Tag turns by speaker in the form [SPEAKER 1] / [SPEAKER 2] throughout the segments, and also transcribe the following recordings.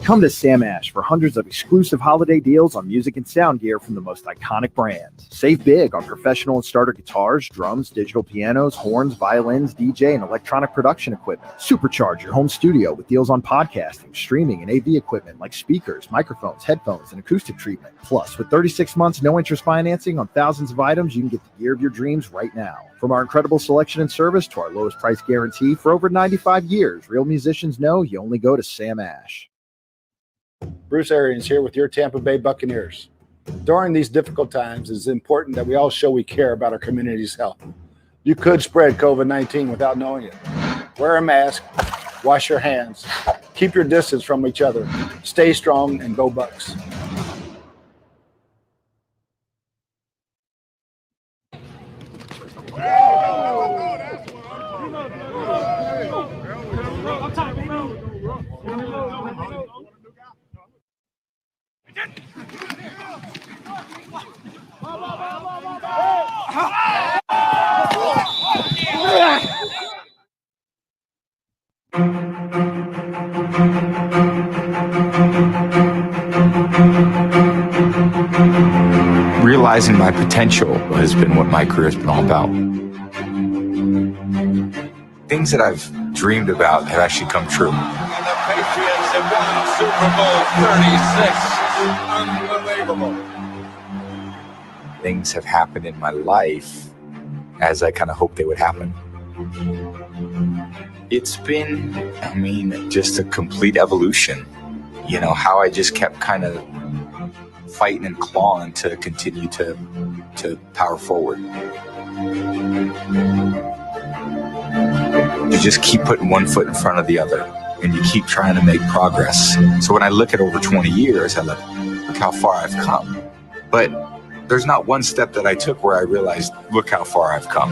[SPEAKER 1] Come to Sam Ash for hundreds of exclusive holiday deals on music and sound gear from the most iconic brands. Save big on professional and starter guitars, drums, digital pianos, horns, violins, DJ, and electronic production equipment. Supercharge your home studio with deals on podcasting, streaming, and AV equipment like speakers, microphones, headphones, and acoustic treatment. Plus, with 36 months no-interest financing on thousands of items, you can get the gear of your dreams right now. From our incredible selection and service to our lowest price guarantee for over 95 years, real musicians know you only go to Sam Ash.
[SPEAKER 2] Bruce Arians here with your Tampa Bay Buccaneers. During these difficult times, it's important that we all show we care about our community's health. You could spread COVID-19 without knowing it. Wear a mask, wash your hands, keep your distance from each other, stay strong, and go Bucs.
[SPEAKER 3] Realizing my potential has been what my career has been all about. Things that I've dreamed about have actually come true.
[SPEAKER 4] And the Patriots have won Super Bowl 36. Unbelievable.
[SPEAKER 3] Things have happened in my life as I kind of hoped they would happen. It's been, just a complete evolution. You know, how I just kept kind of fighting and clawing to continue to power forward. You just keep putting one foot in front of the other, and you keep trying to make progress. So when I look at over 20 years, I look how far I've come. But there's not one step that I took where I realized, look how far I've come.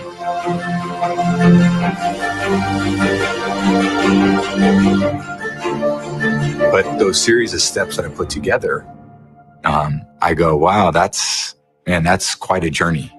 [SPEAKER 3] But those series of steps that I put together, I go, wow, that's quite a journey.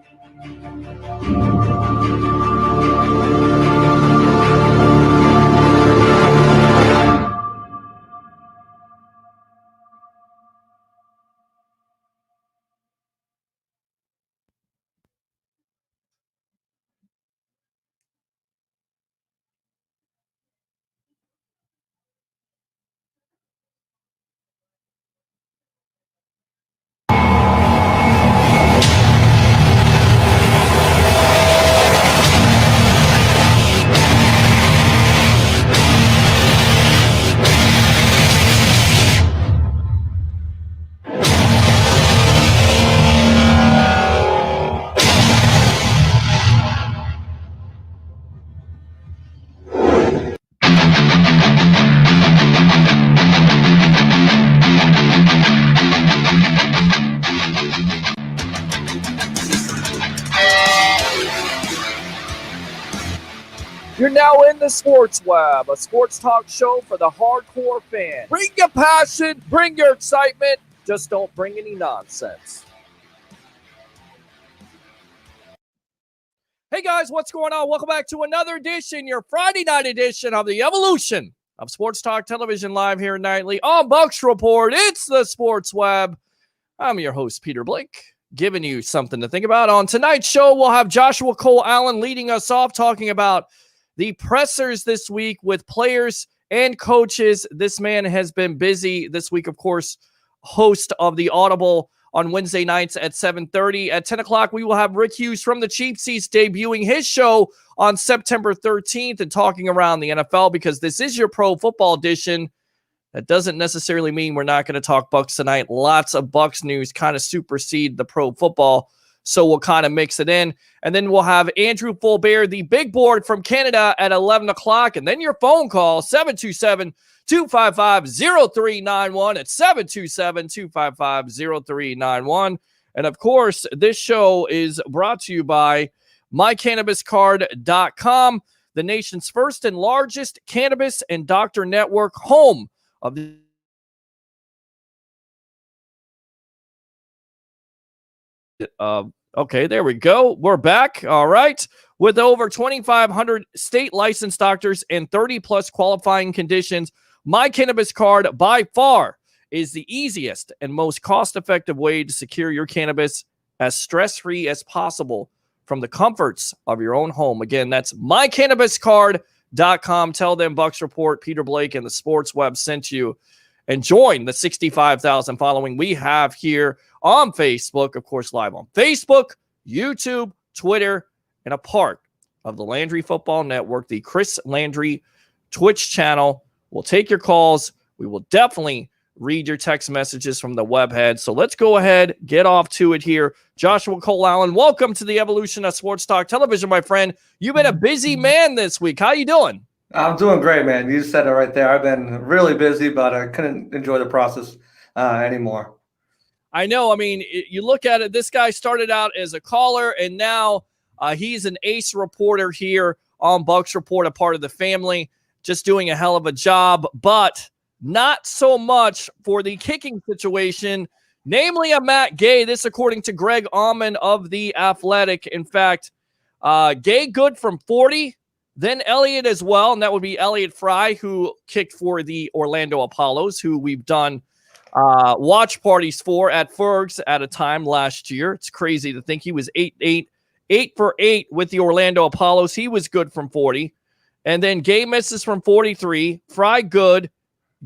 [SPEAKER 5] You're now in the Sports Web, a sports talk show for the hardcore fan. Bring your passion, bring your excitement, just don't bring any nonsense. Hey guys, what's going on? Welcome back to another edition, your Friday night edition of the evolution of Sports Talk Television live here nightly on Bucs Report. It's the Sports Web. I'm your host, Peter Blake, giving you something to think about. On tonight's show, we'll have Joshua Cole Allen leading us off, talking about the pressers this week with players and coaches. This man has been busy this week, of course, host of the Audible on Wednesday nights at 7:30. At 10 o'clock, we will have Rick Hughes from the Cheap Seats debuting his show on September 13th and talking around the NFL, because this is your pro football edition. That doesn't necessarily mean we're not going to talk Bucs tonight. Lots of Bucs news kind of supersede the pro football, so we'll kind of mix it in. And then we'll have Andrew Fulbert, the big board from Canada, at 11 o'clock. And then your phone call, 727-255-0391. It's 727-255-0391. And, of course, this show is brought to you by MyCannabisCard.com, the nation's first and largest cannabis and doctor network, home of the okay, there we go. We're back. All right. With over 2,500 state licensed doctors and 30 plus qualifying conditions, My Cannabis Card, by far, is the easiest and most cost-effective way to secure your cannabis as stress-free as possible from the comforts of your own home. Again, that's mycannabiscard.com. Tell them Bucs Report, Peter Blake, and the Sports Web sent you. And join the 65,000 following we have here on Facebook, of course, live on Facebook, YouTube, Twitter, and a part of the Landry Football Network, the Chris Landry Twitch channel. We'll take your calls. We will definitely read your text messages from the webhead. So let's go ahead, get off to it here. Joshua Cole Allen, welcome to the evolution of Sports Talk Television, my friend. You've been a busy man this week. How you doing?
[SPEAKER 6] I'm doing great, man. You said it right there. I've been really busy, but I couldn't enjoy the process anymore.
[SPEAKER 5] I know. I mean, you look at it, this guy started out as a caller, and now he's an ace reporter here on Bucs Report, a part of the family, just doing a hell of a job, but not so much for the kicking situation, namely a Matt Gay. This according to Greg Auman of The Athletic. In fact, Gay good from 40, then Elliott as well, and that would be Elliott Fry, who kicked for the Orlando Apollos, who we've done watch parties for at Ferg's at a time last year. It's crazy to think he was 8 for 8 with the Orlando Apollos. He was good from 40. And then Gay misses from 43. Fry good.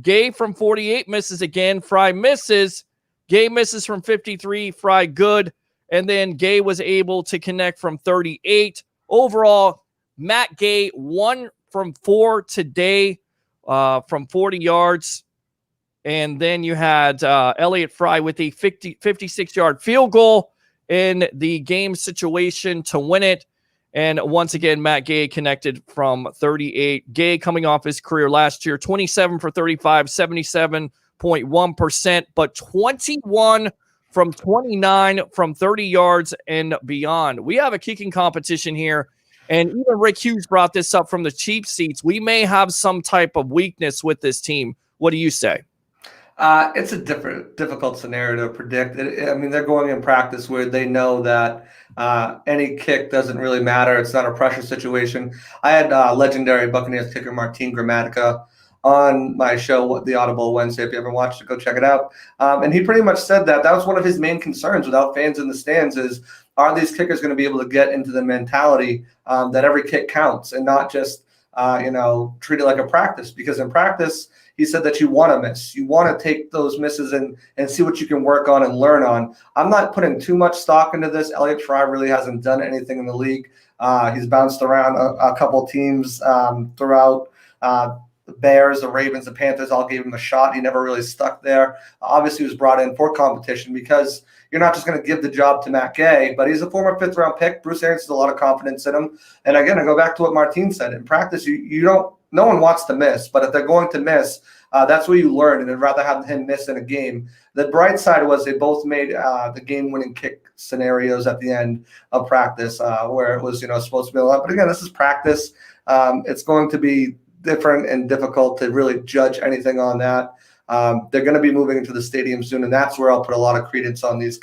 [SPEAKER 5] Gay from 48 misses again. Fry misses. Gay misses from 53. Fry good. And then Gay was able to connect from 38. Overall, Matt Gay 1 from 4 today from 40 yards. And then you had Elliott Fry with a 56-yard field goal in the game situation to win it. And once again, Matt Gay connected from 38. Gay coming off his career last year, 27 for 35, 77.1%, but 21 from 29 from 30 yards and beyond. We have a kicking competition here. And even Rick Hughes brought this up from the cheap seats. We may have some type of weakness with this team. What do you say?
[SPEAKER 6] It's a difficult scenario to predict. I mean, they're going in practice where they know that any kick doesn't really matter. It's not a pressure situation. I had legendary Buccaneers kicker Martin Gramatica on my show, The Audible Wednesday. If you haven't watched it, go check it out. And he pretty much said that was one of his main concerns without fans in the stands is, are these kickers going to be able to get into the mentality that every kick counts and not just, treat it like a practice? Because in practice, he said that you want to miss. You want to take those misses and see what you can work on and learn on. I'm not putting too much stock into this. Elliott Fry really hasn't done anything in the league. He's bounced around a couple teams throughout. The Bears, the Ravens, the Panthers all gave him a shot. He never really stuck there. Obviously, he was brought in for competition because you're not just going to give the job to Matt Gay, but he's a former fifth-round pick. Bruce Arians has a lot of confidence in him. And again, I go back to what Martin said. In practice, no one wants to miss, but if they're going to miss, that's where you learn, and I'd rather have him miss in a game. The bright side was they both made the game-winning kick scenarios at the end of practice where it was supposed to be a lot. But again, this is practice. It's going to be different and difficult to really judge anything on that. They're going to be moving into the stadium soon, and that's where I'll put a lot of credence on this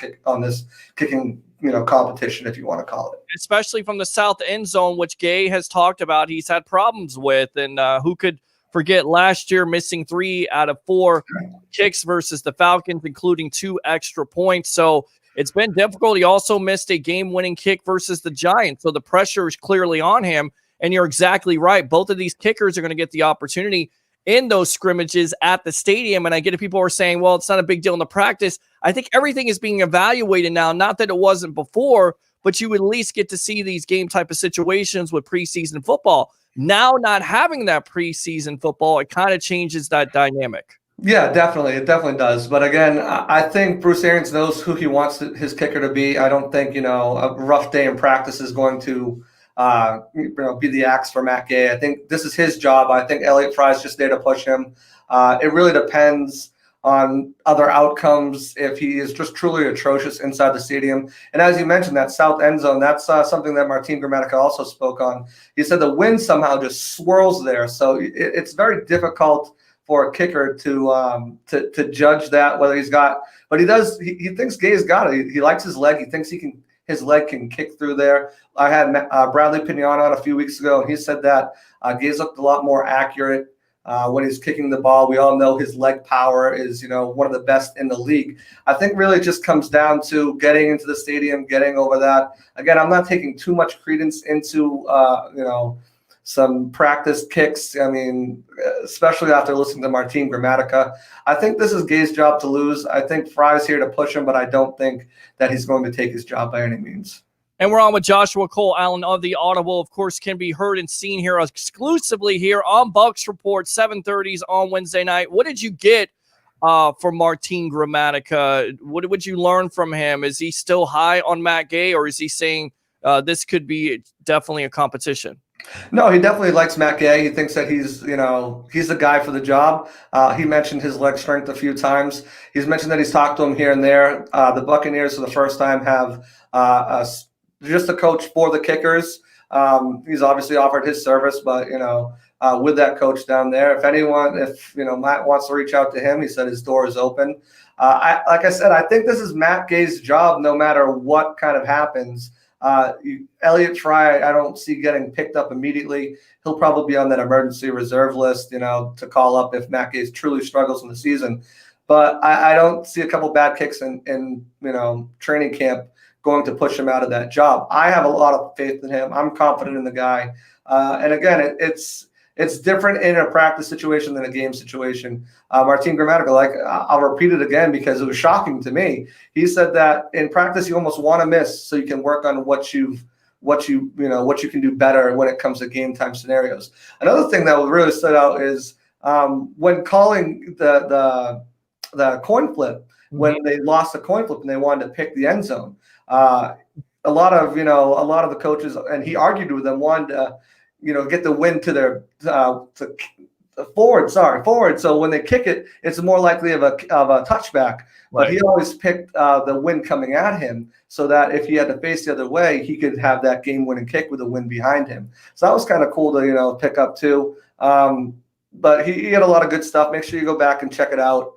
[SPEAKER 6] kicking competition, if you want to call it.
[SPEAKER 5] Especially from the south end zone, which Gay has talked about he's had problems with. And who could forget last year missing 3 out of 4 kicks versus the Falcons, including 2 extra points. So it's been difficult. He also missed a game-winning kick versus the Giants. So the pressure is clearly on him. And you're exactly right. Both of these kickers are going to get the opportunity in those scrimmages at the stadium. And I get it. People are saying, well, it's not a big deal in the practice. I think everything is being evaluated now. Not that it wasn't before, but you would at least get to see these game type of situations with preseason football. Now, not having that preseason football, it kind of changes that dynamic.
[SPEAKER 6] Yeah, definitely. It definitely does. But again, I think Bruce Arians knows who he wants his kicker to be. I don't think, a rough day in practice is going to be the axe for Matt Gay. I think this is his job. I think Elliott Fry is just there to push him. It really depends on other outcomes if he is just truly atrocious inside the stadium. And as you mentioned, that south end zone, that's something that Martin Gramatica also spoke on. He said the wind somehow just swirls there. So it's very difficult for a kicker to judge that, whether he's got, but he thinks Gay's got it. He likes his leg. He thinks his leg can kick through there. I had Bradley Pinion on a few weeks ago, and he said that Gay's looked a lot more accurate when he's kicking the ball. We all know his leg power is, one of the best in the league. I think really it just comes down to getting into the stadium, getting over that. Again, I'm not taking too much credence into, some practice kicks. I mean, especially after listening to Martin Gramatica. I think this is Gay's job to lose. I think Fry's here to push him, but I don't think that he's going to take his job by any means.
[SPEAKER 5] And we're on with Joshua Cole Allen of the Audible. Of course, can be heard and seen here exclusively here on Bucs Report, 7:30s on Wednesday night. What did you get from Martin Gramatica? What would you learn from him? Is he still high on Matt Gay, or is he saying this could be definitely a competition?
[SPEAKER 6] No, he definitely likes Matt Gay. He thinks that he's the guy for the job. He mentioned his leg strength a few times. He's mentioned that he's talked to him here and there. The Buccaneers, for the first time, have just a coach for the kickers. He's obviously offered his service, but with that coach down there, if Matt wants to reach out to him, he said his door is open. Like I said, I think this is Matt Gay's job, no matter what kind of happens. Elliott Fry, I don't see getting picked up immediately. He'll probably be on that emergency reserve list, to call up if Matt Gay truly struggles in the season. But I don't see a couple bad kicks in training camp going to push him out of that job. I have a lot of faith in him. I'm confident in the guy. And again, it's different in a practice situation than a game situation. Martin Gramatica, I'll repeat it again because it was shocking to me. He said that in practice you almost want to miss so you can work on what you can do better when it comes to game time scenarios. Another thing that really stood out is when calling the coin flip, when they lost the coin flip and they wanted to pick the end zone. A lot of the coaches, and he argued with them, wanted to get the wind to their forward. So when they kick it, it's more likely of a touchback. But
[SPEAKER 5] Right.
[SPEAKER 6] he always picked the wind coming at him, so that if he had to face the other way, he could have that game-winning kick with the wind behind him. So that was kind of cool to pick up too. But he had a lot of good stuff. Make sure you go back and check it out.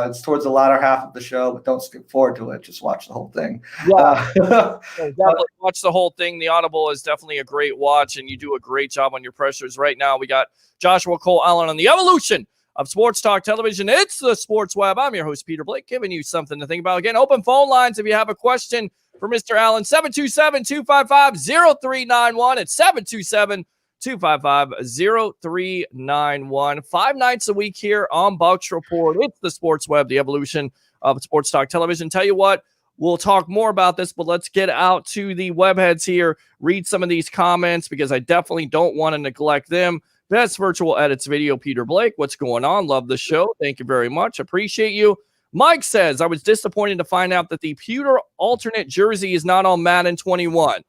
[SPEAKER 6] It's towards the latter half of the show, but don't skip forward to it. Just watch the whole thing.
[SPEAKER 5] Yeah, definitely watch the whole thing. The Audible is definitely a great watch, and you do a great job on your pressures. Right now, we got Joshua Cole Allen on the evolution of Sports Talk Television. It's the Sports Web. I'm your host, Peter Blake, giving you something to think about. Again, open phone lines if you have a question for Mr. Allen, 727-255-0391. It's 727-255-0391. 5 nights a week here on Bucs Report. It's the Sports Web, the evolution of Sports Talk Television. Tell you what, we'll talk more about this, but let's get out to the webheads here, read some of these comments because I definitely don't want to neglect them. Best virtual edits video, Peter Blake. What's going on? Love the show. Thank you very much. Appreciate you. Mike says, I was disappointed to find out that the pewter alternate jersey is not on Madden 21.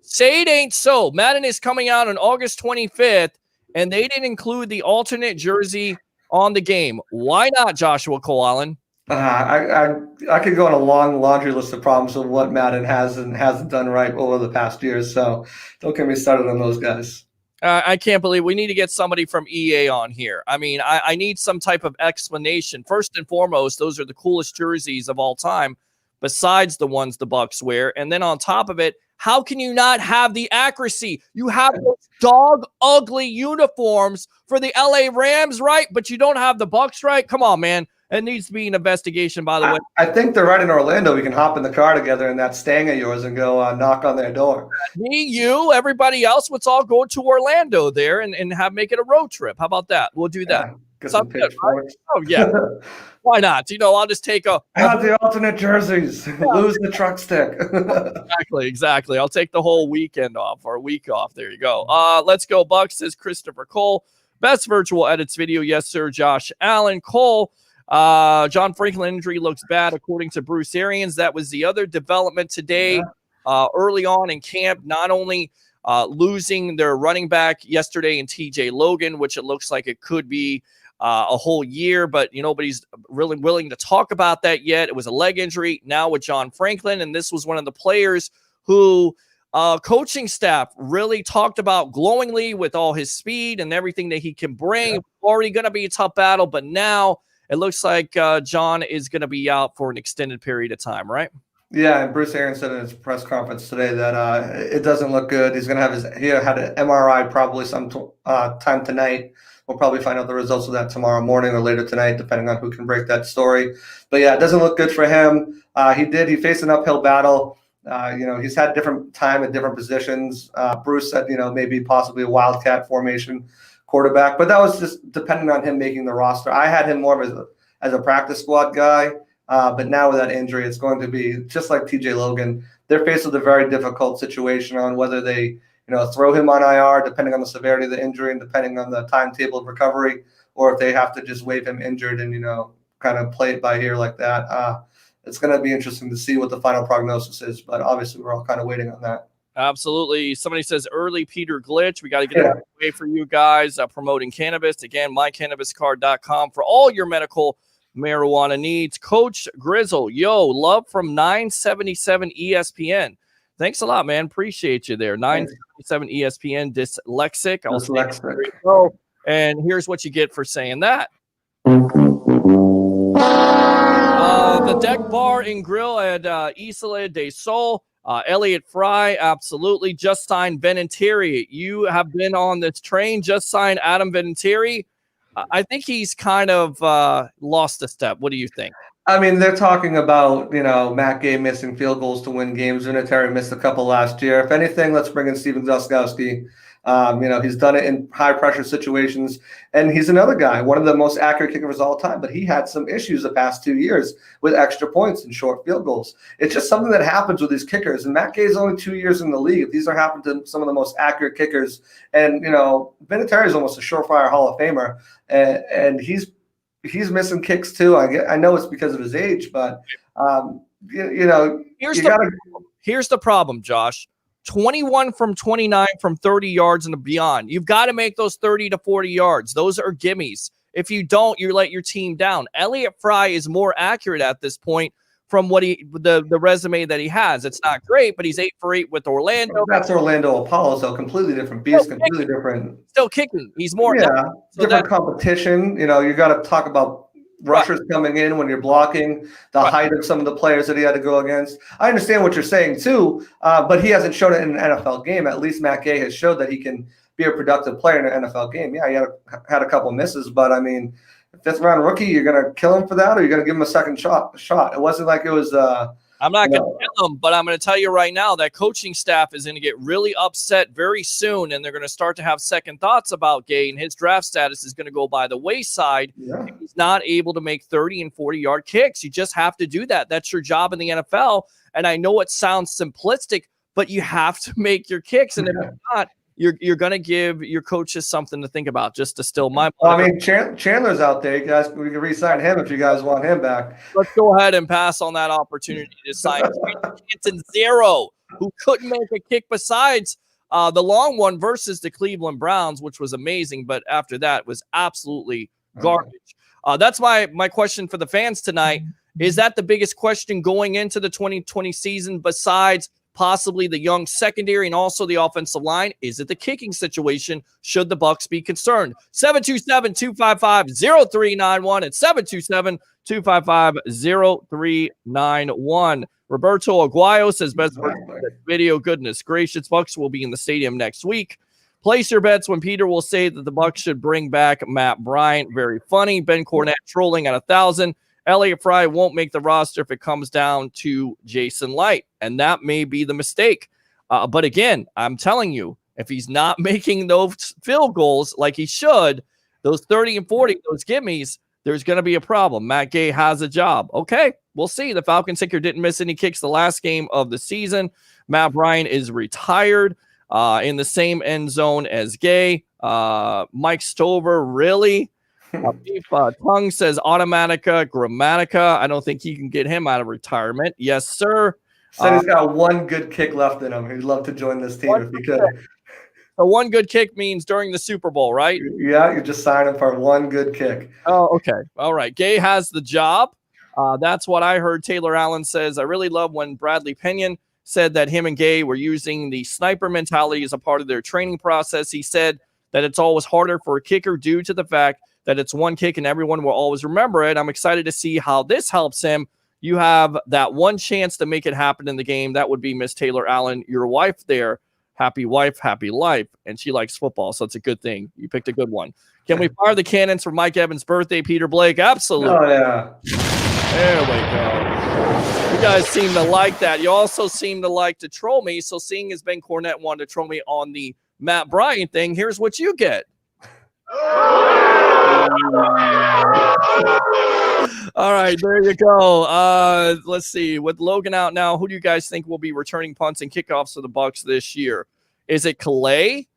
[SPEAKER 5] Say it ain't so. Madden is coming out on August 25th, and they didn't include the alternate jersey on the game. Why not, Joshua Cole Allen?
[SPEAKER 6] I could go on a long laundry list of problems of what Madden has and hasn't done right over the past years. So don't get me started on those guys.
[SPEAKER 5] I can't believe we need to get somebody from EA on here. I mean, I need some type of explanation. First and foremost, those are the coolest jerseys of all time, besides the ones the Bucs wear. And then on top of it, how can you not have the accuracy? You have those dog ugly uniforms for the LA Rams, right? But you don't have the Bucs, right? Come on, man. It needs to be an investigation, by the way.
[SPEAKER 6] I think they're right in Orlando. We can hop in the car together in that Stang of yours and go knock on their door.
[SPEAKER 5] Me, you, everybody else, let's all go to Orlando there and make it a road trip. How about that? We'll do that.
[SPEAKER 6] Get some
[SPEAKER 5] Good, right?
[SPEAKER 6] pitchforks.
[SPEAKER 5] Oh, yeah. Why not? I'll just take
[SPEAKER 6] I have the alternate jerseys. Lose the truck stick.
[SPEAKER 5] Exactly. I'll take the whole weekend off or a week off. There you go. Let's go Bucs, says Christopher Cole. Best virtual edits video. Yes, sir. Josh Allen. Cole. John Franklin injury looks bad, according to Bruce Arians. That was the other development today. Early on in camp, not only losing their running back yesterday in TJ Logan, which it looks like it could be a whole year, but nobody's really willing to talk about that yet. It was a leg injury. Now with John Franklin, and this was one of the players who coaching staff really talked about glowingly with all his speed and everything that he can bring. Yeah. Already going to be a tough battle, but now it looks like John is going to be out for an extended period of time, right?
[SPEAKER 6] Yeah, and Bruce Arians said in his press conference today that it doesn't look good. He's going to have he had an MRI probably some time tonight. We'll probably find out the results of that tomorrow morning or later tonight, depending on who can break that story. But yeah, it doesn't look good for him. He faced an uphill battle. He's had different time at different positions. Bruce said, maybe possibly a wildcat formation quarterback, but that was just depending on him making the roster. I had him more as a practice squad guy, but now with that injury, it's going to be just like TJ Logan. They're faced with a very difficult situation on whether they, throw him on IR, depending on the severity of the injury and depending on the timetable of recovery, or if they have to just waive him injured and, kind of play it by ear like that. It's going to be interesting to see what the final prognosis is, but obviously we're all kind of waiting on that.
[SPEAKER 5] Absolutely. Somebody says early Peter glitch. We got to get out of the way for you guys promoting cannabis. Again, mycannabiscard.com for all your medical marijuana needs. Coach Grizzle, love from 977 ESPN. Thanks a lot, man. Appreciate you there. 977 ESPN, dyslexic.
[SPEAKER 6] Dyslexic.
[SPEAKER 5] And here's what you get for saying that. The Deck Bar and Grill at Isla de Sol. Elliot Fry, absolutely. Just signed Vinatieri. You have been on this train. Just signed Adam Vinatieri. I think he's kind of lost a step. What do you think?
[SPEAKER 6] I mean, they're talking about, Matt Gay missing field goals to win games. Vinatieri missed a couple last year. If anything, let's bring in Steven Gostkowski. He's done it in high-pressure situations. And he's another guy, one of the most accurate kickers of all time, but he had some issues the past 2 years with extra points and short field goals. It's just something that happens with these kickers. And Matt Gay is only 2 years in the league. These are happening to some of the most accurate kickers. And, Vinatieri is almost a surefire Hall of Famer. And he's missing kicks too. I know it's because of his age, but
[SPEAKER 5] here's the problem, Josh. 21 from 29 from 30 yards and beyond. You've got to make those 30 to 40 yards. Those are gimmies. If you don't, you let your team down. Elliot Fry is more accurate at this point from what the resume that he has. It's not great, but he's 8 for 8 with Orlando.
[SPEAKER 6] That's Orlando Apollo, so completely different beast, completely different.
[SPEAKER 5] Still kicking. He's more
[SPEAKER 6] different competition. You got to talk about rushers coming in when you're blocking, the height of some of the players that he had to go against. I understand what you're saying too, but he hasn't shown it in an NFL game. At least Matt Gay has showed that he can be a productive player in an NFL game. Yeah, he had a couple misses, but I mean, fifth round rookie, you're going to kill him for that, or you're going to give him a second shot. It wasn't like it was.
[SPEAKER 5] I'm not going to kill him, but I'm going to tell you right now that coaching staff is going to get really upset very soon, and they're going to start to have second thoughts about Gay, and his draft status is going to go by the wayside. Yeah. If he's not able to make 30 and 40-yard kicks. You just have to do that. That's your job in the NFL, and I know it sounds simplistic, but you have to make your kicks, and if you're not, you're going to give your coaches something to think about, just to still my.
[SPEAKER 6] Well, I mean, Chandler's out there. You guys, we can re-sign him if you guys want him back.
[SPEAKER 5] Let's go ahead and pass on that opportunity to sign Canton Zero, who couldn't make a kick besides the long one versus the Cleveland Browns, which was amazing. But after that, was absolutely garbage. That's my question for the fans tonight. Is that the biggest question going into the 2020 season besides possibly the young secondary and also the offensive line? Is it the kicking situation? Should the Bucs be concerned? 727-255-0391 and 727-255-0391. Roberto Aguayo says, best video. Goodness gracious, Bucs will be in the stadium next week. Place your bets when Peter will say that the Bucs should bring back Matt Bryant. Very funny. Ben Cornett trolling at 1,000. Elliot Fry won't make the roster if it comes down to Jason Light, and that may be the mistake. But again, I'm telling you, if he's not making those field goals like he should, those 30 and 40, those gimmies, there's going to be a problem. Matt Gay has a job. Okay, we'll see. The Falcons kicker didn't miss any kicks the last game of the season. Matt Bryant is retired in the same end zone as Gay. Mike Stover, really? Tongue says Automatica, Grammatica. I don't think he can get him out of retirement. Yes, sir.
[SPEAKER 6] Said he's got one good kick left in him. He'd love to join this team if he could.
[SPEAKER 5] So one good kick means during the Super Bowl, right?
[SPEAKER 6] Yeah, you just sign him for one good kick.
[SPEAKER 5] Oh, okay. All right. Gay has the job. That's what I heard. Taylor Allen says, I really love when Bradley Pinion said that him and Gay were using the sniper mentality as a part of their training process. He said that it's always harder for a kicker due to the fact that it's one kick and everyone will always remember it. I'm excited to see how this helps him. You have that one chance to make it happen in the game. That would be Miss Taylor Allen, your wife there. Happy wife, happy life. And she likes football, so it's a good thing. You picked a good one. Can we fire the cannons for Mike Evans' birthday, Peter Blake? Absolutely.
[SPEAKER 6] Oh, yeah.
[SPEAKER 5] There we go. You guys seem to like that. You also seem to like to troll me. So seeing as Ben Cornett wanted to troll me on the Matt Bryant thing, here's what you get. All right, there you go. Let's see. With Logan out now, who do you guys think will be returning punts and kickoffs for the Bucs this year? Is it Calais?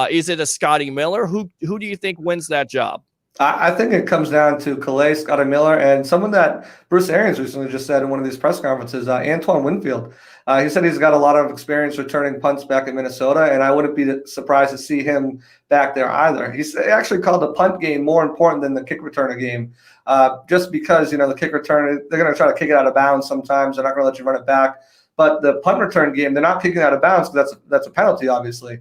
[SPEAKER 5] Is it a Scotty Miller? Who do you think wins that job?
[SPEAKER 6] I think it comes down to Calais, Scotty Miller, and someone that Bruce Arians recently just said in one of these press conferences, Antoine Winfield. He said he's got a lot of experience returning punts back in Minnesota, and I wouldn't be surprised to see him back there either. He actually called the punt game more important than the kick returner game, just because, the kick return, they're going to try to kick it out of bounds sometimes. They're not going to let you run it back. But the punt return game, they're not kicking it out of bounds because that's a penalty, obviously.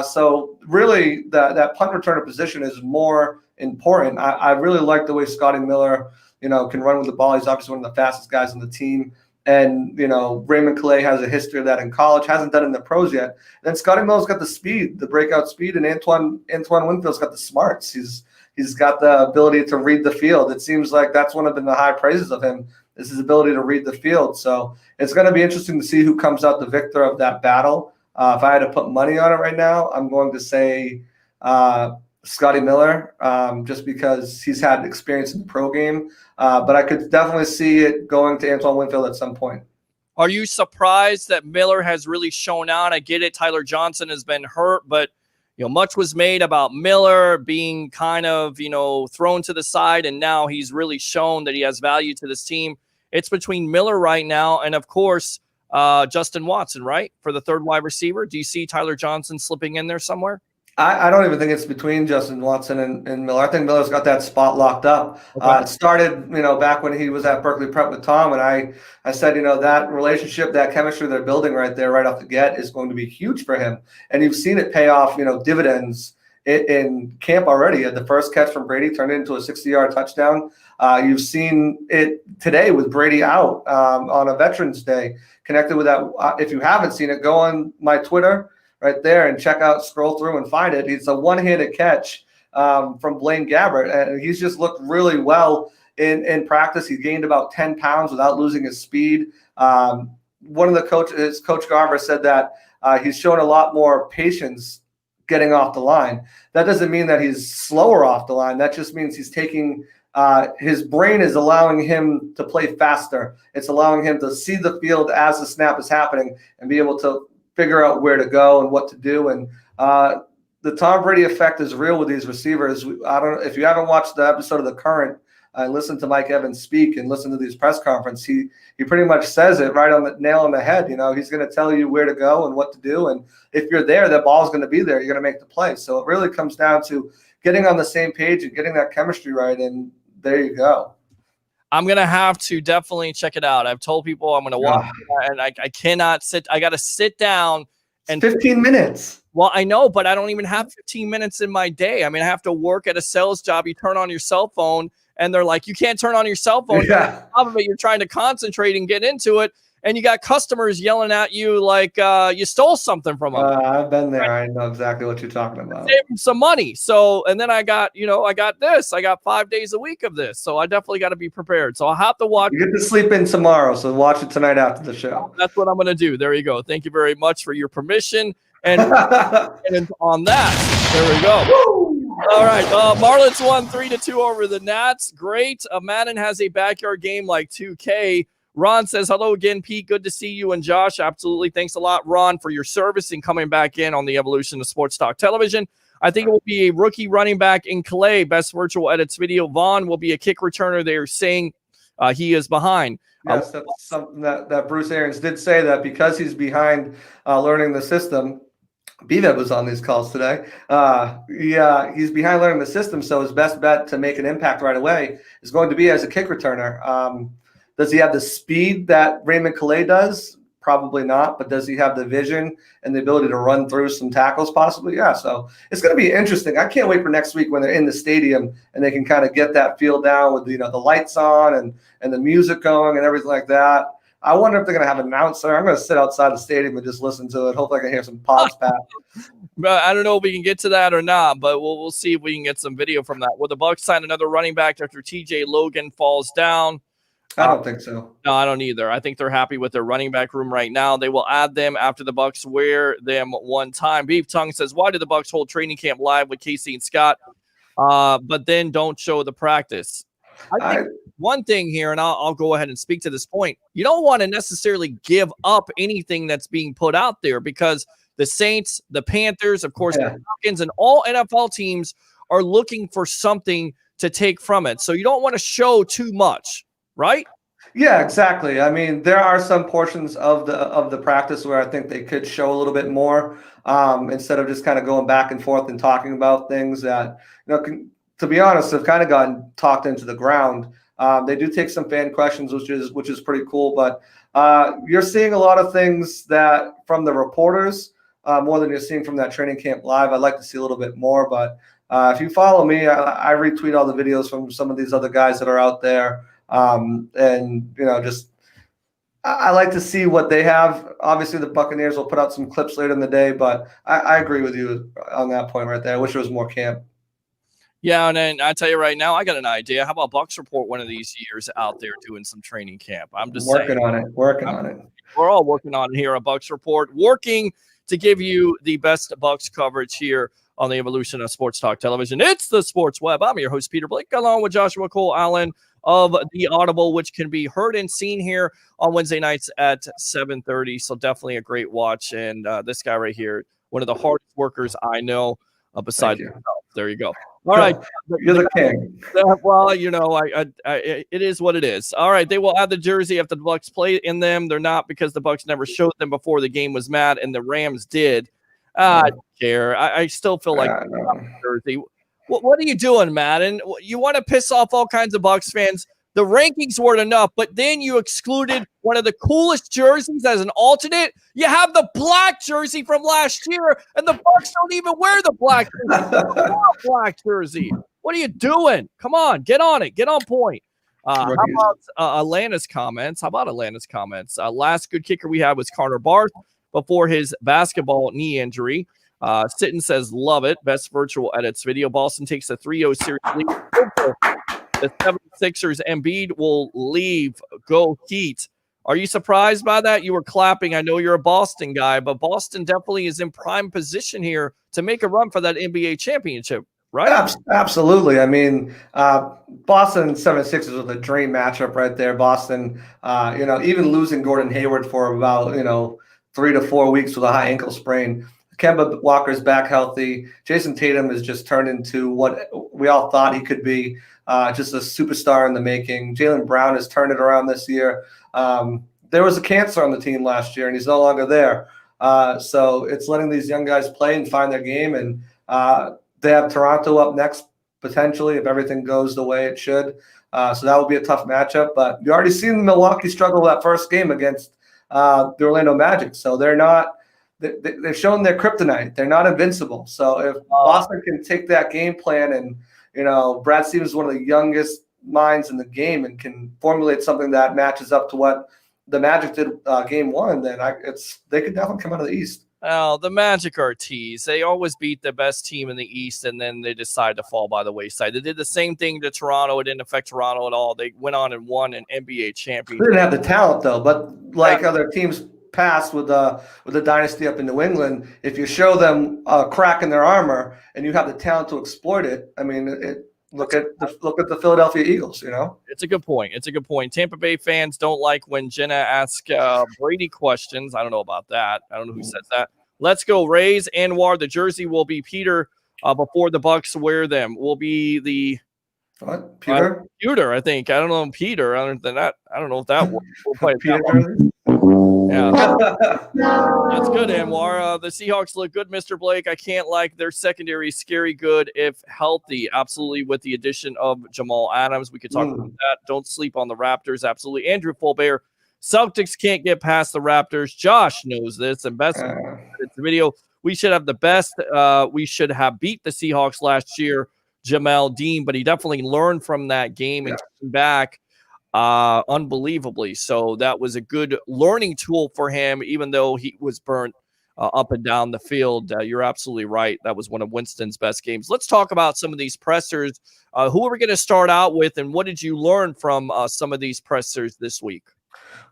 [SPEAKER 6] So really, that punt returner position is more important. I really like the way Scotty Miller, can run with the ball. He's obviously one of the fastest guys on the team. And, Raymond Calais has a history of that in college, hasn't done it in the pros yet. And then Scotty Miller's got the speed, the breakout speed, and Antoine Winfield's got the smarts. He's got the ability to read the field. It seems like that's one of the high praises of him, is his ability to read the field. So it's going to be interesting to see who comes out the victor of that battle. If I had to put money on it right now, I'm going to say Scotty Miller, just because he's had experience in the pro game. But I could definitely see it going to Antoine Winfield at some point.
[SPEAKER 5] Are you surprised that Miller has really shown out? I get it. Tyler Johnson has been hurt, but much was made about Miller being kind of, thrown to the side, and now he's really shown that he has value to this team. It's between Miller right now and, of course, Justin Watson, right, for the third wide receiver. Do you see Tyler Johnson slipping in there somewhere?
[SPEAKER 6] I don't even think it's between Justin Watson and Miller. I think Miller's got that spot locked up. Okay. It started, back when he was at Berkeley Prep with Tom, and I said, that relationship, that chemistry they're building right there, right off the get, is going to be huge for him. And you've seen it pay off, dividends in camp already. The first catch from Brady turned into a 60-yard touchdown. You've seen it today with Brady out on a Veterans Day. Connected with that. If you haven't seen it, go on my Twitter right there and scroll through and find it. It's a one-handed catch from Blaine Gabbert, and he's just looked really well in practice. He gained about 10 pounds without losing his speed. One of the coaches, Coach Garver, said that he's shown a lot more patience getting off the line. That doesn't mean that he's slower off the line. That just means he's taking his brain is allowing him to play faster. It's allowing him to see the field as the snap is happening and be able to figure out where to go and what to do. And the Tom Brady effect is real with these receivers. I don't know if you haven't watched the episode of The Current and listen to Mike Evans speak and listen to these press conferences. He pretty much says it right on the nail on the head. He's going to tell you where to go and what to do. And if you're there, that ball's going to be there. You're going to make the play. So it really comes down to getting on the same page and getting that chemistry right. And there you go.
[SPEAKER 5] I'm going to have to definitely check it out. I've told people I'm going to watch it, and I cannot sit. I got to sit down. And
[SPEAKER 6] 15 minutes.
[SPEAKER 5] Well, I know, but I don't even have 15 minutes in my day. I mean, I have to work at a sales job. You turn on your cell phone, and they're like, you can't turn on your cell phone.
[SPEAKER 6] Yeah.
[SPEAKER 5] On top of it, you're trying to concentrate and get into it, and you got customers yelling at you like you stole something from them.
[SPEAKER 6] I've been there. I know exactly what you're talking about.
[SPEAKER 5] Save them some money. So, and then I got this. I got 5 days a week of this. So I definitely got to be prepared. So I'll have to watch.
[SPEAKER 6] You get to sleep in tomorrow, so watch it tonight after the show.
[SPEAKER 5] That's what I'm going to do. There you go. Thank you very much for your permission. And on that, there we go. Woo! All right. Marlins won 3-2 over the Nats. Great. Madden has a backyard game like 2K. Ron says, hello again, Pete. Good to see you and Josh. Absolutely. Thanks a lot, Ron, for your service and coming back in on the evolution of Sports Talk Television. I think it will be a rookie running back in Calais. Best virtual edits video. Vaughn will be a kick returner. They're saying he is behind.
[SPEAKER 6] Yes, that's something that Bruce Arians did say, that because he's behind learning the system. BVED was on these calls today. He's behind learning the system, so his best bet to make an impact right away is going to be as a kick returner. Does he have the speed that Raymond Calais does? Probably not. But does he have the vision and the ability to run through some tackles? Possibly, yeah. So it's going to be interesting. I can't wait for next week when they're in the stadium and they can kind of get that feel down with the lights on and the music going and everything like that. I wonder if they're going to have an announcer. I'm going to sit outside the stadium and just listen to it. Hopefully I can hear some pods back.
[SPEAKER 5] But I don't know if we can get to that or not, but we'll see if we can get some video from that. Will the Bucs sign another running back after TJ Logan falls down?
[SPEAKER 6] I don't think so.
[SPEAKER 5] No, I don't either. I think they're happy with their running back room right now. They will add them after the Bucs wear them one time. Beef Tongue says, why did the Bucs hold training camp live with Casey and Scott, but then don't show the practice? I think one thing here, and I'll go ahead and speak to this point, you don't want to necessarily give up anything that's being put out there, because the Saints, the Panthers, of course, the Falcons, and all NFL teams are looking for something to take from it. So you don't want to show too much, right?
[SPEAKER 6] Yeah, exactly. I mean, there are some portions of the practice where I think they could show a little bit more, instead of just kind of going back and forth and talking about things that, to be honest, have kind of gotten talked into the ground. They do take some fan questions, which is pretty cool. But you're seeing a lot of things that from the reporters, more than you're seeing from that training camp live. I'd like to see a little bit more, but if you follow me, I retweet all the videos from some of these other guys that are out there. And just I like to see what they have. Obviously, the Buccaneers will put out some clips later in the day, but I agree with you on that point right there. I wish there was more camp.
[SPEAKER 5] Yeah, and then I tell you right now, I got an idea. How about Bucs Report one of these years out there doing some training camp? I'm just
[SPEAKER 6] working on it.
[SPEAKER 5] We're all working on it here at Bucs Report, working to give you the best Bucs coverage here on the evolution of Sports Talk Television. It's the Sports Web. I'm your host, Peter Blake, along with Joshua Cole Allen of The Audible, which can be heard and seen here on Wednesday nights at 7:30. So definitely a great watch. And this guy right here, one of the hardest workers I know, besides yourself. There you go. All right.
[SPEAKER 6] You're the king.
[SPEAKER 5] Well, it is what it is. All right. They will add the jersey if the Bucs play in them. They're not, because the Bucs never showed them before the game was mad, and the Rams did. I don't care. I still feel like jersey. What are you doing, Madden? You want to piss off all kinds of Bucs fans. The rankings weren't enough, but then you excluded one of the coolest jerseys as an alternate. You have the black jersey from last year, and the Bucs don't even wear the black jersey. What are you doing? Come on, get on it. Get on point. How about Atlanta's comments? Last good kicker we had was Carter Barth before his basketball knee injury. Sitton says, love it. Best virtual edits video. Boston takes a 3-0 series lead. The 76ers, Embiid will leave. Go Heat. Are you surprised by that? You were clapping. I know you're a Boston guy, but Boston definitely is in prime position here to make a run for that NBA championship, right?
[SPEAKER 6] Absolutely. I mean, Boston 76ers are the dream matchup right there. Boston, even losing Gordon Hayward for about, 3 to 4 weeks with a high ankle sprain. Kemba Walker's back healthy. Jason Tatum has just turned into what we all thought he could be, just a superstar in the making. Jaylen Brown has turned it around this year. There was a cancer on the team last year, and he's no longer there. So it's letting these young guys play and find their game. And they have Toronto up next, potentially, if everything goes the way it should. So that will be a tough matchup. But you already seen Milwaukee struggle that first game against the Orlando Magic. So they're not – they've shown their kryptonite. They're not invincible. So if Boston can take that game plan and, Brad Stevens is one of the youngest minds in the game and can formulate something that matches up to what the Magic did game one, then they could definitely come out of the East.
[SPEAKER 5] Oh, the Magic are a tease. They always beat the best team in the East, and then they decide to fall by the wayside. They did the same thing to Toronto. It didn't affect Toronto at all. They went on and won an NBA championship.
[SPEAKER 6] They didn't have the talent, though, but like other teams past with the dynasty up in New England, if you show them a crack in their armor and you have the talent to exploit it, I mean, look at the Philadelphia Eagles.
[SPEAKER 5] It's a good point. Tampa Bay fans don't like when Jenna asks Brady questions. I don't know about that. I don't know who says that. Let's go Rays. Anwar, the jersey will be Peter before the Bucs wear them. Will be the
[SPEAKER 6] what? Peter,
[SPEAKER 5] I think. I don't know Peter. Other than that, I don't know if that will play
[SPEAKER 6] Peter.
[SPEAKER 5] Yeah, that's good, Anwar. The Seahawks look good, Mr. Blake. I can't like their secondary scary good if healthy. Absolutely, with the addition of Jamal Adams. We could talk about that. Don't sleep on the Raptors. Absolutely. Andrew Fulbear, Celtics can't get past the Raptors. Josh knows this. And best it's the video. We should have the best. We should have beat the Seahawks last year, Jamal Dean, but he definitely learned from that game and came back. unbelievably. So that was a good learning tool for him, even though he was burnt up and down the field. You're absolutely right. That was one of Winston's best games. Let's talk about some of these pressers. Who are we going to start out with, and what did you learn from some of these pressers this week?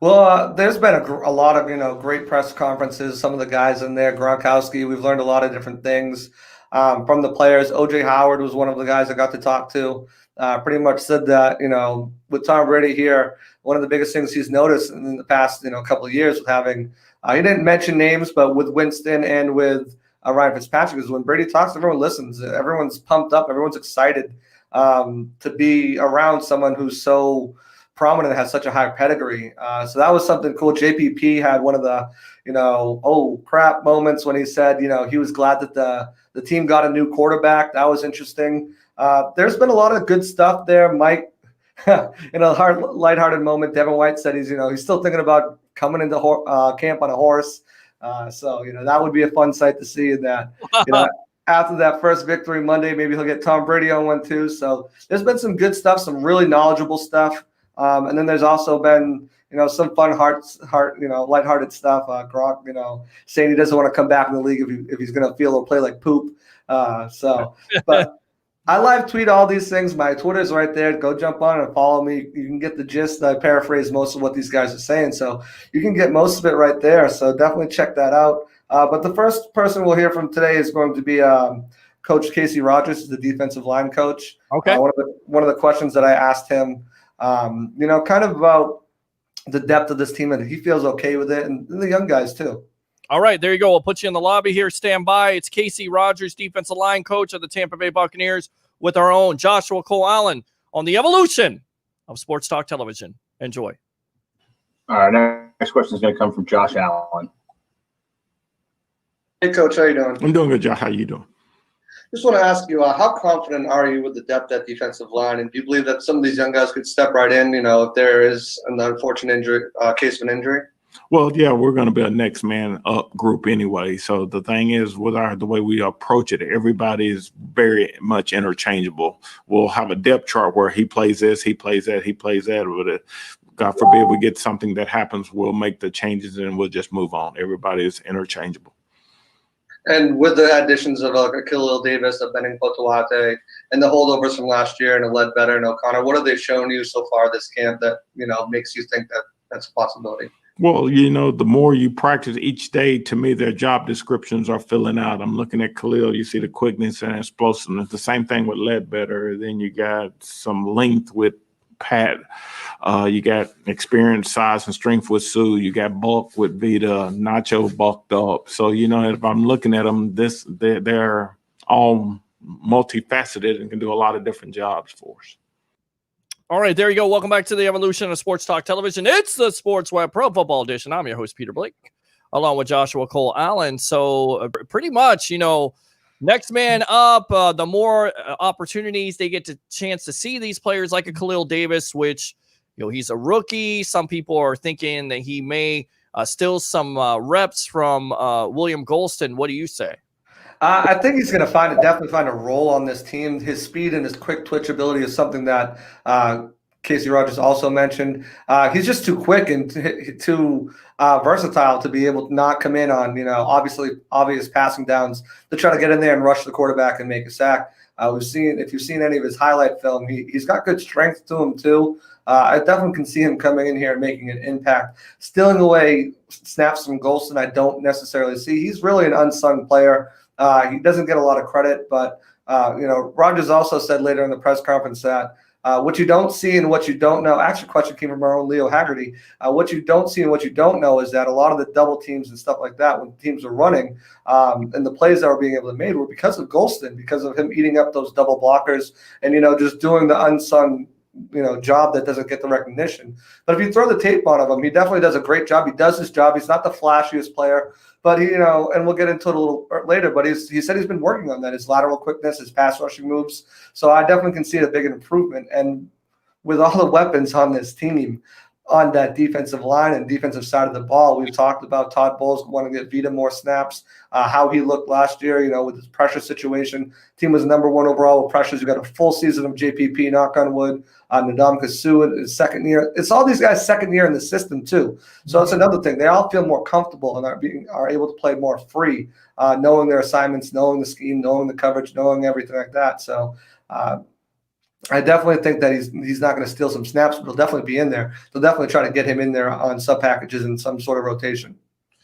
[SPEAKER 6] Well, there's been a lot of great press conferences. Some of the guys in there, Gronkowski, we've learned a lot of different things from the players. OJ Howard was one of the guys I got to talk to. Pretty much said that with Tom Brady here, one of the biggest things he's noticed in the past couple of years with having he didn't mention names, but with Winston and with Ryan Fitzpatrick is when Brady talks, everyone listens. Everyone's pumped up. Everyone's excited to be around someone who's so prominent, has such a high pedigree. So that was something cool. JPP had one of the, oh crap moments when he said, he was glad that the team got a new quarterback. That was interesting. There's been a lot of good stuff there. Mike, in a lighthearted moment, Devin White said he's still thinking about coming into camp on a horse. So that would be a fun sight to see. And that, after that first victory Monday, maybe he'll get Tom Brady on one too. So there's been some good stuff, some really knowledgeable stuff. And then there's also been, some fun, lighthearted stuff. Gronk, saying he doesn't want to come back in the league if he's going to feel or play like poop. But I live tweet all these things. My Twitter's right there. Go jump on and follow me. You can get the gist. I paraphrase most of what these guys are saying. So you can get most of it right there. So definitely check that out. But the first person we'll hear from today is going to be Coach Casey Rogers, the defensive line coach.
[SPEAKER 5] Okay.
[SPEAKER 6] One of the questions that I asked him, kind of about the depth of this team, and he feels okay with it, and the young guys too.
[SPEAKER 5] All right, there you go. We'll put you in the lobby here. Stand by. It's Casey Rogers, defensive line coach of the Tampa Bay Buccaneers, with our own Joshua Cole Allen on the evolution of Sports Talk Television. Enjoy.
[SPEAKER 7] All right, next question is going to come from Josh Allen.
[SPEAKER 6] Hey, Coach, how you doing?
[SPEAKER 8] I'm doing good, Josh. How you doing?
[SPEAKER 6] Just want to ask you, how confident are you with the depth at defensive line? And do you believe that some of these young guys could step right in, if there is an unfortunate injury, case of an injury?
[SPEAKER 8] Well, yeah, we're going to be a next man up group anyway. So the thing is, with the way we approach it, everybody is very much interchangeable. We'll have a depth chart where he plays this, he plays that, he plays that. But God forbid we get something that happens, we'll make the changes and we'll just move on. Everybody is interchangeable.
[SPEAKER 6] And with the additions of Khalil Davis, of Benning Potawate, and the holdovers from last year, and Ledbetter and O'Connor, what have they shown you so far this camp that makes you think that that's a possibility?
[SPEAKER 8] Well, the more you practice each day, to me, their job descriptions are filling out. I'm looking at Khalil. You see the quickness and explosiveness. The same thing with Ledbetter. Then you got some length with Pat. You got experience, size, and strength with Sue. You got bulk with Vita. Nacho bulked up. So, if I'm looking at them, they're all multifaceted and can do a lot of different jobs for us.
[SPEAKER 5] All right, there you go. Welcome back to the evolution of Sports Talk Television. It's the Sports Web Pro Football Edition. I'm your host, Peter Blake, along with Joshua Cole Allen. So pretty much, next man up, the more opportunities they get the chance to see these players like a Khalil Davis, which, he's a rookie. Some people are thinking that he may steal some reps from William Golston. What do you say?
[SPEAKER 6] I think he's going to definitely find a role on this team. His speed and his quick twitch ability is something that Casey Rogers also mentioned. He's just too quick and too versatile to be able to not come in on, obvious passing downs to try to get in there and rush the quarterback and make a sack. If you've seen any of his highlight film, he's got good strength to him too. I definitely can see him coming in here and making an impact. Stealing away snaps from Golston, I don't necessarily see. He's really an unsung player. He doesn't get a lot of credit, but Rogers also said later in the press conference that what you don't see and what you don't know. Actually, question came from our own Leo Haggerty. What you don't see and what you don't know is that a lot of the double teams and stuff like that, when teams are running, and the plays that were being able to made were because of Golston, because of him eating up those double blockers and just doing the unsung job that doesn't get the recognition. But if you throw the tape on him, he definitely does a great job. He does his job. He's not the flashiest player, but and we'll get into it a little later, but he said he's been working on that, his lateral quickness, his pass rushing moves. So I definitely can see a big improvement. And with all the weapons on this team, on that defensive line and defensive side of the ball. We've talked about Todd Bowles wanting to get Vita more snaps, how he looked last year, with his pressure situation. Team was number 1 overall with pressures. You got a full season of JPP, knock on wood. Nadam Kasu in his second year. It's all these guys' second year in the system too. So it's another thing. They all feel more comfortable and are able to play more free, knowing their assignments, knowing the scheme, knowing the coverage, knowing everything like that. So I definitely think that he's not going to steal some snaps, but he'll definitely be in there. They'll definitely try to get him in there on sub packages and some sort of rotation.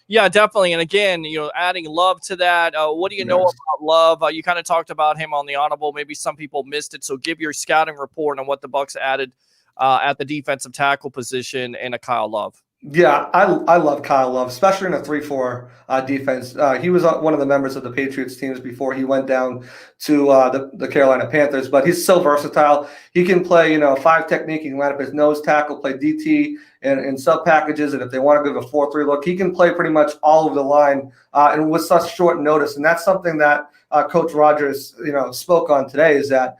[SPEAKER 5] Yeah, definitely. And again, adding Love to that. What do you know about Love? You kind of talked about him on the Audible. Maybe some people missed it. So give your scouting report on what the Bucs added at the defensive tackle position and a Kyle Love.
[SPEAKER 6] Yeah, I love Kyle Love, especially in a 3-4 defense. He was one of the members of the Patriots teams before he went down to the Carolina Panthers, but he's so versatile. He can play, 5 technique. He can line up his nose tackle, play DT in sub packages, and if they want to give a 4-3 look, he can play pretty much all over the line and with such short notice. And that's something that Coach Rogers, spoke on today, is that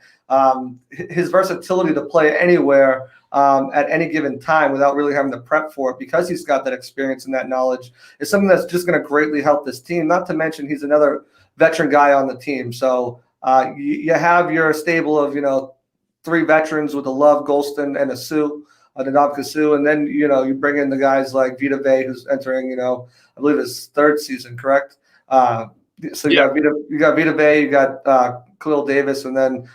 [SPEAKER 6] his versatility to play anywhere at any given time without really having to prep for it, because he's got that experience and that knowledge, is something that's just going to greatly help this team. Not to mention he's another veteran guy on the team. So you have your stable of, 3 veterans with a Love, Golston, and a Sue, Nadam Kasu, and then, you bring in the guys like Vita Vea, who's entering, I believe his 3rd season, correct? So you got Vita Vea, you got Khalil Davis, and then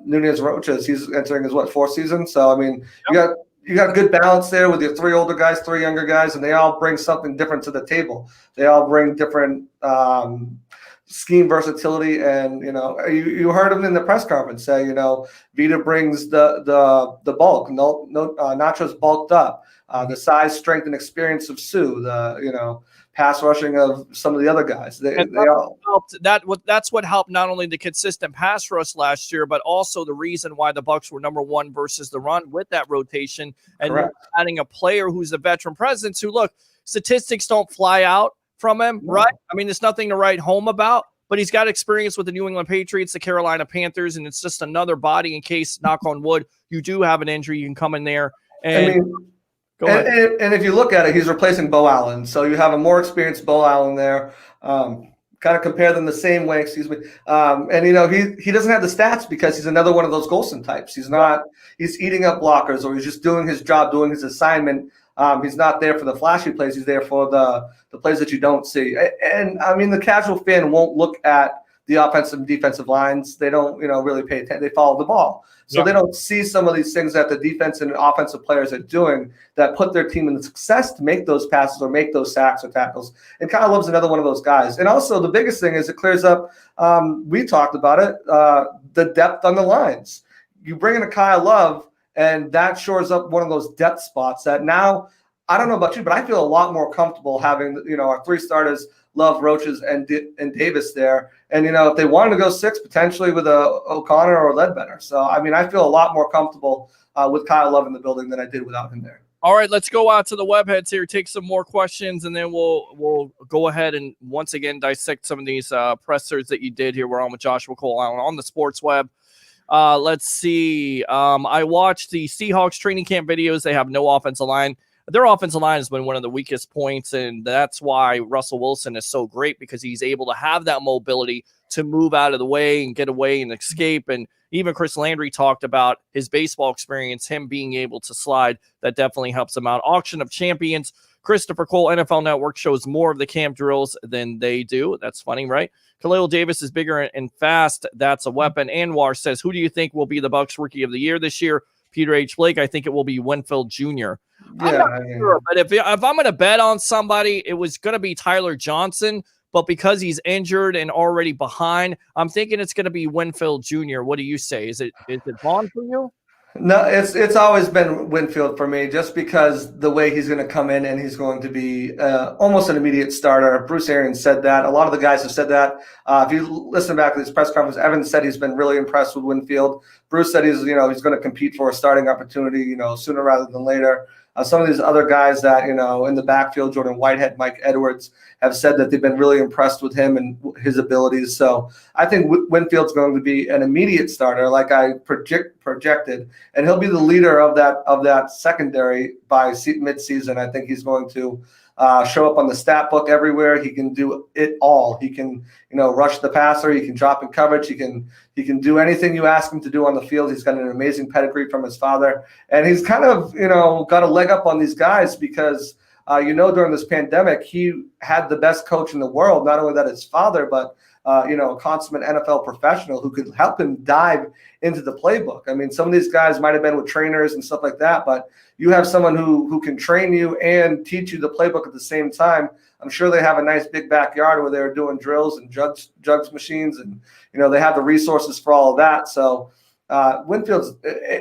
[SPEAKER 6] Nunez Roches. He's entering his 4th season. So I mean, you got good balance there with your 3 older guys, 3 younger guys, and they all bring something different to the table. They all bring different scheme versatility, and you heard him in the press conference say, Vita brings the bulk. No, Nacho's bulked up. The size, strength, and experience of Sue. The pass rushing of some of the other guys. They all
[SPEAKER 5] helped. That's what helped not only the consistent pass rush last year, but also the reason why the Bucs were number 1 versus the run with that rotation, and adding a player who's a veteran presence. Who, look, statistics don't fly out from him, right? I mean, it's nothing to write home about. But he's got experience with the New England Patriots, the Carolina Panthers, and it's just another body in case, knock on wood, you do have an injury, you can come in there and.
[SPEAKER 6] And if you look at it, he's replacing Bo Allen. So you have a more experienced Bo Allen there. Kind of compare them the same way, excuse me. And, he doesn't have the stats because he's another one of those Golston types. He's eating up blockers, or he's just doing his job, doing his assignment. He's not there for the flashy plays. He's there for the plays that you don't see. And, I mean, the casual fan won't look at the offensive and defensive lines. They don't, really pay attention. They follow the ball. So they don't see some of these things that the defense and offensive players are doing that put their team in the success to make those passes or make those sacks or tackles. And Kyle Love's another one of those guys. And also the biggest thing is it clears up, we talked about it, the depth on the lines. You bring in a Kyle Love, and that shores up one of those depth spots that now, I don't know about you, but I feel a lot more comfortable having, our 3 starters, Love, Roches, and Davis there. And, if they wanted to go 6, potentially with a O'Connor or Ledbetter. So, I mean, I feel a lot more comfortable with Kyle Love in the building than I did without him there.
[SPEAKER 5] All right, let's go out to the web heads here, take some more questions, and then we'll go ahead and once again dissect some of these pressers that you did here. We're on with Joshua Cole on the Sports Web. Let's see. I watched the Seahawks training camp videos. They have no offensive line. Their offensive line has been one of the weakest points, and that's why Russell Wilson is so great, because he's able to have that mobility to move out of the way and get away and escape. And even Chris Landry talked about his baseball experience, him being able to slide. That definitely helps him out. Auction of Champions. Christopher Cole, NFL Network, shows more of the camp drills than they do. That's funny, right? Khalil Davis is bigger and fast. That's a weapon. Anwar says, who do you think will be the Bucs Rookie of the Year this year? Peter H. Blake, I think it will be Winfield Jr. I'm not sure, but if I'm going to bet on somebody, it was going to be Tyler Johnson. But because he's injured and already behind, I'm thinking it's going to be Winfield Jr. What do you say? Is it Vaughn for you?
[SPEAKER 6] No, it's always been Winfield for me, just because the way he's going to come in and he's going to be almost an immediate starter. Bruce Arians said that. A lot of the guys have said that. If you listen back to this press conference, Evans said he's been really impressed with Winfield. Bruce said he's going to compete for a starting opportunity, sooner rather than later. Some of these other guys that, in the backfield, Jordan Whitehead, Mike Edwards, have said that they've been really impressed with him and his abilities. So I think Winfield's going to be an immediate starter, like I projected, and he'll be the leader of that secondary by midseason. I think he's going to show up on the stat book everywhere. He can do it all. He can, rush the passer. He can drop in coverage. He can do anything you ask him to do on the field. He's got an amazing pedigree from his father, and he's kind of, got a leg up on these guys because, during this pandemic, he had the best coach in the world. Not only that, his father, but a consummate NFL professional who could help him dive into the playbook. I mean, some of these guys might have been with trainers and stuff like that, but you have someone who can train you and teach you the playbook at the same time. I'm sure they have a nice big backyard where they're doing drills and jugs machines, and they have the resources for all of that. So Winfield's,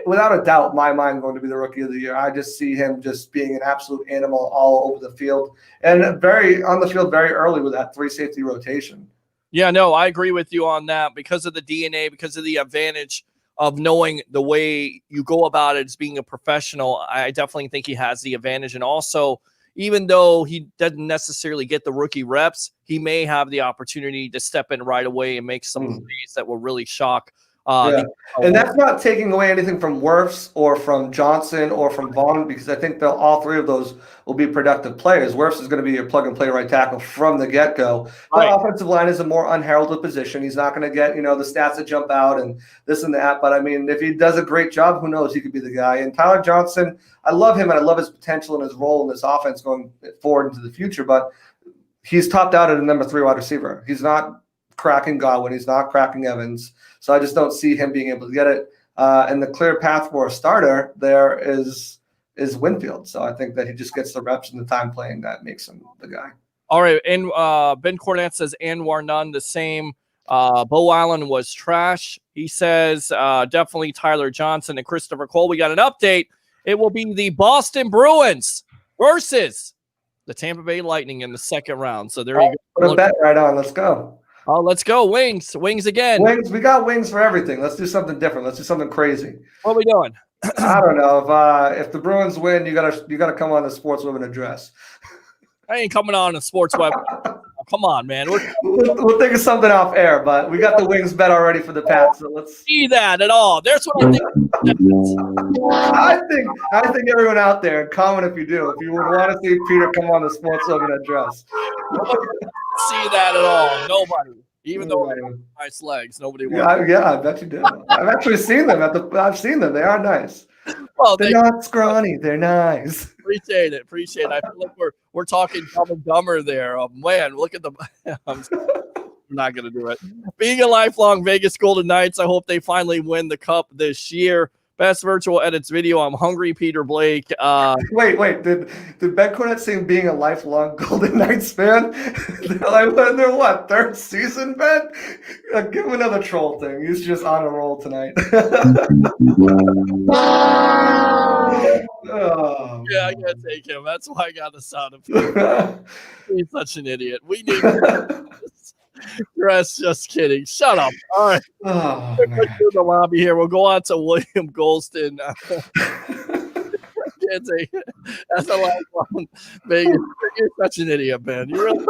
[SPEAKER 6] without a doubt, in my mind, going to be the rookie of the year. I just see him just being an absolute animal all over the field, and very on the field very early with that 3 safety rotation.
[SPEAKER 5] Yeah, no, I agree with you on that because of the DNA, because of the advantage of knowing the way you go about it as being a professional. I definitely think he has the advantage. And also, even though he doesn't necessarily get the rookie reps, he may have the opportunity to step in right away and make some plays that will really shock.
[SPEAKER 6] And that's not taking away anything from Wirfs or from Johnson or from Vaughn, because I think all three of those will be productive players. Wirfs is going to be your plug-and-play right tackle from the get-go.
[SPEAKER 5] Right.
[SPEAKER 6] The offensive line is a more unheralded position. He's not going to get, the stats that jump out and this and that. But, I mean, if he does a great job, who knows? He could be the guy. And Tyler Johnson, I love him, and I love his potential and his role in this offense going forward into the future. But he's topped out at a number 3 wide receiver. He's not cracking Godwin. He's not cracking Evans. So I just don't see him being able to get it. And the clear path for a starter there is Winfield. So I think that he just gets the reps and the time playing that makes him the guy.
[SPEAKER 5] All right. And Ben Cornett says Anwar Nunn the same. Bo Allen was trash. He says definitely Tyler Johnson and Christopher Cole. We got an update. It will be the Boston Bruins versus the Tampa Bay Lightning in the second round. So there you go.
[SPEAKER 6] Put a bet right on. Let's go.
[SPEAKER 5] Oh, let's go. Wings again.
[SPEAKER 6] Wings. We got wings for everything. Let's do something different. Let's do something crazy.
[SPEAKER 5] What are we doing?
[SPEAKER 6] I don't know. If the Bruins win, you gotta come on the Sports Women Address.
[SPEAKER 5] I ain't coming on a sports web. Come on, man.
[SPEAKER 6] We'll think of something off air, but we got the wings bet already for the Pats. So let's
[SPEAKER 5] see that at all. There's what I think.
[SPEAKER 6] I think everyone out there, comment if you do. If you would want to see Peter come on the Sports Women Address.
[SPEAKER 5] See that at all. Nobody. Even though they have nice legs, nobody wants.
[SPEAKER 6] Yeah, I bet you do. I've actually seen them I've seen them. They are nice.
[SPEAKER 5] Well,
[SPEAKER 6] they're not scrawny. They're nice.
[SPEAKER 5] Appreciate it. I feel like we're talking Dumb and Dumber there. Oh, man, look at the. I'm not gonna do it. Being a lifelong Vegas Golden Knights, I hope they finally win the cup this year. Best virtual edits video. I'm hungry, Peter Blake.
[SPEAKER 6] Wait. Did Ben Cornett sing being a lifelong Golden Knights fan? They're what, third season, Ben? Give him another troll thing. He's just on a roll tonight. Oh,
[SPEAKER 5] yeah, I gotta take him. That's why I got the sound of He's such an idiot. We need Dress, just kidding. Shut up. All right.
[SPEAKER 6] Oh,
[SPEAKER 5] through the lobby here. We'll go on to William Golston. That's a lifelong Vegas. You're such an idiot, man. You really.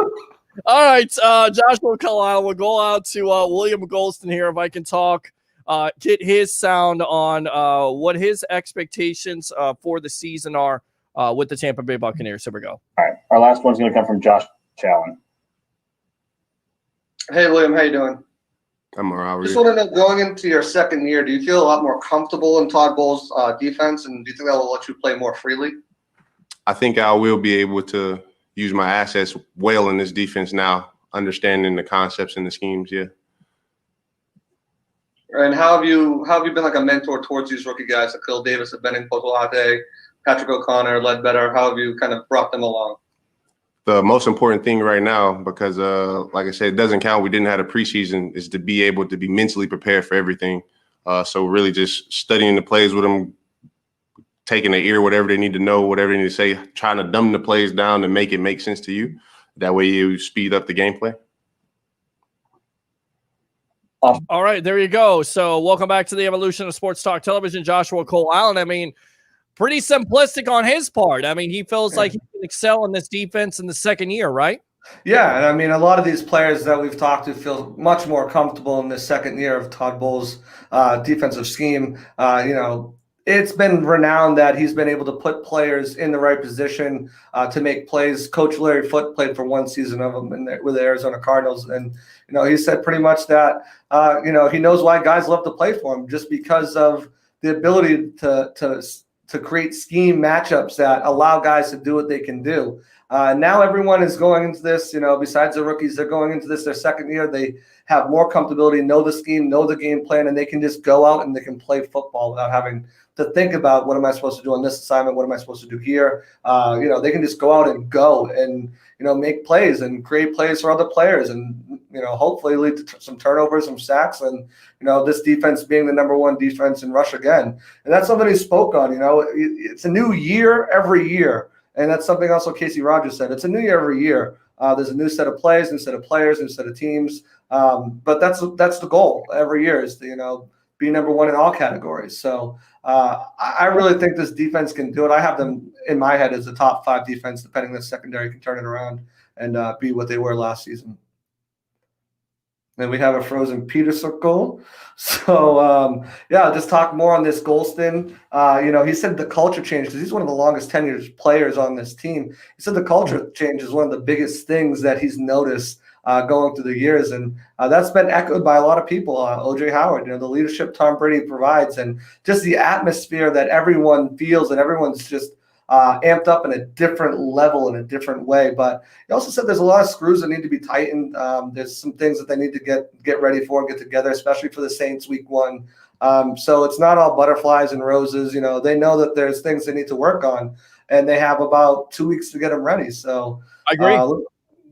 [SPEAKER 5] All right, Joshua Carlisle. We'll go out to William Golston here. If I can talk, get his sound on what his expectations for the season are with the Tampa Bay Buccaneers. Here we go.
[SPEAKER 7] All right, our last one's going to come from Josh Allen.
[SPEAKER 6] Hey, William, how you doing?
[SPEAKER 9] I'm all right.
[SPEAKER 6] Just want to know, going into your second year, do you feel a lot more comfortable in Todd Bowles' defense, and do you think that will let you play more freely?
[SPEAKER 9] I think I will be able to use my assets well in this defense now, understanding the concepts and the schemes. Yeah.
[SPEAKER 6] And how have you been like a mentor towards these rookie guys, like Phil Davis, Benning Potolate, Patrick O'Connor, Ledbetter? How have you kind of brought them along?
[SPEAKER 9] The most important thing right now, because like I said, it doesn't count. We didn't have a preseason, is to be able to be mentally prepared for everything. So really just studying the plays with them, taking their ear, whatever they need to know, whatever they need to say, trying to dumb the plays down to make it make sense to you. That way you speed up the gameplay.
[SPEAKER 5] All right, there you go. So welcome back to the evolution of sports talk television. Joshua Cole Allen. I mean, pretty simplistic on his part. I mean, he feels like he can excel in this defense in the second year, right?
[SPEAKER 6] Yeah, and I mean, a lot of these players that we've talked to feel much more comfortable in this second year of Todd Bowles' defensive scheme. It's been renowned that he's been able to put players in the right position to make plays. Coach Larry Foote played for one season of them with the Arizona Cardinals, and he said pretty much that he knows why guys love to play for him, just because of the ability to create scheme matchups that allow guys to do what they can do. Now everyone is going into this, besides the rookies, they're going into this their second year. They have more comfortability, know the scheme, know the game plan, and they can just go out and they can play football without having to think about what am I supposed to do on this assignment, what am I supposed to do here. They can just go out and go and make plays and create plays for other players, and hopefully lead to some turnovers, some sacks, and this defense being the number one defense in rush again. And that's something he spoke on. It's a new year every year. And that's something also Casey Rogers said. It's a new year every year. There's a new set of plays, new set of players, new set of teams. But that's the goal every year is to be number one in all categories. So I really think this defense can do it. I have them in my head as a top 5 defense, depending on the secondary can turn it around and be what they were last season. Then we have a frozen Peter circle. So, just talk more on this Golston. He said the culture change, because he's one of the longest tenured players on this team. He said the culture change is one of the biggest things that he's noticed going through the years. And that's been echoed by a lot of people. O.J. Howard, the leadership Tom Brady provides, and just the atmosphere that everyone feels, and everyone's just amped up in a different level, in a different way. But he also said there's a lot of screws that need to be tightened. There's some things that they need to get ready for and get together, especially for the Saints week 1. So it's not all butterflies and roses. They know that there's things they need to work on, and they have about 2 weeks to get them ready. So
[SPEAKER 5] I agree.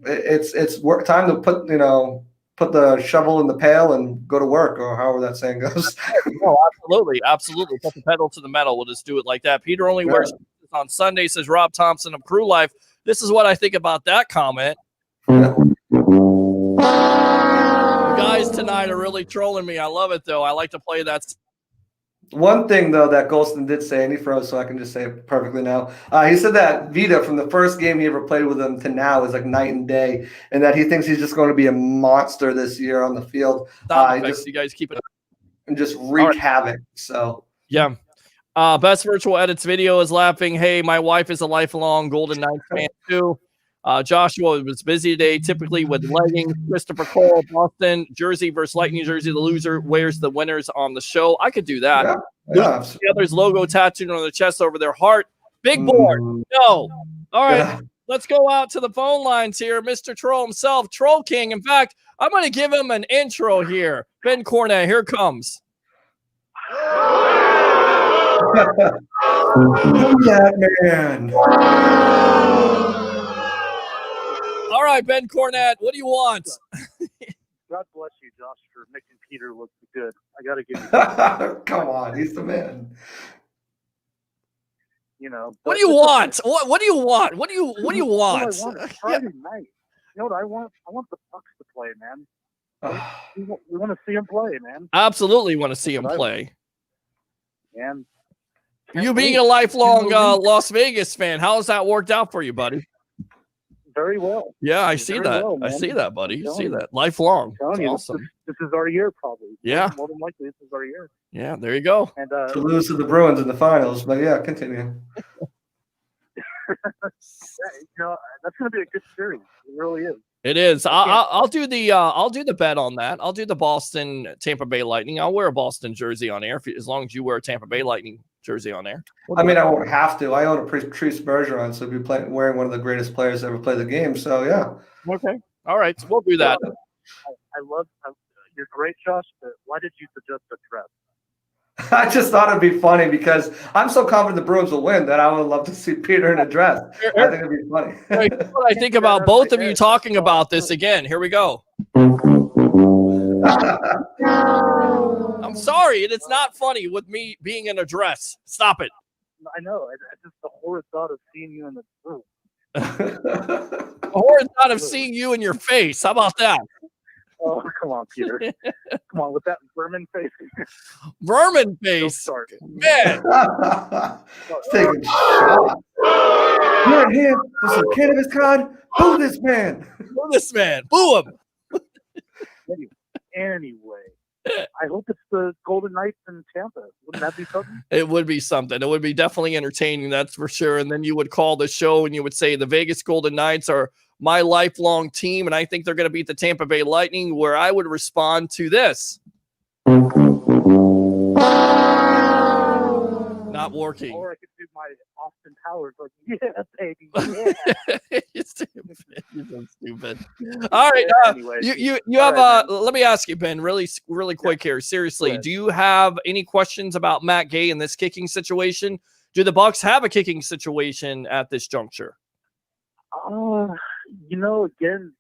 [SPEAKER 6] It's work time to put the shovel in the pail and go to work, or however that saying goes.
[SPEAKER 5] No, absolutely. Put the pedal to the metal. We'll just do it like that. Peter only wears on Sunday, says Rob Thompson of Crew Life. This is what I think about that comment. You guys tonight are really trolling me. I love it, though. I like to play that.
[SPEAKER 6] One thing, though, that Golston did say, and he froze, so I can just say it perfectly now. He said that Vita, from the first game he ever played with him to now, is like night and day, and that he thinks he's just going to be a monster this year on the field.
[SPEAKER 5] You guys keep it
[SPEAKER 6] and just wreak havoc. So
[SPEAKER 5] yeah. Best virtual edits video is laughing. Hey, my wife is a lifelong Golden Knights fan too. Joshua was busy today, typically with leggings. Christopher Cole, Boston jersey versus Lightning jersey. The loser wears the winners on the show. I could do that.
[SPEAKER 6] Yeah.
[SPEAKER 5] The other's logo tattooed on their chest over their heart. Big board. No. All right. Let's go out to the phone lines here. Mr. Troll himself, Troll King. In fact, I'm going to give him an intro here. Ben Cornett, here comes.
[SPEAKER 6] that man.
[SPEAKER 5] All right, Ben Cornett, what do you want?
[SPEAKER 10] God bless you, Josh, for making Peter look good. I got to give you
[SPEAKER 6] Come on, he's the man.
[SPEAKER 5] What do you want? What do you want? What do you want?
[SPEAKER 10] What I want is Friday night. You know what I want? I want the Bucs to play, man. We want to see him play, man.
[SPEAKER 5] Absolutely want to see him play.
[SPEAKER 10] And
[SPEAKER 5] you being a lifelong Las Vegas fan, how has that worked out for you, buddy?
[SPEAKER 10] Very well.
[SPEAKER 5] Yeah, I see that. I see that, buddy. You see that. Lifelong. That's awesome.
[SPEAKER 10] This is our year, probably.
[SPEAKER 5] Yeah.
[SPEAKER 10] More than likely, this is our year.
[SPEAKER 5] Yeah, there you go.
[SPEAKER 10] And
[SPEAKER 6] to lose to the Bruins in the finals, but yeah, continue.
[SPEAKER 10] That's going to be a good series. It really is.
[SPEAKER 5] It is. I'll do the bet on that. I'll do the Boston Tampa Bay Lightning. I'll wear a Boston jersey on air as long as you wear a Tampa Bay Lightning jersey on air.
[SPEAKER 6] I mean, I won't have to. I own a Patrice Bergeron, so I'll be wearing one of the greatest players to ever play the game. So yeah.
[SPEAKER 5] Okay. All right. So we'll do that.
[SPEAKER 10] I love. You're great, Josh. But why did you suggest a dress?
[SPEAKER 6] I just thought it'd be funny because I'm so confident the Bruins will win that I would love to see Peter in a dress. I think it'd be funny.
[SPEAKER 5] What I think about both of you talking about this again. Here we go. I'm sorry, it's not funny with me being in a dress. Stop it.
[SPEAKER 10] I know. I just the horrid thought of seeing you in the room.
[SPEAKER 5] The horrid thought of seeing you in your face. How about that?
[SPEAKER 10] Oh, come on, Peter. Come on, with that vermin face.
[SPEAKER 5] Vermin
[SPEAKER 10] Don't
[SPEAKER 5] face.
[SPEAKER 10] start.
[SPEAKER 5] Man.
[SPEAKER 6] He's taking shots. You're here for some cannabis card? Boo this man.
[SPEAKER 5] Boo this man. Boo him.
[SPEAKER 10] Anyway, I hope it's the Golden Knights in Tampa. Wouldn't that be something?
[SPEAKER 5] It would be something. It would be definitely entertaining, that's for sure. And then you would call the show and you would say the Vegas Golden Knights are my lifelong team, and I think they're going to beat the Tampa Bay Lightning, where I would respond to this. Not working.
[SPEAKER 10] Or I could do my Austin Powers, like, yeah, baby, yeah.
[SPEAKER 5] You're stupid. You're so stupid. All right.
[SPEAKER 10] Anyway.
[SPEAKER 5] You
[SPEAKER 10] All
[SPEAKER 5] have
[SPEAKER 10] right, man.
[SPEAKER 5] let me ask you, Ben, really quick here. Seriously, do you have any questions about Matt Gay in this kicking situation? Do the Bucs have a kicking situation at this juncture?
[SPEAKER 10] Again,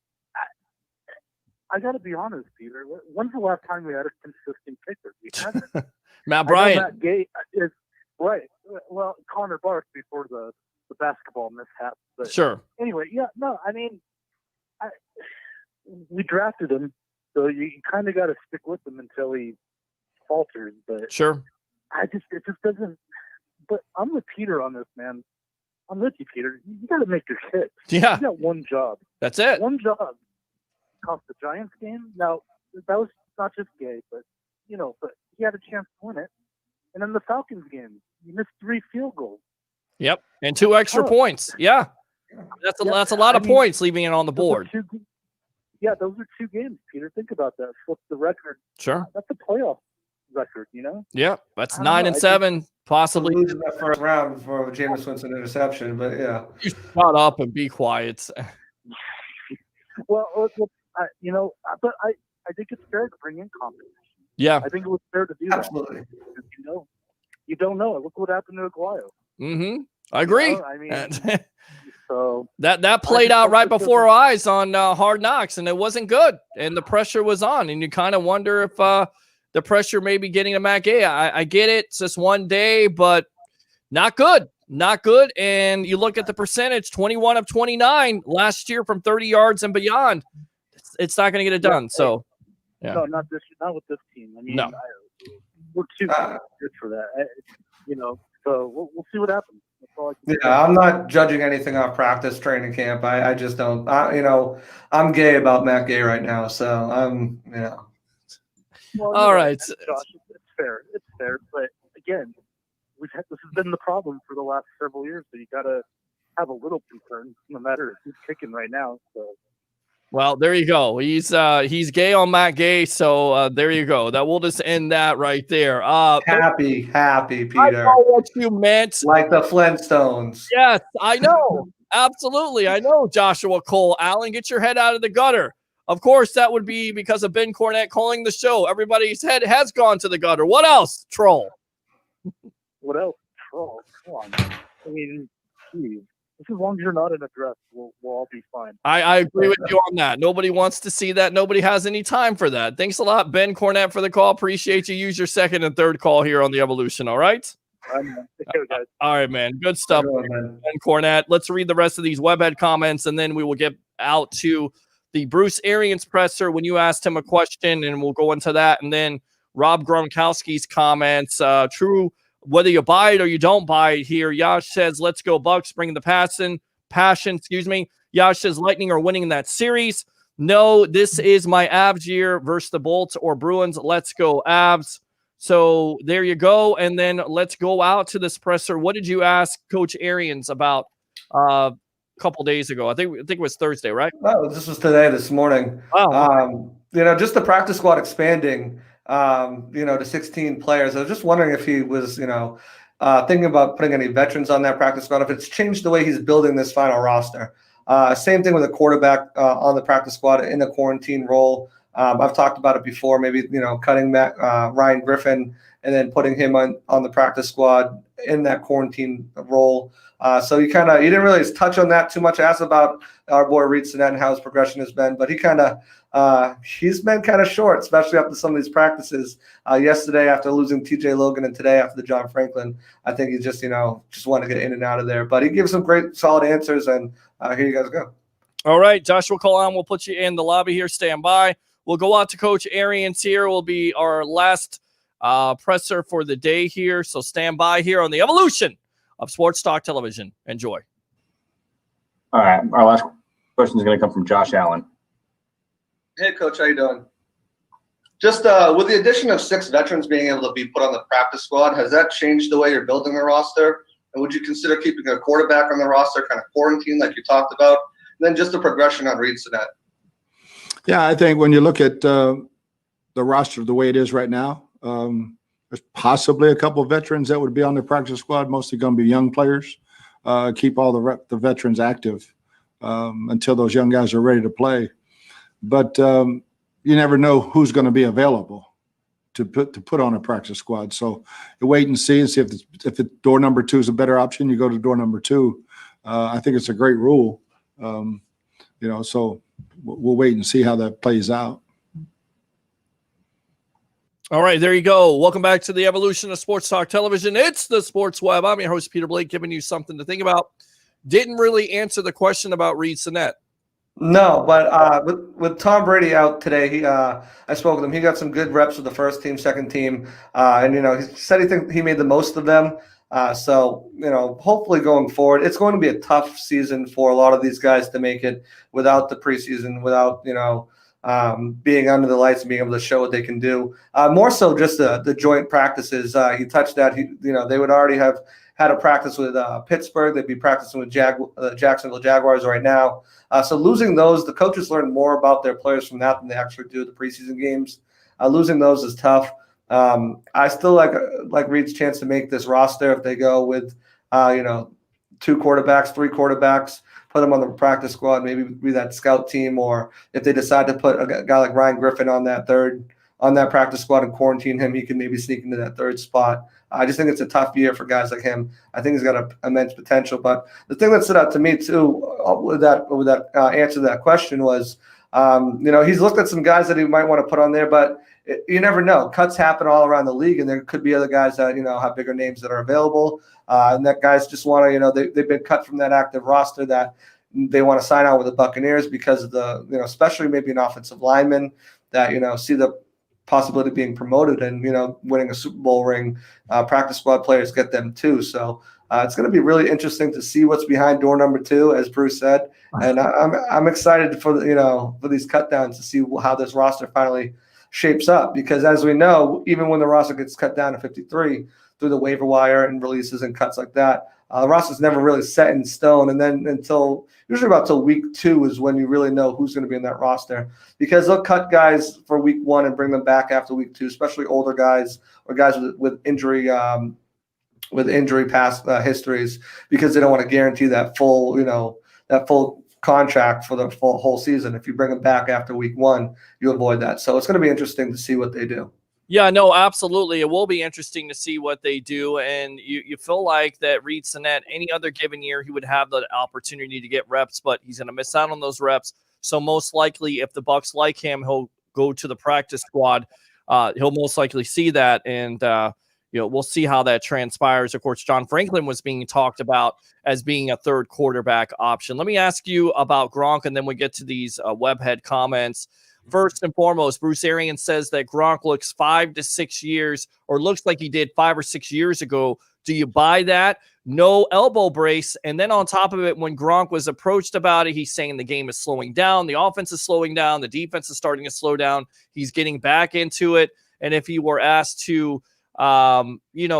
[SPEAKER 10] I got to be honest, Peter. When's the last time we had a consistent kicker? We haven't.
[SPEAKER 5] Matt Bryant.
[SPEAKER 10] Matt Gay is right. Well, Connor Barth before the basketball mishap. But
[SPEAKER 5] Sure.
[SPEAKER 10] Anyway, yeah, no, I mean, we drafted him, so you kind of got to stick with him until he falters. But
[SPEAKER 5] Sure.
[SPEAKER 10] it just doesn't. But I'm with Peter on this, man. I'm with you, Peter. You got to make your kicks.
[SPEAKER 5] Yeah.
[SPEAKER 10] You got one job.
[SPEAKER 5] That's it.
[SPEAKER 10] One job. Cost the Giants game. Now, that was not just Gay, but he had a chance to win it. And then the Falcons game, you missed 3 field goals.
[SPEAKER 5] Yep. And 2 extra points. Yeah. That's a lot of points leaving it on the board.
[SPEAKER 10] Those are 2 games, Peter. Think about that. Flip the record.
[SPEAKER 5] Sure.
[SPEAKER 10] That's a playoff record,
[SPEAKER 5] Yeah. That's 9-7, possibly.
[SPEAKER 6] Losing that first round before Jameis Winston interception, but yeah.
[SPEAKER 5] You shut up and be quiet.
[SPEAKER 10] Well, but I think it's fair to bring in competition.
[SPEAKER 5] Yeah.
[SPEAKER 10] I think it was fair to do
[SPEAKER 6] Absolutely.
[SPEAKER 10] that. You don't know. Look what happened to Aguayo.
[SPEAKER 5] Mm-hmm. I agree.
[SPEAKER 10] I mean, so
[SPEAKER 5] that played out right before our eyes on Hard Knocks, and it wasn't good. And the pressure was on, and you kind of wonder if the pressure may be getting to Matt Gay. I get it. It's just one day, but not good. Not good. And you look at the percentage, 21 of 29 last year from 30 yards and beyond. It's not going to get it done. So, yeah.
[SPEAKER 10] No, not with this team. I mean,
[SPEAKER 5] no.
[SPEAKER 10] We're too good for that. So we'll see what happens. That's all I can say.
[SPEAKER 6] I'm not judging anything off practice training camp. I just don't. I'm gay about Matt Gay right now, so I'm.
[SPEAKER 10] Well,
[SPEAKER 5] all right,
[SPEAKER 10] Josh, it's fair. It's fair, but again, this has been the problem for the last several years. So you got to have a little concern, no matter who's kicking right now. So.
[SPEAKER 5] Well, there you go. He's gay on Matt Gay, so there you go. That we'll just end that right there.
[SPEAKER 6] Happy, Peter.
[SPEAKER 5] I know what you meant.
[SPEAKER 6] Like the Flintstones.
[SPEAKER 5] Yes, I know. Absolutely, I know. Joshua Cole, Allen, get your head out of the gutter. Of course, that would be because of Ben Cornette calling the show. Everybody's head has gone to the gutter. What else, troll?
[SPEAKER 10] What else, troll? Come on. I mean, geez. As long as you're not in a dress, we'll all be fine.
[SPEAKER 5] I agree with you on that. Nobody wants to see that. Nobody has any time for that. Thanks a lot, Ben Cornette, for the call. Appreciate you. Use your second and third call here on the Evolution. All right?
[SPEAKER 10] Take care, guys.
[SPEAKER 5] All right, man. Good stuff, Ben Cornette. Let's read the rest of these webhead comments, and then we will get out to the Bruce Arians presser when you asked him a question, and we'll go into that. And then Rob Gronkowski's comments. True. Whether you buy it or you don't buy it here, Yash says, let's go Bucs, bring the passion. Yash says, Lightning are winning that series. No, this is my Avs year versus the Bolts or Bruins. Let's go Avs. So there you go. And then let's go out to this presser. What did you ask Coach Arians about a couple days ago? I think it was Thursday, right?
[SPEAKER 6] Oh, this was this morning.
[SPEAKER 5] Oh,
[SPEAKER 6] just the practice squad expanding. To 16 players. I was just wondering if he was, thinking about putting any veterans on that practice squad, if it's changed the way he's building this final roster. Same thing with a quarterback on the practice squad in the quarantine role. I've talked about it before, maybe, cutting Ryan Griffin and then putting him on the practice squad in that quarantine role. So you didn't really touch on that too much. I asked about our boy Reed Sinet and how his progression has been, but he's been kind of short, especially after some of these practices. Yesterday after losing TJ Logan and today after the John Franklin, I think he just wanted to get in and out of there. But he gives some great, solid answers, and here you guys go.
[SPEAKER 5] All right, Joshua, call on. We'll put you in the lobby here. Stand by. We'll go out to Coach Arians here. Will be our last presser for the day here. So stand by here on the evolution of Sports Talk Television. Enjoy.
[SPEAKER 7] All right. Our last question is going to come from Josh Allen.
[SPEAKER 6] Hey, Coach, how you doing? Just with the addition of 6 veterans being able to be put on the practice squad, has that changed the way you're building the roster? And would you consider keeping a quarterback on the roster, kind of quarantine like you talked about? And then just the progression on Reed Sinnett.
[SPEAKER 2] Yeah, I think when you look at the roster the way it is right now, there's possibly a couple of veterans that would be on the practice squad, mostly going to be young players. Keep all the veterans active until those young guys are ready to play. But you never know who's going to be available to put on a practice squad. So you wait and see if door number 2 is a better option, you go to door number 2. I think it's a great rule. So we'll wait and see how that plays out.
[SPEAKER 5] All right, there you go. Welcome back to the evolution of Sports Talk Television. It's the Sports Web. I'm your host, Peter Blake, giving you something to think about. Didn't really answer the question about Reed Sinnett.
[SPEAKER 6] No, but with Tom Brady out today, I spoke with him. He got some good reps with the first team, second team, and he said he made the most of them. So hopefully going forward, it's going to be a tough season for a lot of these guys to make it without the preseason, without being under the lights and being able to show what they can do. More so just the joint practices. He touched that. They would already have had a practice with Pittsburgh. They'd be practicing with Jacksonville Jaguars right now. So losing those, the coaches learn more about their players from that than they actually do the preseason games. Losing those is tough. I still like Reed's chance to make this roster if they go with 2 quarterbacks, 3 quarterbacks. Put them on the practice squad, maybe be that scout team, or if they decide to put a guy like Ryan Griffin on that practice squad and quarantine him, he can maybe sneak into that 3rd spot. I just think it's a tough year for guys like him. I think he's got immense potential. But the thing that stood out to me too with that answer to that question was, he's looked at some guys that he might want to put on there, but you never know. Cuts happen all around the league, and there could be other guys that have bigger names that are available, and that guys just want to they've been cut from that active roster that they want to sign out with the Buccaneers because of the especially maybe an offensive lineman that see the possibility of being promoted and winning a Super Bowl ring. Practice squad players get them too, so it's going to be really interesting to see what's behind door number 2, as Bruce said, and I'm excited for for these cut downs to see how this roster finally shapes up, because as we know, even when the roster gets cut down to 53 through the waiver wire and releases and cuts like that, the roster's never really set in stone. And then usually about till week 2 is when you really know who's going to be in that roster, because they'll cut guys for week 1 and bring them back after week 2, especially older guys or guys with injury past histories, because they don't want to guarantee that full contract for the whole season. If you bring them back after week 1, you avoid that. So it's going to be interesting to see what they do.
[SPEAKER 5] Yeah, no, absolutely. It will be interesting to see what they do. And you feel like that Reed Sinnett, any other given year, he would have the opportunity to get reps, but he's going to miss out on those reps. So most likely, if the Bucs like him, he'll go to the practice squad. He'll most likely see that. And, we'll see how that transpires. Of course, John Franklin was being talked about as being a 3rd quarterback option. Let me ask you about Gronk, and then we get to these webhead comments. First and foremost, Bruce Arians says that Gronk looks 5 to 6 years, or looks like he did 5 or 6 years ago. Do you buy that? No elbow brace. And then on top of it, when Gronk was approached about it, he's saying the game is slowing down. The offense is slowing down. The defense is starting to slow down. He's getting back into it. And if he were asked to,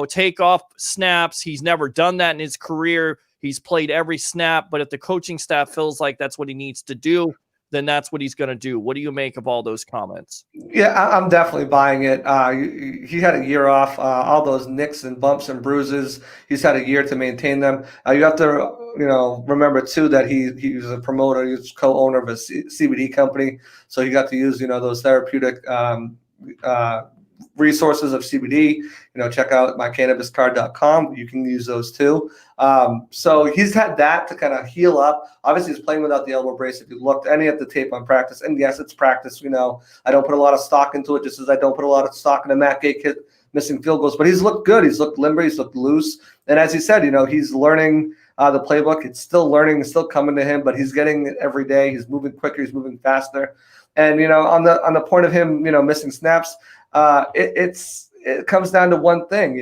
[SPEAKER 5] take off snaps, he's never done that in his career. He's played every snap. But if the coaching staff feels like that's what he needs to do, then that's what he's going to do. What do you make of all those comments?
[SPEAKER 6] Yeah, I'm definitely buying it. He had a year off, all those nicks and bumps and bruises. He's had a year to maintain them. You have to, remember too that he was a promoter. He was co-owner of a CBD company, so he got to use those therapeutic resources of CBD. Check out mycannabiscard.com. You can use those too. So he's had that to kind of heal up. Obviously, he's playing without the elbow brace. If you looked any at the tape on practice, and yes, it's practice. I don't put a lot of stock into it, just as I don't put a lot of stock into Matt Gay missing field goals. But he's looked good. He's looked limber. He's looked loose. And as he said, he's learning the playbook. It's still learning, it's still coming to him, but he's getting it every day. He's moving quicker, he's moving faster. And on the point of him, missing snaps, it comes down to one thing.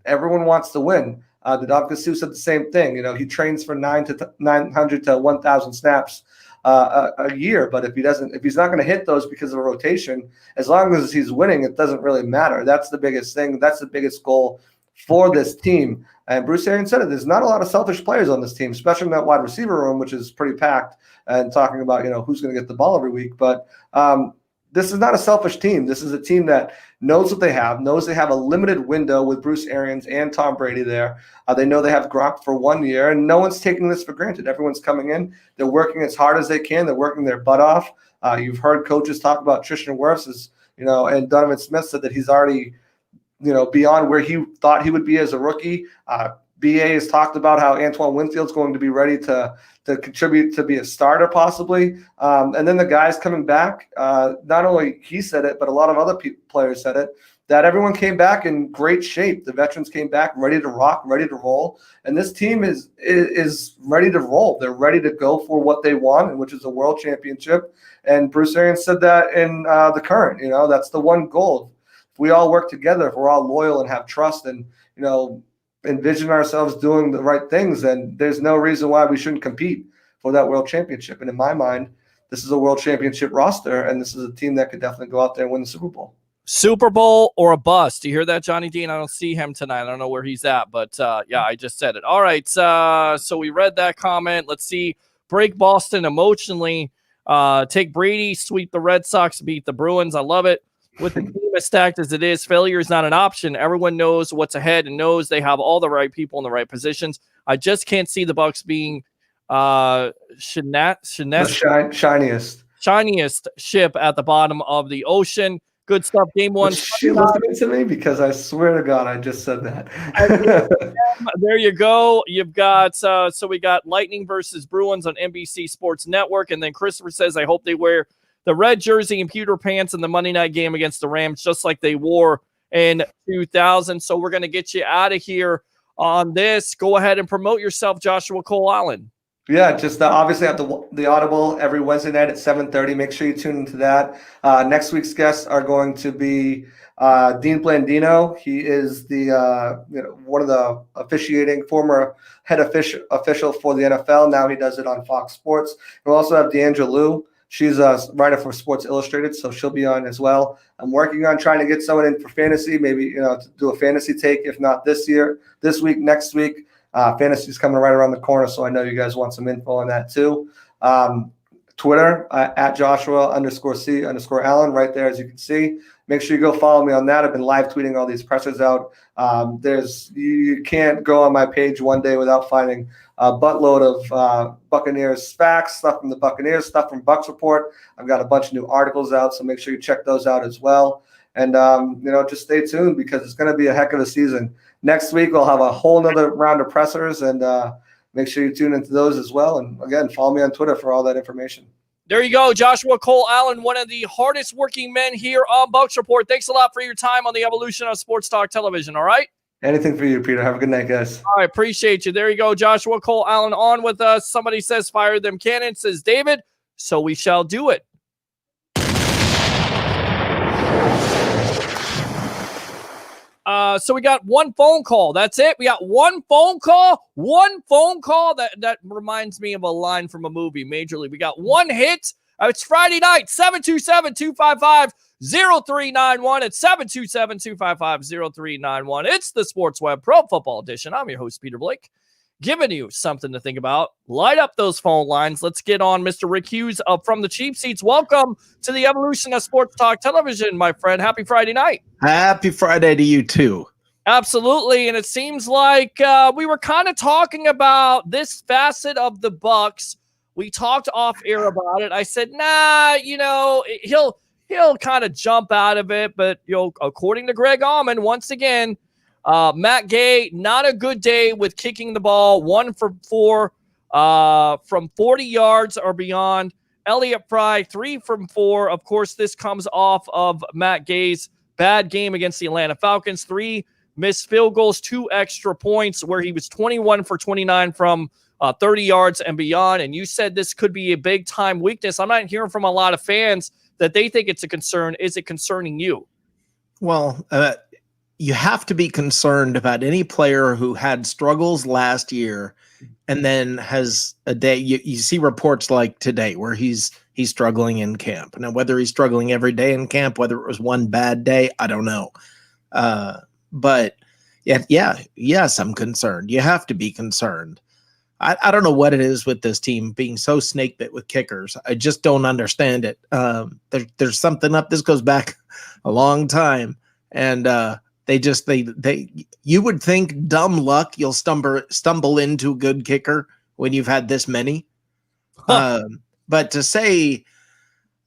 [SPEAKER 6] Everyone wants to win. The Dovkasu said the same thing. He trains for 900 to 1,000 snaps a year, but if he's not going to hit those because of a rotation, as long as he's winning, it doesn't really matter. That's the biggest thing. That's the biggest goal for this team. And Bruce Arians said it. There's not a lot of selfish players on this team, especially in that wide receiver room, which is pretty packed. And talking about who's going to get the ball every week, but this is not a selfish team. This is a team that knows what they have, knows they have a limited window with Bruce Arians and Tom Brady there. They know they have Gronk for 1 year, and no one's taking this for granted. Everyone's coming in. They're working as hard as they can. They're working their butt off. You've heard coaches talk about Tristan Wirfs, and Donovan Smith said that he's already, beyond where he thought he would be as a rookie. BA has talked about how Antoine Winfield's going to be ready to contribute to be a starter possibly. And then the guys coming back, not only he said it, but a lot of other players said it, that everyone came back in great shape. The veterans came back ready to rock, ready to roll. And this team is ready to roll. They're ready to go for what they want, which is a world championship. And Bruce Arians said that in the current, that's the one goal. If we all work together, if we're all loyal and have trust and, envision ourselves doing the right things, then there's no reason why we shouldn't compete for that world championship. And in my mind, this is a world championship roster, and this is a team that could definitely go out there and win the Super Bowl.
[SPEAKER 5] Super Bowl or a bust. Do you hear that, Johnny Dean? I don't see him tonight. I don't know where he's at, but I just said it. All right, so we read that comment. Let's see. Break Boston emotionally. Take Brady, sweep the Red Sox, beat the Bruins. I love it. With the team as stacked as it is, failure is not an option. Everyone knows what's ahead and knows they have all the right people in the right positions. I just can't see the Bucs being shiniest ship at the bottom of the ocean. Good stuff. Game one.
[SPEAKER 6] Was she listening to me? Because I swear to God, I just said that.
[SPEAKER 5] There you go. You've got so we got Lightning versus Bruins on NBC Sports Network, and then Christopher says, I hope they wear the red jersey and pewter pants in the Monday night game against the Rams, just like they wore in 2000. So we're going to get you out of here on this. Go ahead and promote yourself, Joshua Cole Allen.
[SPEAKER 6] Yeah, just obviously at the Audible every Wednesday night at 7:30. Make sure you tune into that. Next week's guests are going to be Dean Blandino. He is the one of the officiating former head official for the NFL. Now he does it on Fox Sports. We'll also have D'Angela Liu. She's a writer for Sports Illustrated, so she'll be on as well. I'm working on trying to get someone in for fantasy, maybe to do a fantasy take, if not this week, next week. Fantasy's coming right around the corner, so I know you guys want some info on that too. Twitter at Joshua_C_Allen, right there as you can see. Make sure you go follow me on that. I've been live tweeting all these pressers out. You can't go on my page one day without finding a buttload of Buccaneers facts, stuff from the Buccaneers, stuff from Bucs Report. I've got a bunch of new articles out, so make sure you check those out as well. And just stay tuned because it's going to be a heck of a season. Next week we'll have a whole nother round of pressers, and make sure you tune into those as well. And again, follow me on Twitter for all that information.
[SPEAKER 5] There you go, Joshua Cole Allen, one of the hardest working men here on Bucs Report. Thanks a lot for your time on the evolution of Sports Talk Television, all right?
[SPEAKER 6] Anything for you, Peter. Have a good night, guys.
[SPEAKER 5] All right, appreciate you. There you go, Joshua Cole Allen on with us. Somebody says fire them cannons, says David, so we shall do it. So we got one phone call. That's it. We got one phone call. One phone call. That reminds me of a line from a movie, Major League. We got one hit. It's Friday night, 727-255-0391. It's 727-255-0391. It's the Sports Web Pro Football Edition. I'm your host, Peter Blake, giving you something to think about. Light up those phone lines. Let's get on Mr. Rick Hughes up from the cheap seats. Welcome to the evolution of Sports Talk Television, my friend. Happy Friday night.
[SPEAKER 11] Happy Friday to you, too.
[SPEAKER 5] Absolutely, and it seems like we were kind of talking about this facet of the Bucs. We talked off air about it. I said, he'll kind of jump out of it, but according to Greg Auman, once again, Matt Gay, not a good day with kicking the ball. 1 for 4 from 40 yards or beyond. Elliott Fry, 3 from 4. Of course, this comes off of Matt Gay's bad game against the Atlanta Falcons. 3 missed field goals, 2 extra points, where he was 21 for 29 from 30 yards and beyond. And you said this could be a big-time weakness. I'm not hearing from a lot of fans that they think it's a concern. Is it concerning you?
[SPEAKER 11] Well, you have to be concerned about any player who had struggles last year and then has a day. You see reports like today where he's struggling in camp. Now, whether he's struggling every day in camp, whether it was one bad day, I don't know. But yes, I'm concerned. You have to be concerned. I don't know what it is with this team being so snake bit with kickers. I just don't understand it. There's something up. This goes back a long time, and you would think dumb luck you'll stumble into a good kicker when you've had this many. But to say,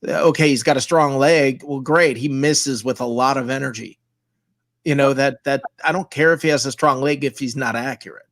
[SPEAKER 11] okay, he's got a strong leg, well, great. He misses with a lot of energy. That I don't care if he has a strong leg if he's not accurate.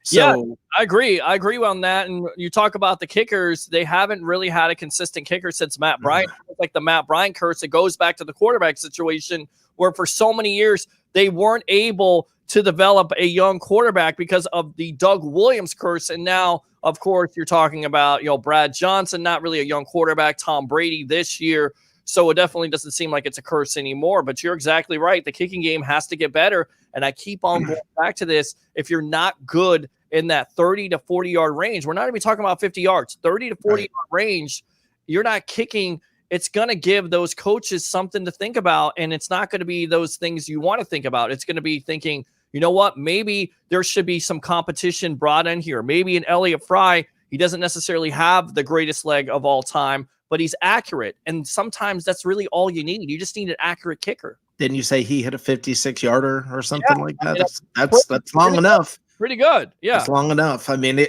[SPEAKER 11] So,
[SPEAKER 5] yeah, I agree. I agree on that. And you talk about the kickers, they haven't really had a consistent kicker since Matt Bryant. It's like the Matt Bryant curse. It goes back to the quarterback situation where for so many years they weren't able to develop a young quarterback because of the Doug Williams curse. And now, of course, you're talking about, Brad Johnson, not really a young quarterback, Tom Brady this year. So it definitely doesn't seem like it's a curse anymore. But you're exactly right. The kicking game has to get better. And I keep on going back to this. If you're not good in that 30 to 40 yard range, we're not even talking about 50 yards, 30 to 40 yard range, you're not kicking. It's going to give those coaches something to think about. And it's not going to be those things you want to think about. It's going to be thinking, you know what, maybe there should be some competition brought in here. Maybe an Elliott Fry, he doesn't necessarily have the greatest leg of all time, but he's accurate. And sometimes that's really all you need. You just need an accurate kicker.
[SPEAKER 11] Didn't you say he hit a 56-yarder or something like that? That's long enough.
[SPEAKER 5] Pretty good. Yeah.
[SPEAKER 11] It's long enough. I mean,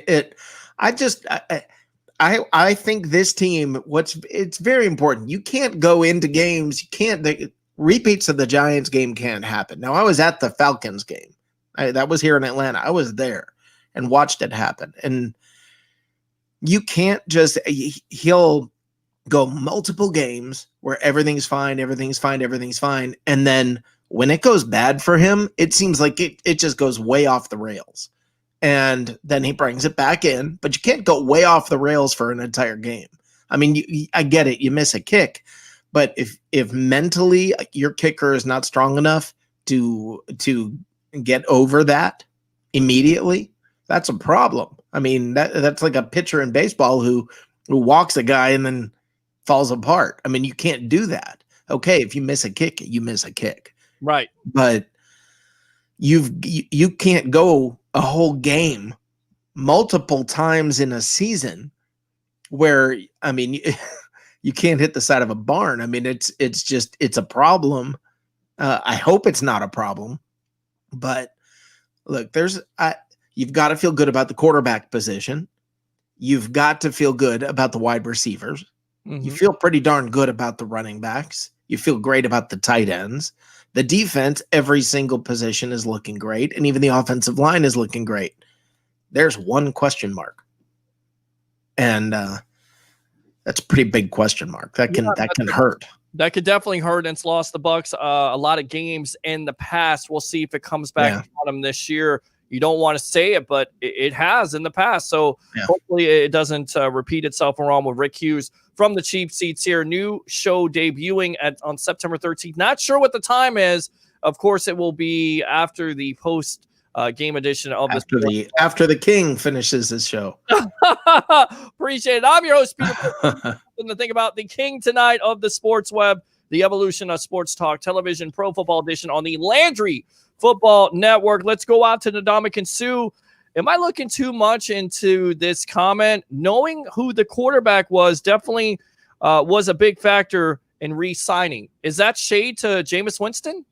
[SPEAKER 11] I think this team, it's very important. You can't go into games. The repeats of the Giants game can't happen. Now, I was at the Falcons game. That was here in Atlanta. I was there and watched it happen. And you can't he'll go multiple games where everything's fine. And then when it goes bad for him, it seems like it just goes way off the rails. And then he brings it back in, but you can't go way off the rails for an entire game. I mean, I get it. You miss a kick, but if mentally your kicker is not strong enough to get over that immediately, that's a problem. I mean, that's like a pitcher in baseball who walks a guy and then falls apart. I mean, you can't do that. Okay, if you miss a kick, you miss a kick.
[SPEAKER 5] Right.
[SPEAKER 11] But you can't go a whole game multiple times in a season where, I mean, you can't hit the side of a barn. I mean, it's a problem. I hope it's not a problem, but look, you've got to feel good about the quarterback position. You've got to feel good about the wide receivers. Mm-hmm. You feel pretty darn good about the running backs. You feel great about the tight ends. The defense, every single position is looking great, and even the offensive line is looking great. There's one question mark, and that's a pretty big question mark. That can hurt.
[SPEAKER 5] That could definitely hurt. And it's lost the Bucs a lot of games in the past. We'll see if it comes back on them this year. You don't want to say it, but it has in the past. So hopefully it doesn't repeat itself around with Rick Hughes from the Cheap Seats here. New show debuting on September 13th. Not sure what the time is. Of course, it will be after the post game edition of this.
[SPEAKER 11] After the King finishes his show.
[SPEAKER 5] Appreciate it. I'm your host, Peter. Something to think about. The King tonight of the Sports Web, the evolution of sports talk television, Pro Football Edition on the Landry Football Network. Let's go out to Ndamukong Suh. Am I looking too much into this comment? Knowing who the quarterback was definitely was a big factor in re-signing. Is that shade to Jameis Winston?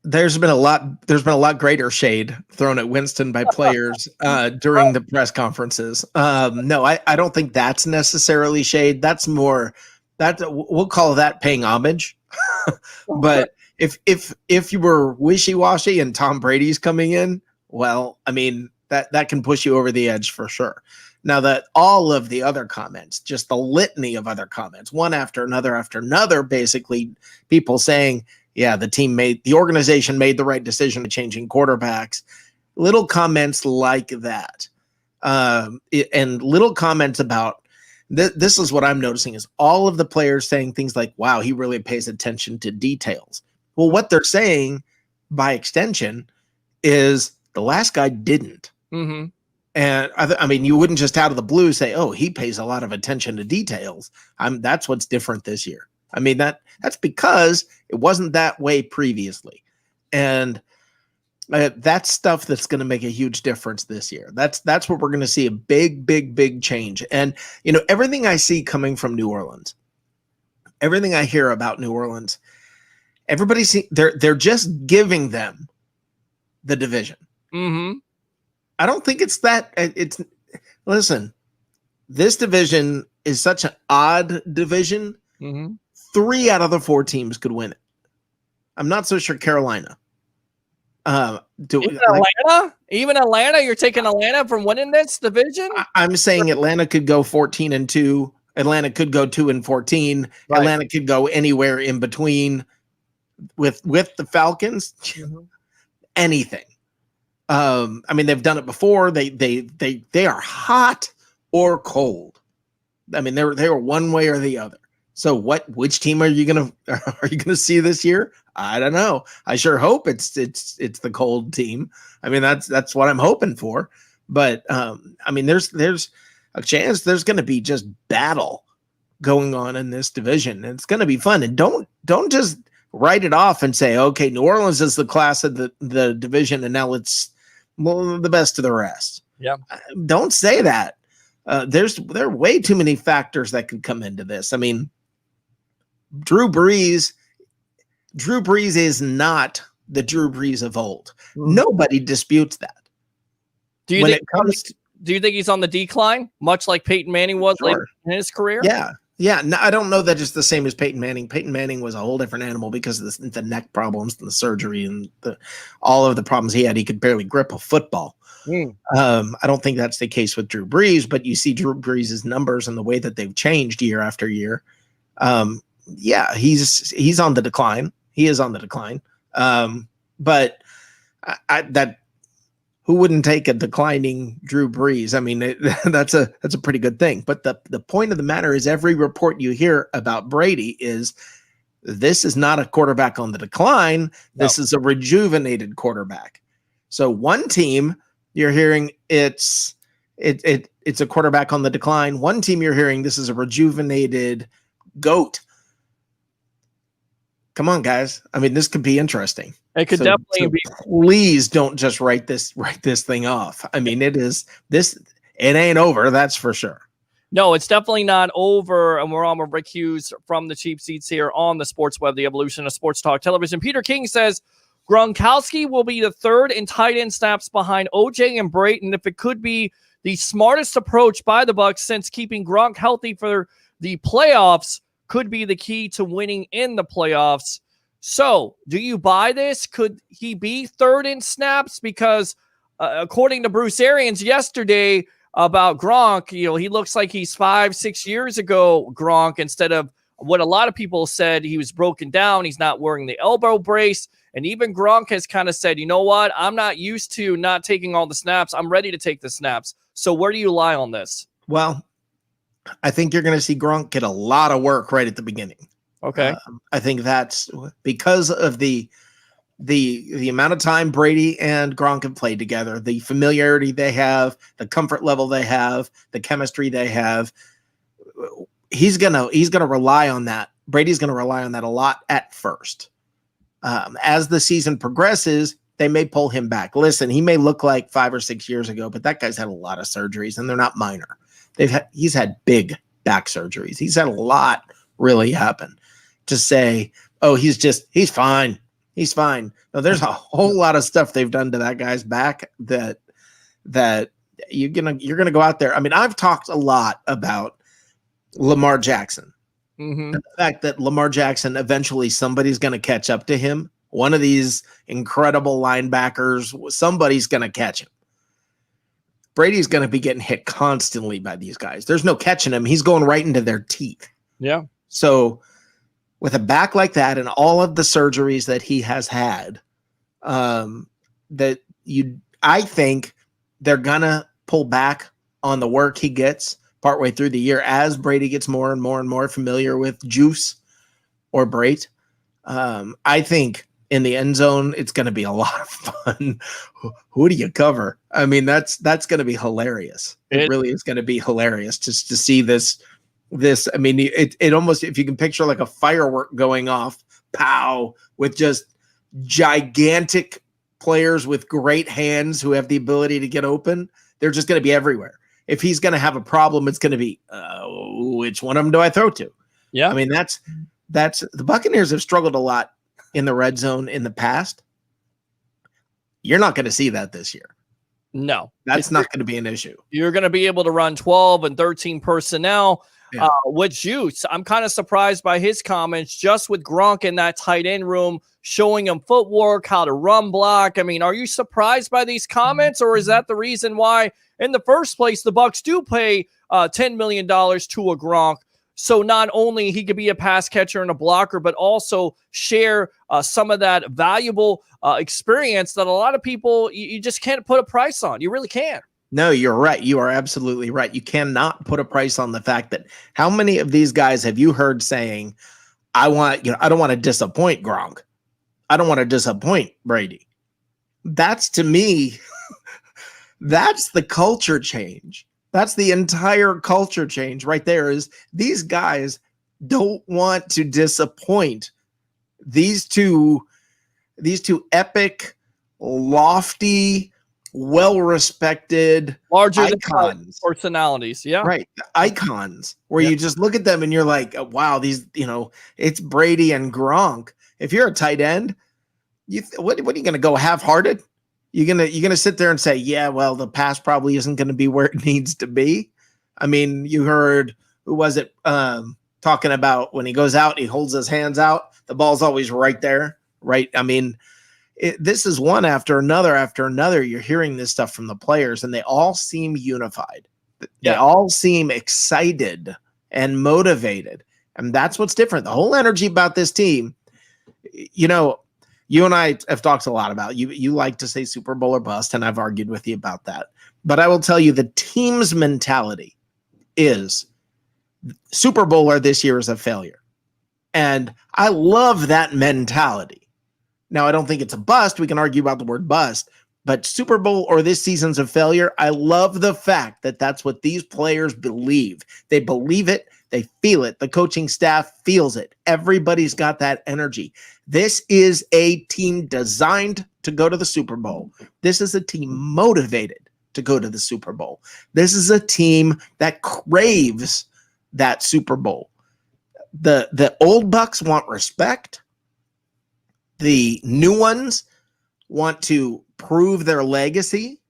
[SPEAKER 11] There's been a lot greater shade thrown at Winston by players during the press conferences. No, I don't think that's necessarily shade. That's more we'll call that paying homage. But if you were wishy-washy and Tom Brady's coming in, well, I mean, that can push you over the edge for sure. Now that all of the other comments, just the litany of other comments, one after another, basically people saying, yeah, the organization made the right decision to changing quarterbacks. Little comments like that. And little comments about this is what I'm noticing is all of the players saying things like, wow, he really pays attention to details. Well, what they're saying by extension is the last guy didn't.
[SPEAKER 5] Mm-hmm.
[SPEAKER 11] And I mean, you wouldn't just out of the blue say, oh, he pays a lot of attention to details. That's what's different this year. I mean, that's because it wasn't that way previously. And that's stuff that's going to make a huge difference this year. That's what we're going to see, a big, big, big change. And, everything I see coming from New Orleans, everything I hear about New Orleans, they're just giving them the division.
[SPEAKER 5] Mm-hmm.
[SPEAKER 11] I don't think it's that. Listen, this division is such an odd division.
[SPEAKER 5] Mm-hmm.
[SPEAKER 11] 3 out of the 4 teams could win it. I'm not so sure Carolina.
[SPEAKER 5] Even Atlanta, you're taking Atlanta from winning this division?
[SPEAKER 11] I'm saying Atlanta could go 14-2. Atlanta could go 2-14. Right. Atlanta could go anywhere in between with the Falcons. Mm-hmm. Anything. I mean, they've done it before. They are hot or cold. I mean, they were one way or the other. So which team are you gonna see this year? I don't know. I sure hope it's the cold team. I mean, that's what I'm hoping for. But I mean, there's a chance there's gonna be just battle going on in this division. And it's gonna be fun. And don't just write it off and say, okay, New Orleans is the class of the division, and now it's the best of the rest.
[SPEAKER 5] Yeah.
[SPEAKER 11] Don't say that. There are way too many factors that could come into this. I mean, Drew Brees is not the Drew Brees of old. Nobody disputes that.
[SPEAKER 5] Do you think he's on the decline, much like Peyton Manning was later in his career?
[SPEAKER 11] Yeah. Yeah. No, I don't know that it's the same as Peyton Manning. Peyton Manning was a whole different animal because of the neck problems and the surgery and all of the problems he had. He could barely grip a football. I don't think that's the case with Drew Brees, but you see Drew Brees' numbers and the way that they've changed year after year. Yeah, he's on the decline. He is on the decline. But who wouldn't take a declining Drew Brees? I mean, that's a pretty good thing. But the point of the matter is, every report you hear about Brady is this is not a quarterback on the decline. No. This is a rejuvenated quarterback. So one team you're hearing it's a quarterback on the decline. One team you're hearing this is a rejuvenated GOAT. Come on, guys. I mean, this could be interesting.
[SPEAKER 5] It could definitely be.
[SPEAKER 11] Please don't just write this thing off. I mean, it ain't over. That's for sure.
[SPEAKER 5] No, it's definitely not over. And we're on with Rick Hughes from the Cheap Seats here on the Sports Web, the evolution of sports talk television. Peter King says Gronkowski will be the third in tight end snaps behind OJ and Brayton. If it could be the smartest approach by the Bucs, since keeping Gronk healthy for the playoffs could be the key to winning in the playoffs. So, do you buy this? Could he be third in snaps? Because according to Bruce Arians yesterday about Gronk, he looks like he's 5-6 years ago Gronk, instead of what a lot of people said. He was broken down. He's not wearing the elbow brace. And even Gronk has kind of said, you know what? I'm not used to not taking all the snaps. I'm ready to take the snaps. So where do you lie on this?
[SPEAKER 11] Well, I think you're going to see Gronk get a lot of work right at the beginning.
[SPEAKER 5] Okay.
[SPEAKER 11] I think that's because of the amount of time Brady and Gronk have played together, the familiarity they have, the comfort level they have, the chemistry they have. He's gonna rely on that. Brady's gonna rely on that a lot at first. As the season progresses, they may pull him back. Listen, he may look like 5 or 6 years ago, but that guy's had a lot of surgeries, and they're not minor. He's had big back surgeries. He's had a lot really happen. To say, oh, he's fine. He's fine. No, there's a whole lot of stuff they've done to that guy's back that you're gonna go out there. I mean, I've talked a lot about Lamar Jackson.
[SPEAKER 5] Mm-hmm.
[SPEAKER 11] The fact that Lamar Jackson, eventually somebody's going to catch up to him. One of these incredible linebackers, somebody's going to catch him. Brady's going to be getting hit constantly by these guys. There's no catching him. He's going right into their teeth.
[SPEAKER 5] Yeah.
[SPEAKER 11] So with a back like that and all of the surgeries that he has had, I think they're gonna pull back on the work he gets partway through the year as Brady gets more and more and more familiar with Juice or Brait. I think in the end zone, it's going to be a lot of fun. Who do you cover? I mean, that's going to be hilarious. It really is going to be hilarious just to see this. I mean, it almost, if you can picture like a firework going off, pow, with just gigantic players with great hands who have the ability to get open. They're just going to be everywhere. If he's going to have a problem, it's going to be, which one of them do I throw to?
[SPEAKER 5] Yeah.
[SPEAKER 11] I mean, that's the Buccaneers have struggled a lot in the red zone in the past. You're not going to see that this year.
[SPEAKER 5] No,
[SPEAKER 11] that's not going to be an issue.
[SPEAKER 5] You're going to be able to run 12 and 13 personnel with Juice. I'm kind of surprised by his comments just with Gronk in that tight end room, showing him footwork, how to run block. I mean, are you surprised by these comments, or is that the reason why in the first place the Bucs do pay $10 million to a Gronk? So not only he could be a pass catcher and a blocker, but also share some of that valuable experience that a lot of people, you just can't put a price on. You really can't.
[SPEAKER 11] No, you're right. You are absolutely right. You cannot put a price on the fact that how many of these guys have you heard saying, I don't want to disappoint Gronk. I don't want to disappoint Brady. That's, to me, that's the culture change. That's the entire culture change right there. Is these guys don't want to disappoint these two epic, lofty, well-respected
[SPEAKER 5] larger
[SPEAKER 11] icons,
[SPEAKER 5] personalities. Yeah,
[SPEAKER 11] right. Icons where you just look at them and you're like, wow, these, it's Brady and Gronk. If you're a tight end, what are you going to go half-hearted? You're gonna sit there and say, yeah, well, the pass probably isn't going to be where it needs to be. I mean, you heard, who was it, talking about when he goes out, he holds his hands out, the ball's always right there, right? I mean, this is one after another. You're hearing this stuff from the players, and they all seem unified. They all seem excited and motivated, and that's what's different. The whole energy about this team, you and I have talked a lot about you like to say Super Bowl or bust, and I've argued with you about that. But I will tell you the team's mentality is Super Bowler this year is a failure. And I love that mentality. Now, I don't think it's a bust. We can argue about the word bust. But Super Bowl or this season's a failure, I love the fact that that's what these players believe. They believe it. They feel it. The coaching staff feels it. Everybody's got that energy. This is a team designed to go to the Super Bowl. This is a team motivated to go to the Super Bowl. This is a team that craves that Super Bowl. The old Bucs want respect. The new ones want to prove their legacy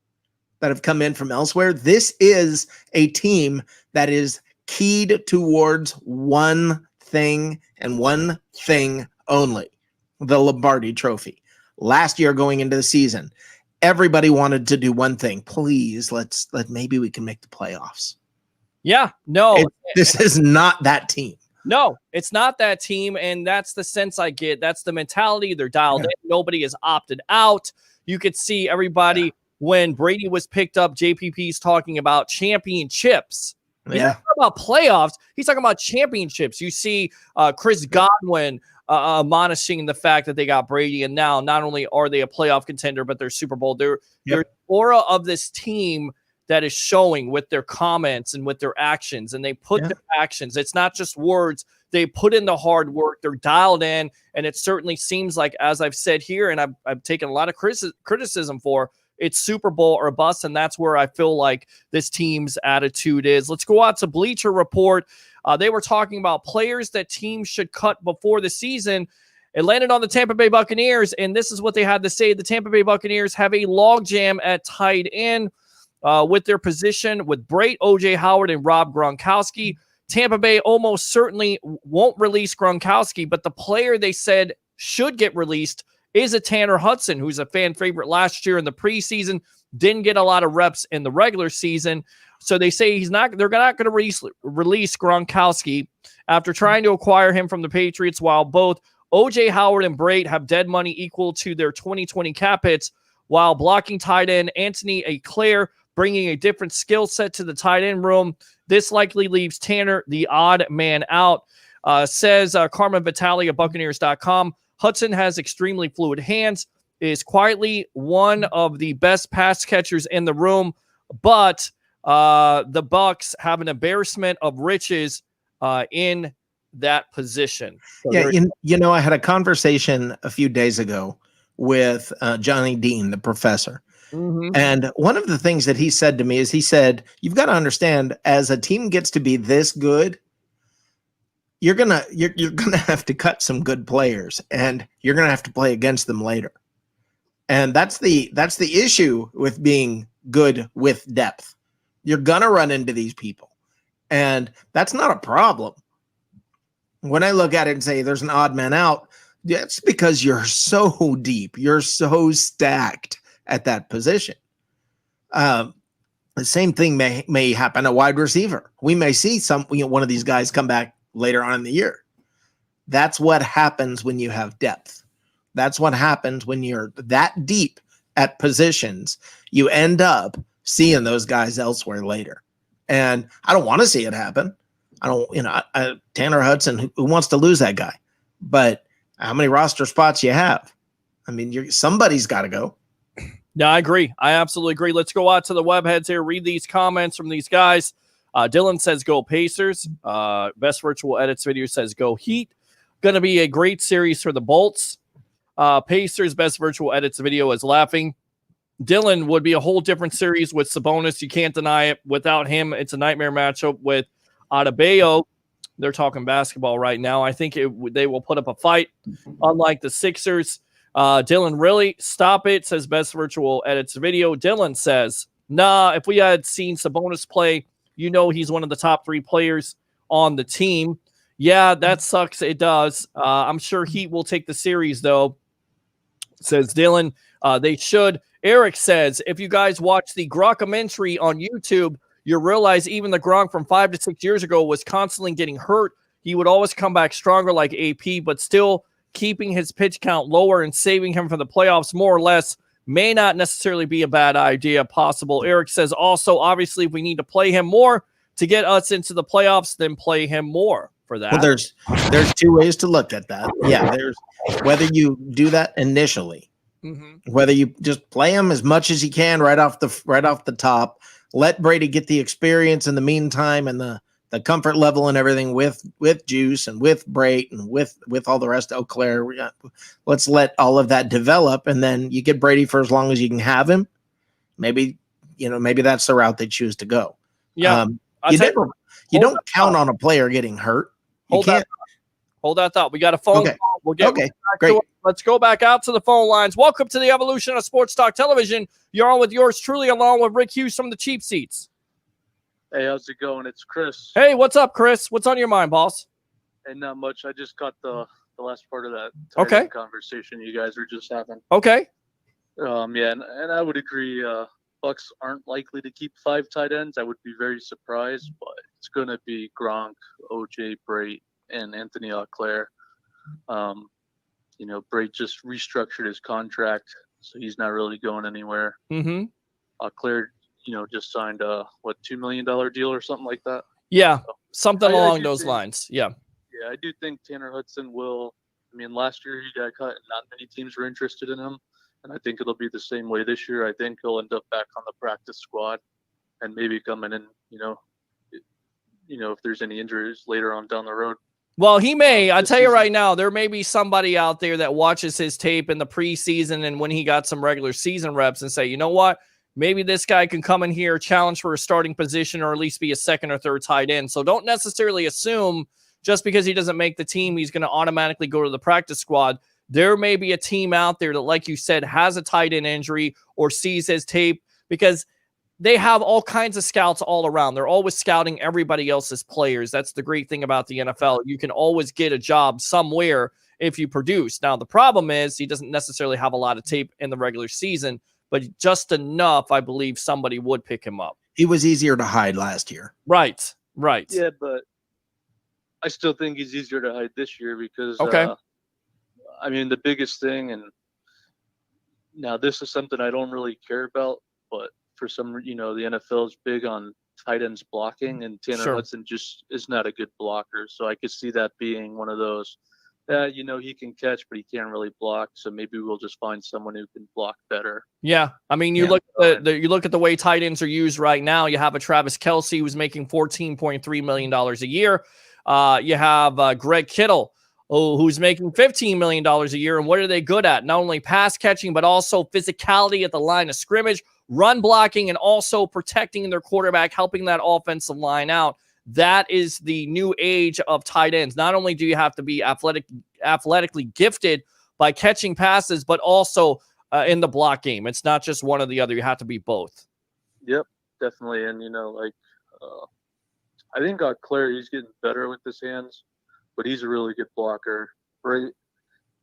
[SPEAKER 11] that have come in from elsewhere. This is a team that is keyed towards one thing and one thing only, the Lombardi Trophy. Last year going into the season, everybody wanted to do one thing. Please, maybe we can make the playoffs.
[SPEAKER 5] Yeah, no.
[SPEAKER 11] This is not that team.
[SPEAKER 5] No, it's not that team, and that's the sense I get. That's the mentality. They're dialed in. Nobody is opted out. You could see everybody when Brady was picked up, JPP's talking about championships. He's not talking about playoffs. He's talking about championships. You see Chris Godwin admonishing the fact that they got Brady, and now not only are they a playoff contender, but they're Super Bowl. Their aura of this team that is showing with their comments and with their actions, and they put their actions. It's not just words. They put in the hard work. They're dialed in, and it certainly seems like, as I've said here, and I've taken a lot of criticism for, it's Super Bowl or bust, and that's where I feel like this team's attitude is. Let's go out to Bleacher Report. They were talking about players that teams should cut before the season. It landed on the Tampa Bay Buccaneers, and this is what they had to say. The Tampa Bay Buccaneers have a logjam at tight end with their position with Brait, O.J. Howard, and Rob Gronkowski. Tampa Bay almost certainly won't release Gronkowski, but the player they said should get released is a Tanner Hudson, who's a fan favorite last year in the preseason, didn't get a lot of reps in the regular season. So they say they're not going to release Gronkowski after trying to acquire him from the Patriots, while both OJ Howard and Brate have dead money equal to their 2020 cap hits, while blocking tight end Anthony Eclair, bringing a different skill set to the tight end room. This likely leaves Tanner the odd man out, says Carmen Vitale of Buccaneers.com. Hudson has extremely fluid hands, is quietly one of the best pass catchers in the room, but the Bucs have an embarrassment of riches in that position. So
[SPEAKER 11] I had a conversation a few days ago with Johnny Dean, the professor.
[SPEAKER 5] Mm-hmm.
[SPEAKER 11] And one of the things that he said to me is, he said, you've got to understand, as a team gets to be this good, you're gonna have to cut some good players, and you're gonna have to play against them later. And that's the issue with being good with depth. You're gonna run into these people, and that's not a problem. When I look at it and say there's an odd man out, that's because you're so deep, you're so stacked at that position. The same thing may happen at wide receiver. We may see one of these guys come back later on in the year. That's what happens when you have depth. That's what happens when you're that deep at positions. You end up seeing those guys elsewhere later. And I don't want to see it happen. I don't, Tanner Hudson, who wants to lose that guy? But how many roster spots you have? I mean, somebody's got to go.
[SPEAKER 5] Yeah, I agree. I absolutely agree. Let's go out to the web heads here. Read these comments from these guys. Dylan says, go Pacers. Best Virtual Edits video says, go Heat. Going to be a great series for the Bolts. Pacers Best Virtual Edits video is laughing. Dylan would be a whole different series with Sabonis. You can't deny it. Without him, it's a nightmare matchup with Adebayo. They're talking basketball right now. I think they will put up a fight, unlike the Sixers. Dylan, really? Stop it, says Best Virtual Edits video. Dylan says, nah, if we had seen Sabonis play, he's one of the top 3 players on the team. Yeah, that sucks. It does. I'm sure Heat will take the series, though, says Dylan. They should. Eric says, if you guys watch the Gronkomentary on YouTube, you realize even the Gronk from 5 to 6 years ago was constantly getting hurt. He would always come back stronger like AP, but still keeping his pitch count lower and saving him for the playoffs more or less may not necessarily be a bad idea possible. Eric says also, obviously, if we need to play him more to get us into the playoffs, then play him more for that.
[SPEAKER 11] Well, there's 2 ways to look at that. Yeah, there's whether you do that initially, whether you just play him as much as you can right off the top, let Brady get the experience in the meantime and the comfort level and everything with Juice and with Brate and with all the rest of Eclair. Let's let all of that develop, and then you get Brady for as long as you can have him. Maybe that's the route they choose to go.
[SPEAKER 5] Yeah,
[SPEAKER 11] you don't count on a player getting hurt.
[SPEAKER 5] Hold that thought. We got a phone call. We'll get
[SPEAKER 11] great.
[SPEAKER 5] Let's go back out to the phone lines. Welcome to the evolution of Sports Talk Television. You're on with yours truly, along with Rick Hughes from the Cheap Seats.
[SPEAKER 12] Hey, how's it going? It's Chris.
[SPEAKER 5] Hey, what's up, Chris? What's on your mind, boss?
[SPEAKER 12] Hey, not much. I just got the last part of that conversation you guys were just having.
[SPEAKER 5] Okay.
[SPEAKER 12] Yeah, and I would agree. Bucs aren't likely to keep 5 tight ends. I would be very surprised, but it's going to be Gronk, OJ, Brate, and Anthony Leclerc. Brate just restructured his contract, so he's not really going anywhere.
[SPEAKER 5] Mm-hmm.
[SPEAKER 12] Leclerc, just signed a $2 million deal or something like that.
[SPEAKER 5] Yeah, something along those lines. Yeah.
[SPEAKER 12] Yeah, I do think Tanner Hudson will. Last year he got cut, and not many teams were interested in him. And I think it'll be the same way this year. I think he'll end up back on the practice squad, and maybe coming in. If there's any injuries later on down the road.
[SPEAKER 5] Well, he may. I tell you right now, there may be somebody out there that watches his tape in the preseason and when he got some regular season reps and say, you know what? Maybe this guy can come in here, challenge for a starting position, or at least be a second or third tight end. So don't necessarily assume just because he doesn't make the team, he's going to automatically go to the practice squad. There may be a team out there that, like you said, has a tight end injury or sees his tape, because they have all kinds of scouts all around. They're always scouting everybody else's players. That's the great thing about the NFL. You can always get a job somewhere if you produce. Now, the problem is he doesn't necessarily have a lot of tape in the regular season, but just enough, I believe somebody would pick him up.
[SPEAKER 11] He was easier to hide last year.
[SPEAKER 5] Right.
[SPEAKER 12] Yeah, but I still think he's easier to hide this year because,
[SPEAKER 5] Okay.
[SPEAKER 12] I mean, the biggest thing, and now this is something I don't really care about, but for some, the NFL is big on tight ends blocking, and Tanner
[SPEAKER 5] Sure.
[SPEAKER 12] Hudson just is not a good blocker. So I could see that being one of those, he can catch, but he can't really block. So maybe we'll just find someone who can block better.
[SPEAKER 5] Yeah, I mean, you look at you look at the way tight ends are used right now. You have a Travis Kelce who's making $14.3 million a year. You have Greg Kittle, who's making $15 million a year. And what are they good at? Not only pass catching, but also physicality at the line of scrimmage, run blocking, and also protecting their quarterback, helping that offensive line out. That is the new age of tight ends. Not only do you have to be athletically gifted by catching passes, but also in the block game. It's not just one or the other. You have to be both.
[SPEAKER 12] Yep, definitely. And, I think Claire, he's getting better with his hands, but he's a really good blocker. Right?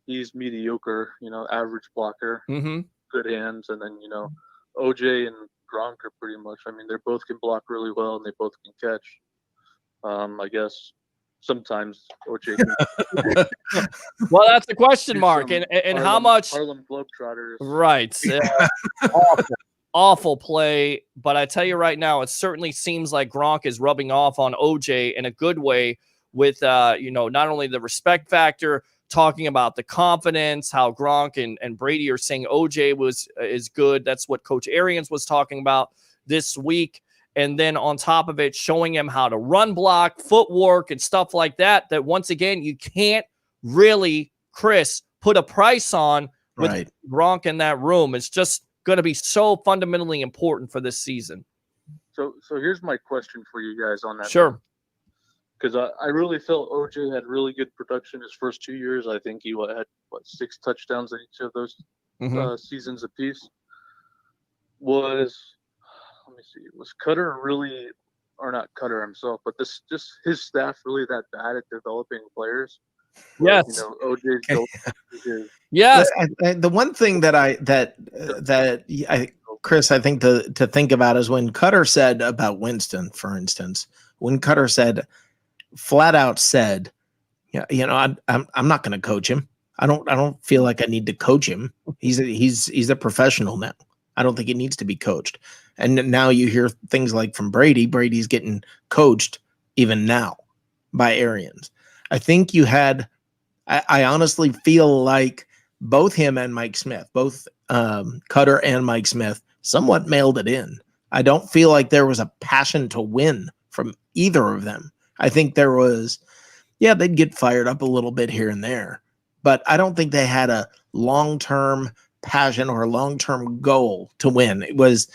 [SPEAKER 12] He's mediocre, average blocker, good hands. And then, OJ and Gronk are pretty much, they both can block really well and they both can catch. I guess sometimes OJ can.
[SPEAKER 5] Well, that's the question mark. And how much
[SPEAKER 12] Harlem Globetrotters.
[SPEAKER 5] Right. Awful play. But I tell you right now, it certainly seems like Gronk is rubbing off on OJ in a good way with, not only the respect factor, talking about the confidence, how Gronk and Brady are saying OJ is good. That's what Coach Arians was talking about this week. And then on top of it, showing him how to run block, footwork, and stuff like that, that once again, you can't really, Chris, put a price on with Gronk in that room. It's just going to be so fundamentally important for this season.
[SPEAKER 12] So here's my question for you guys on that.
[SPEAKER 5] Sure.
[SPEAKER 12] Because I really felt OJ had really good production his first 2 years. I think he had 6 touchdowns in each of those seasons apiece. Let me see. Was Cutter really, or not Cutter himself, but just his staff really that bad at developing players?
[SPEAKER 5] Yes.
[SPEAKER 12] OJ.
[SPEAKER 5] Yes.
[SPEAKER 11] The one thing that Chris, I think to think about is when Cutter said about Winston, for instance, when Cutter flat out said, I'm not going to coach him. I don't feel like I need to coach him. He's a professional now. I don't think he needs to be coached. And now you hear things like from Brady. Brady's getting coached even now by Arians. I think I honestly feel like both him and Mike Smith, both Cutter and Mike Smith, somewhat mailed it in. I don't feel like there was a passion to win from either of them. I think there was, they'd get fired up a little bit here and there, but I don't think they had a long-term passion or a long-term goal to win. It was,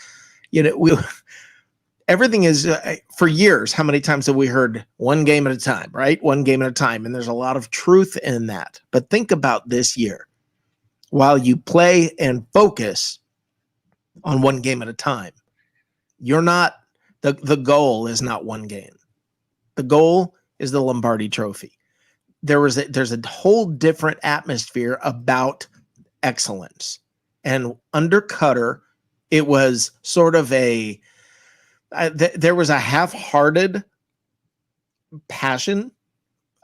[SPEAKER 11] everything is for years. How many times have we heard one game at a time, right? One game at a time. And there's a lot of truth in that. But think about this year. While you play and focus on one game at a time, you're not, the goal is not one game. The goal is the Lombardi Trophy. There's a whole different atmosphere about excellence. And under Cutter, it was sort of there was a half-hearted passion.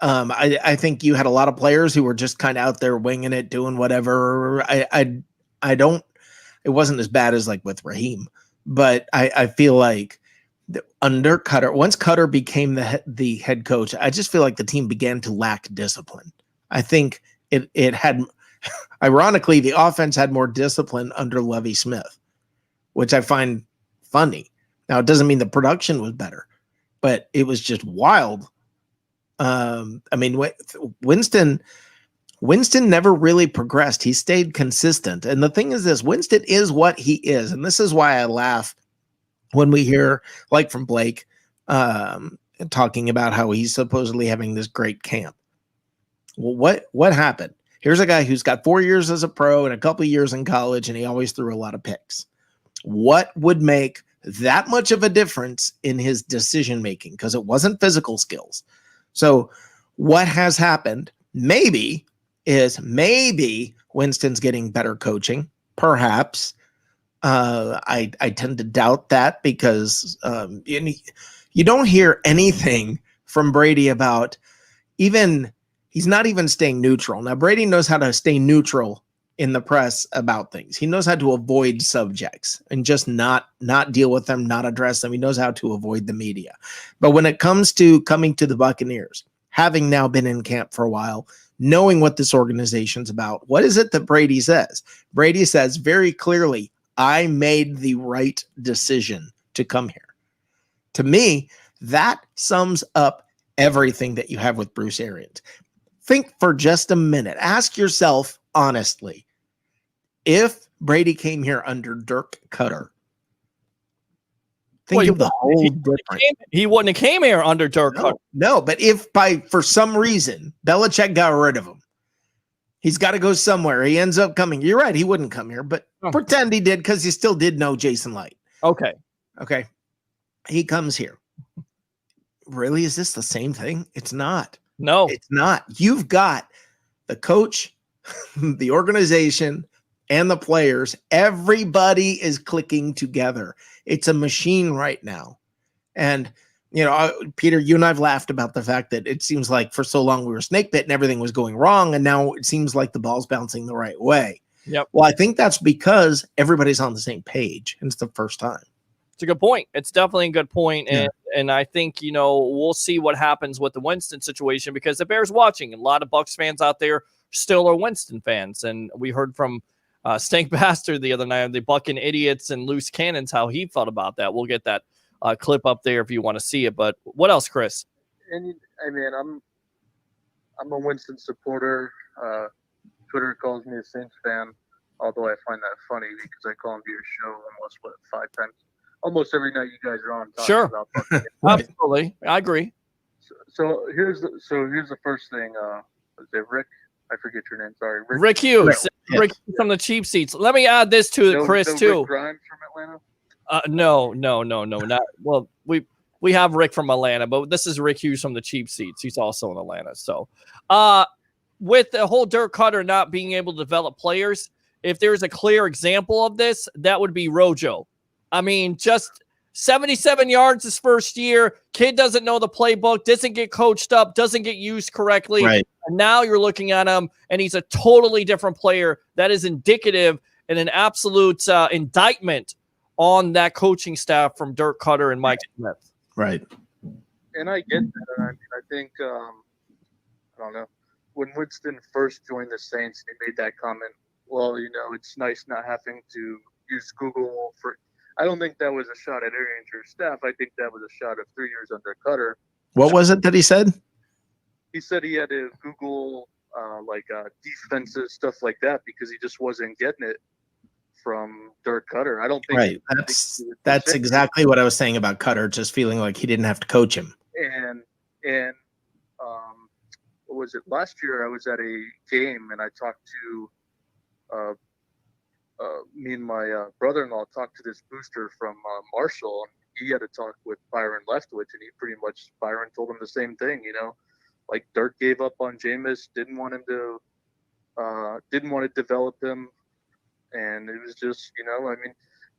[SPEAKER 11] I think you had a lot of players who were just kind of out there winging it, doing whatever. It wasn't as bad as like with Raheem, but I feel like under Cutter, once Cutter became the head coach, I just feel like the team began to lack discipline. I think it had, ironically, the offense had more discipline under Lovie Smith, which I find funny. Now, it doesn't mean the production was better, but it was just wild. Winston never really progressed. He stayed consistent. And the thing is this, Winston is what he is. And this is why I laugh when we hear, like from Blake, talking about how he's supposedly having this great camp. Well, what happened? Here's a guy who's got 4 years as a pro and a couple of years in college, and he always threw a lot of picks. What would make that much of a difference in his decision-making? Because it wasn't physical skills. So what has happened maybe is maybe Winston's getting better coaching, perhaps. I tend to doubt that because you don't hear anything from Brady about he's not even staying neutral. Now, Brady knows how to stay neutral in the press about things. He knows how to avoid subjects and just not deal with them, not address them. He knows how to avoid the media. But when it comes to coming to the Buccaneers, having now been in camp for a while, knowing what this organization's about, what is it that Brady says? Brady says very clearly, I made the right decision to come here. To me, that sums up everything that you have with Bruce Arians. Think for just a minute. Ask yourself honestly, if Brady came here under Dirk Cutter, think of the whole different.
[SPEAKER 5] He wouldn't have came here under Dirk Cutter.
[SPEAKER 11] No, but if for some reason Belichick got rid of him, he's got to go somewhere. He ends up coming. You're right. He wouldn't come here, but pretend he did because he still did know Jason Light.
[SPEAKER 5] Okay.
[SPEAKER 11] He comes here. Really? Is this the same thing? It's not.
[SPEAKER 5] No,
[SPEAKER 11] it's not. You've got the coach, the organization, and the players. Everybody is clicking together. It's a machine right now. And, Peter, you and I've laughed about the fact that it seems like for so long we were snake bit and everything was going wrong. And now it seems like the ball's bouncing the right way.
[SPEAKER 5] Yep.
[SPEAKER 11] Well, I think that's because everybody's on the same page. And it's the first time.
[SPEAKER 5] It's a good point. It's definitely a good point. And I think, we'll see what happens with the Winston situation because the Bears watching. A lot of Bucs fans out there still are Winston fans. And we heard from Stank Bastard the other night of the Bucking Idiots and Loose Cannons, how he felt about that. We'll get that clip up there if you want to see it. But what else, Chris?
[SPEAKER 12] And I'm a Winston supporter. Twitter calls me a Saints fan, although I find that funny because I call him to your show almost 5 times. Almost every night you guys are on talking about Bucks.
[SPEAKER 5] Absolutely. I agree.
[SPEAKER 12] So here's the first thing. Is it Rick? I forget your name. Sorry.
[SPEAKER 5] Rick Hughes. Rick from the cheap seats. Let me add this to Chris too.
[SPEAKER 12] Rick Grimes from Atlanta?
[SPEAKER 5] No. Not well, we have Rick from Atlanta, but this is Rick Hughes from the cheap seats. He's also in Atlanta. So with the whole Dirk Cutter not being able to develop players, if there's a clear example of this, that would be Rojo. I mean, just 77 yards his first year. Kid doesn't know the playbook, doesn't get coached up, doesn't get used correctly.
[SPEAKER 11] Right.
[SPEAKER 5] And now you're looking at him, and he's a totally different player. That is indicative and an absolute indictment on that coaching staff from Dirk Cutter and Mike Smith.
[SPEAKER 11] Right.
[SPEAKER 12] And I get that. I think, I don't know, when Winston first joined the Saints, he made that comment, well, it's nice not having to use Google for – I don't think that was a shot at Arians or staff. I think that was a shot of 3 years under Cutter.
[SPEAKER 11] What was it that he said?
[SPEAKER 12] He said he had to Google defenses, stuff like that, because he just wasn't getting it from Dirk Cutter. I don't think.
[SPEAKER 11] Right. That's exactly what I was saying about Cutter, just feeling like he didn't have to coach him.
[SPEAKER 12] And what was it? Last year I was at a game and I talked to me and my brother-in-law talked to this booster from Marshall, and he had to talk with Byron Leftwich, and Byron told him the same thing, like Dirk gave up on Jameis, didn't want to develop him. And it was just,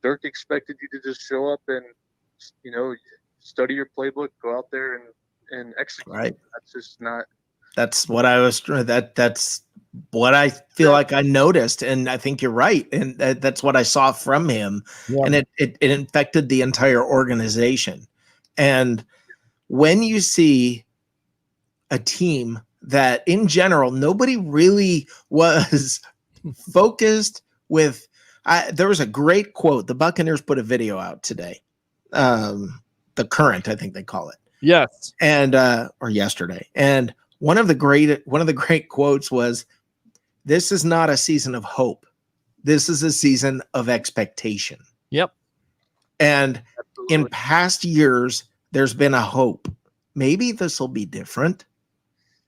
[SPEAKER 12] Dirk expected you to just show up and, study your playbook, go out there and execute.
[SPEAKER 11] Right.
[SPEAKER 12] That's just not.
[SPEAKER 11] That's what that's what I feel like I noticed. And I think you're right. And that's what I saw from him. Yeah. And it infected the entire organization. And when you see a team that in general, nobody really was focused with, there was a great quote. The Buccaneers put a video out today. The Current, I think they call it.
[SPEAKER 5] Yes.
[SPEAKER 11] And, or yesterday. And one of the great quotes was, "This is not a season of hope. This is a season of expectation."
[SPEAKER 5] Yep.
[SPEAKER 11] And in past years, there's been a hope. Maybe this will be different.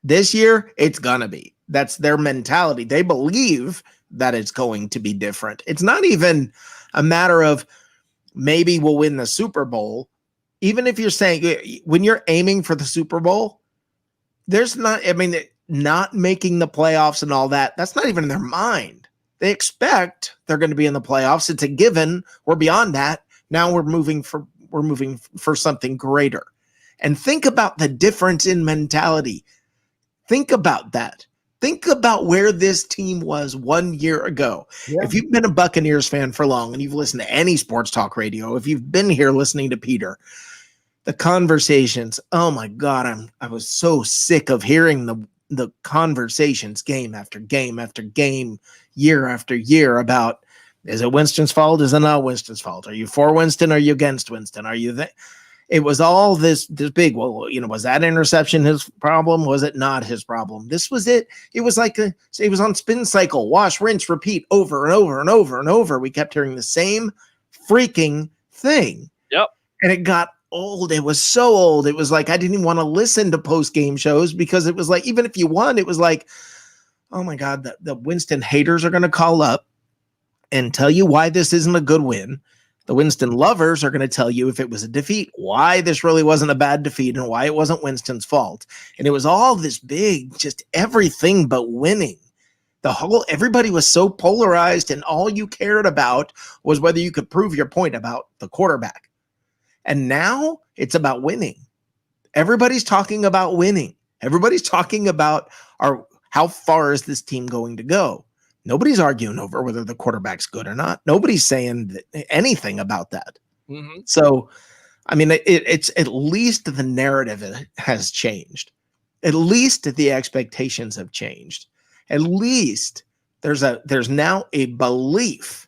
[SPEAKER 11] This year, it's gonna be. That's their mentality. They believe that it's going to be different. It's not even a matter of maybe we'll win the Super Bowl. Even if you're saying when you're aiming for the Super Bowl, there's not, not making the playoffs and all that, that's not even in their mind. They expect they're going to be in the playoffs. It's a given. We're beyond that. Now we're moving for something greater. And think about the difference in mentality. Think about that. Think about where this team was 1 year ago.
[SPEAKER 5] Yeah.
[SPEAKER 11] If you've been a Buccaneers fan for long and you've listened to any sports talk radio, if you've been here listening to Peter, the conversations, oh my God, I was so sick of hearing the conversations game after game after game, year after year about, is it Winston's fault? Is it not Winston's fault? Are you for Winston? Are you against Winston? Are you It was all this big, well, was that interception his problem? Was it not his problem? This was it. It was like it was on spin cycle, wash, rinse, repeat over and over and over and over. We kept hearing the same freaking thing.
[SPEAKER 5] Yep.
[SPEAKER 11] And it got old. It was so old. It was like, I didn't even want to listen to post-game shows because it was like, even if you won, it was like, oh my God, the Winston haters are going to call up and tell you why this isn't a good win. The Winston lovers are going to tell you if it was a defeat, why this really wasn't a bad defeat and why it wasn't Winston's fault. And it was all this big, just everything but winning. Everybody was so polarized and all you cared about was whether you could prove your point about the quarterback. And now it's about winning. Everybody's talking about winning. Everybody's talking about how far is this team going to go? Nobody's arguing over whether the quarterback's good or not. Nobody's saying anything about that.
[SPEAKER 5] Mm-hmm.
[SPEAKER 11] So, I mean, it's at least the narrative has changed. At least the expectations have changed. At least there's now a belief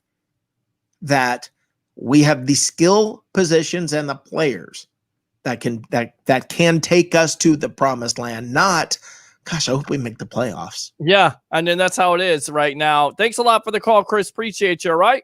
[SPEAKER 11] that we have the skill positions and the players that can take us to the promised land. Not, gosh, I hope we make the playoffs.
[SPEAKER 5] Yeah, and then that's how it is right now. Thanks a lot for the call, Chris. Appreciate you, all right?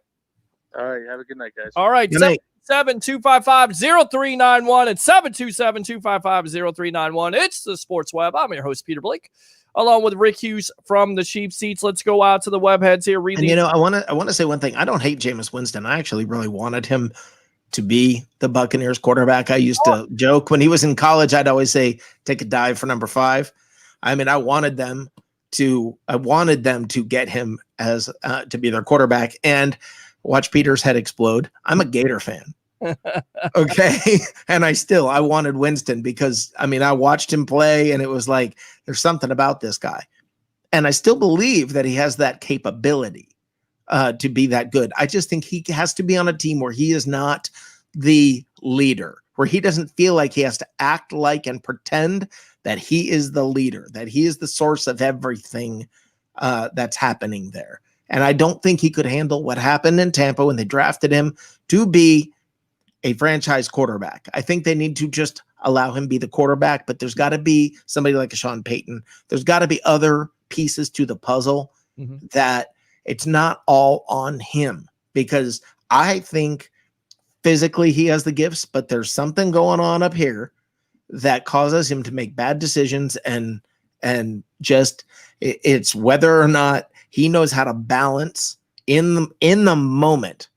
[SPEAKER 12] All right. Have a good night, guys.
[SPEAKER 5] All right.
[SPEAKER 11] Good night.
[SPEAKER 5] 727-255-0391 and 727-255-0391. It's the Sports Web. I'm your host, Peter Blake, along with Rick Hughes from the Cheap Seats. Let's go out to the web heads here.
[SPEAKER 11] And I want to say one thing. I don't hate Jameis Winston. I actually really wanted him to be the Buccaneers quarterback. I used to joke when he was in college. I'd always say, take a dive for number 5. I mean, I wanted them to get him as to be their quarterback and watch Peter's head explode. I'm a Gator fan. Okay. And I wanted Winston because, I mean, I watched him play and it was like, there's something about this guy. And I still believe that he has that capability to be that good. I just think he has to be on a team where he is not the leader, where he doesn't feel like he has to act like and pretend that he is the leader, that he is the source of everything that's happening there. And I don't think he could handle what happened in Tampa when they drafted him to be a franchise quarterback. I think they need to just allow him be the quarterback, but there's got to be somebody like a Sean Payton. There's got to be other pieces to the puzzle that it's not all on him, because I think physically he has the gifts, but there's something going on up here that causes him to make bad decisions and just it's whether or not he knows how to balance in the moment.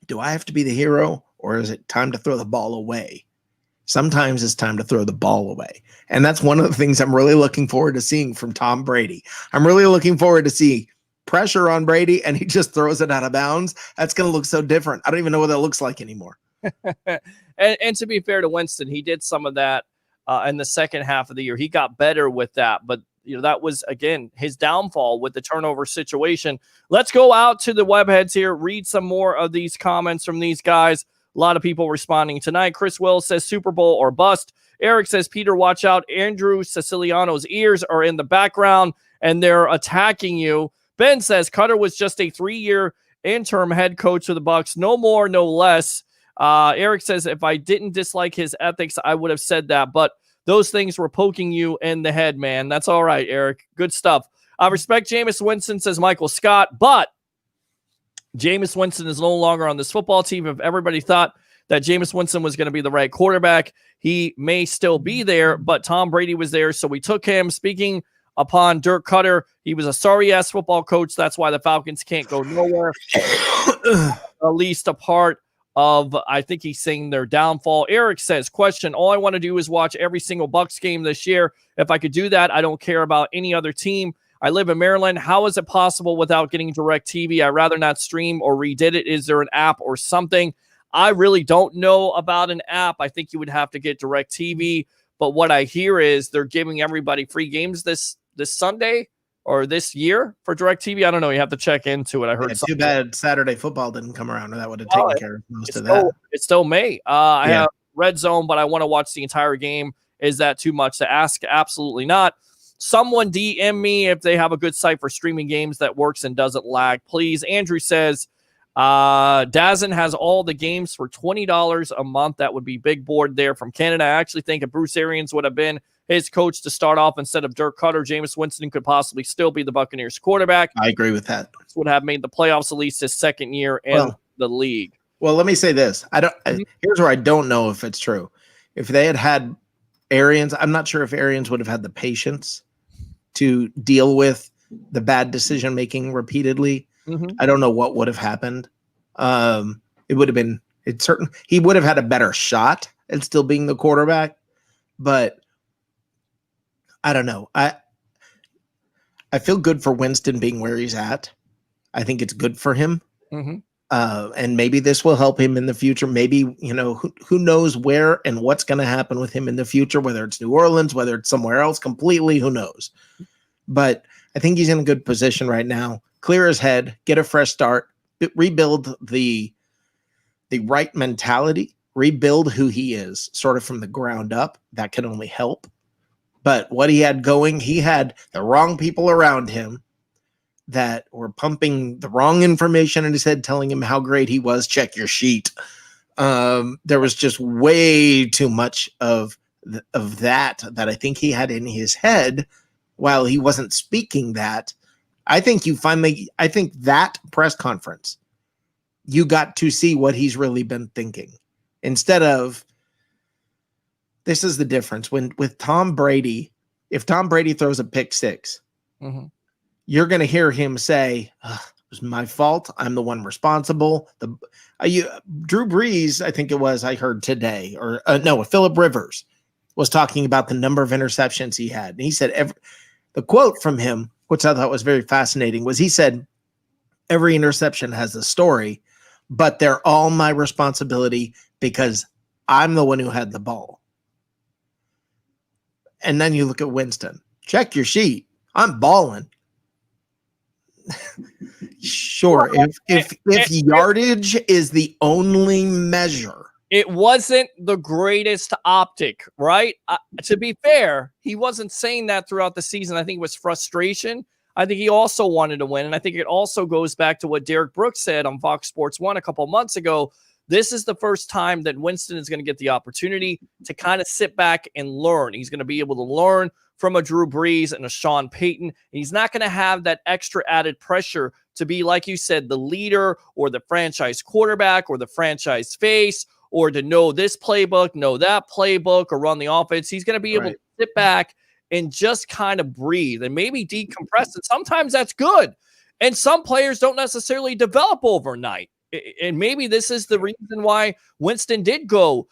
[SPEAKER 11] Do I have to be the hero or is it time to throw the ball away? Sometimes it's time to throw the ball away. And that's one of the things I'm really looking forward to seeing from Tom Brady. I'm really looking forward to see pressure on Brady and he just throws it out of bounds. That's going to look so different. I don't even know what that looks like anymore.
[SPEAKER 5] and to be fair to Winston, he did some of that in the second half of the year. He got better with that, but that was, again, his downfall with the turnover situation. Let's go out to the webheads here, read some more of these comments from these guys. A lot of people responding tonight. Chris Wills says Super Bowl or bust. Eric says, Peter, watch out. Andrew Siciliano's ears are in the background and they're attacking you. Ben says Cutter was just a 3-year interim head coach of the Bucs. No more, no less. Eric says, if I didn't dislike his ethics, I would have said that. But those things were poking you in the head, man. That's all right, Eric. Good stuff. I respect Jameis Winston, says Michael Scott, but Jameis Winston is no longer on this football team. If everybody thought that Jameis Winston was going to be the right quarterback, he may still be there, but Tom Brady was there, so we took him. Speaking upon Dirk Cutter, he was a sorry-ass football coach. That's why the Falcons can't go nowhere, at least a part of, I think he's saying, their downfall. Eric says, question, all I want to do is watch every single Bucs game this year. If I could do that, I don't care about any other team. I live in Maryland. How is it possible without getting direct TV? I'd rather not stream or redid it. Is there an app or something? I really don't know about an app. I think you would have to get direct TV. But what I hear is they're giving everybody free games this Sunday or this year for DirecTV. I don't know. You have to check into it. I heard
[SPEAKER 11] too bad Saturday football didn't come around, or that would have
[SPEAKER 5] Well,
[SPEAKER 11] taken care of most of that.
[SPEAKER 5] It still may. I have Red Zone, but I want to watch the entire game. Is that too much to ask? Absolutely not. Someone DM me if they have a good site for streaming games that works and doesn't lag, please. Andrew says, Dazen has all the games for $20 a month. That would be big board there from Canada. I actually think if Bruce Arians would have been his coach to start off instead of Dirk Cutter, Jameis Winston could possibly still be the Buccaneers quarterback.
[SPEAKER 11] I agree with that.
[SPEAKER 5] This would have made the playoffs at least his second year in the league.
[SPEAKER 11] Well, let me say this. Here's where I don't know if it's true. If they had Arians, I'm not sure if Arians would have had the patience to deal with the bad decision making repeatedly. I don't know what would have happened. It would have been he would have had a better shot at still being the quarterback, but I don't know. I feel good for Winston being where he's at. I think it's good for him. And maybe this will help him in the future. Maybe, who knows where and what's going to happen with him in the future, whether it's New Orleans, whether it's somewhere else completely, who knows? But I think he's in a good position right now. Clear his head, get a fresh start, rebuild the right mentality, rebuild who he is sort of from the ground up. That can only help. But what he had going, he had the wrong people around him that were pumping the wrong information in his head, telling him how great he was. Check your sheet. There was just way too much of that I think he had in his head while he wasn't speaking that. I think that press conference, you got to see what he's really been thinking instead of, this is the difference with Tom Brady. If Tom Brady throws a pick six, you're going to hear him say, it was my fault. I'm the one responsible. Drew Brees, I think it was, I heard today, or Phillip Rivers was talking about the number of interceptions he had. And he said, the quote from him, which I thought was very fascinating, was he said, every interception has a story, but they're all my responsibility because I'm the one who had the ball. And then you look at Winston. Check your sheet. I'm balling. Sure. If yardage is the only measure,
[SPEAKER 5] it wasn't the greatest optic, right? To be fair, he wasn't saying that throughout the season. I think it was frustration. I think he also wanted to win. And I think it also goes back to what Derek Brooks said on Fox Sports 1 a couple months ago. This is the first time that Winston is going to get the opportunity to kind of sit back and learn. He's going to be able to learn from a Drew Brees and a Sean Payton. And he's not going to have that extra added pressure to be, like you said, the leader or the franchise quarterback or the franchise face, or to know this playbook, know that playbook, or run the offense. He's going to be able to sit back and just kind of breathe and maybe decompress. And sometimes that's good. And some players don't necessarily develop overnight. And maybe this is the reason why Winston did go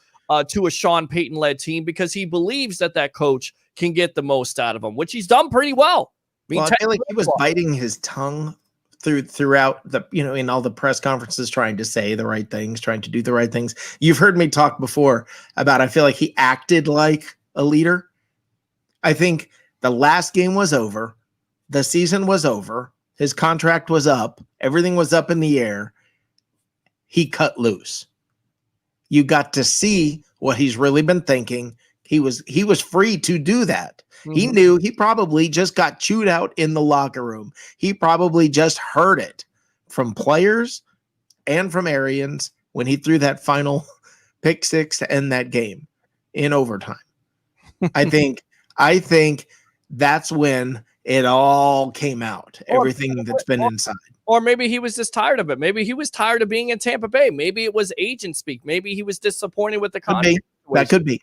[SPEAKER 5] to a Sean Payton-led team, because he believes that coach can get the most out of him, which he's done pretty well.
[SPEAKER 11] I feel like he was biting his tongue throughout the, in all the press conferences, trying to say the right things, trying to do the right things. You've heard me talk before about, I feel like he acted like a leader. I think the last game was over. The season was over. His contract was up. Everything was up in the air. He cut loose. You got to see what he's really been thinking. He was free to do that. He knew he probably just got chewed out in the locker room. He probably just heard it from players and from Arians when he threw that final pick six to end that game in overtime. I think that's when it all came out, everything that's been inside.
[SPEAKER 5] Or maybe he was just tired of it. Maybe he was tired of being in Tampa Bay. Maybe it was agent speak. Maybe he was disappointed with the contract.
[SPEAKER 11] That could be.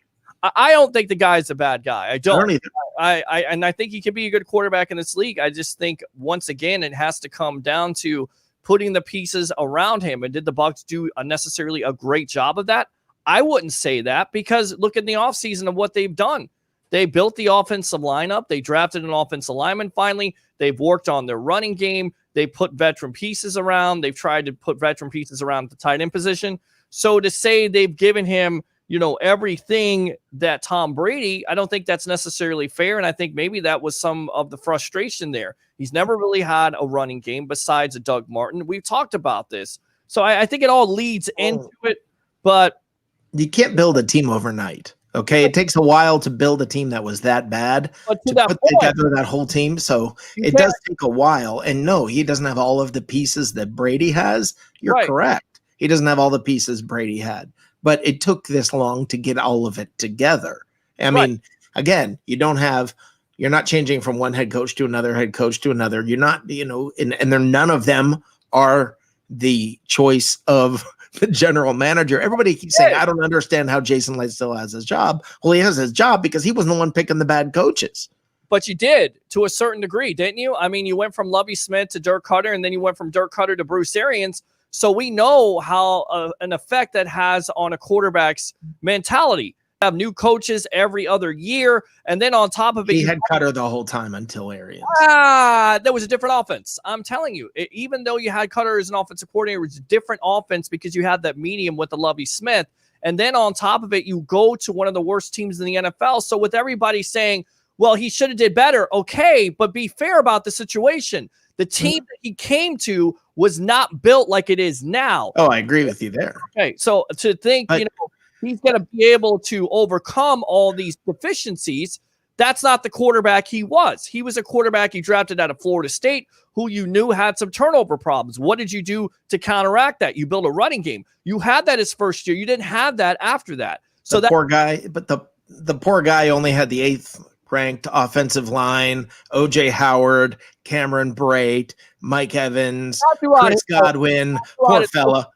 [SPEAKER 5] I don't think the guy's a bad guy. I don't.
[SPEAKER 11] I
[SPEAKER 5] think he could be a good quarterback in this league. I just think, once again, it has to come down to putting the pieces around him. And did the Bucs do necessarily a great job of that? I wouldn't say that, because look at the offseason of what they've done. They built the offensive lineup. They drafted an offensive lineman finally. They've worked on their running game. They put veteran pieces around. They've tried to put veteran pieces around the tight end position. So to say they've given him, everything that Tom Brady, I don't think that's necessarily fair. And I think maybe that was some of the frustration there. He's never really had a running game besides a Doug Martin. We've talked about this. So I think it all leads into it, but
[SPEAKER 11] you can't build a team overnight. Okay. It takes a while to build a team that was that bad, to put together that whole team. So it does take a while. And no, he doesn't have all of the pieces that Brady has. You're correct. He doesn't have all the pieces Brady had. But it took this long to get all of it together. I mean, again, you're not changing from one head coach to another head coach to another. You're not, and none of them are the choice of the general manager. Everybody keeps saying, I don't understand how Jason Light still has his job. Well, he has his job because he wasn't the one picking the bad coaches.
[SPEAKER 5] But you did, to a certain degree, didn't you? I mean, you went from Lovie Smith to Dirk Cutter, and then you went from Dirk Cutter to Bruce Arians. So we know how an effect that has on a quarterback's mentality. Have new coaches every other year, and then on top of it,
[SPEAKER 11] he had Cutter the whole time until Arians.
[SPEAKER 5] There was a different offense. I'm telling you, even though you had Cutter as an offensive coordinator, it was a different offense because you had that medium with the Lovie Smith, and then on top of it, you go to one of the worst teams in the NFL. So with everybody saying, well, he should have did better, okay, but be fair about the situation. The team that he came to was not built like it is now.
[SPEAKER 11] Oh, I agree with you there.
[SPEAKER 5] Okay, so to think, he's going to be able to overcome all these deficiencies, that's not the quarterback he was. He was a quarterback he drafted out of Florida State who you knew had some turnover problems. What did you do to counteract that? You built a running game. You had that his first year. You didn't have that after that. So
[SPEAKER 11] the poor guy, but the poor guy only had the 8th ranked offensive line, O.J. Howard, Cameron Brate, Mike Evans, Chris Godwin, poor fella.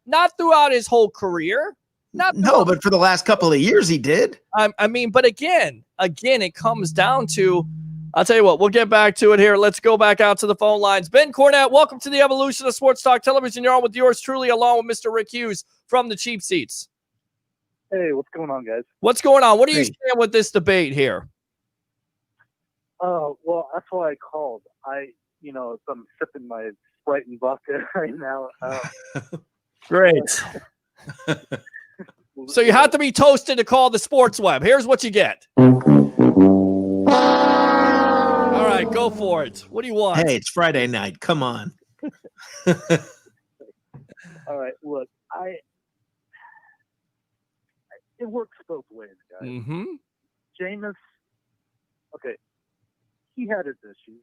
[SPEAKER 5] Not throughout his whole career.
[SPEAKER 11] But for the last couple of years he did.
[SPEAKER 5] I mean, but again, it comes down to, I'll tell you what, we'll get back to it here. Let's go back out to the phone lines. Ben Cornett, welcome to the evolution of Sports Talk Television. You're on with yours truly, along with Mr. Rick Hughes from the Cheap Seats.
[SPEAKER 10] Hey, what's going on, guys?
[SPEAKER 5] What's going on? What are you saying with this debate here?
[SPEAKER 10] Well, that's why I called. I'm sipping my Sprite and vodka right now.
[SPEAKER 5] Great. So you have to be toasted to call the Sports Web. Here's what you get. All right, go for it. What do you want?
[SPEAKER 11] Hey, it's Friday night. Come on.
[SPEAKER 10] All right, look, it works both ways, guys.
[SPEAKER 5] Mm-hmm.
[SPEAKER 10] Jameis, okay, he had his issues,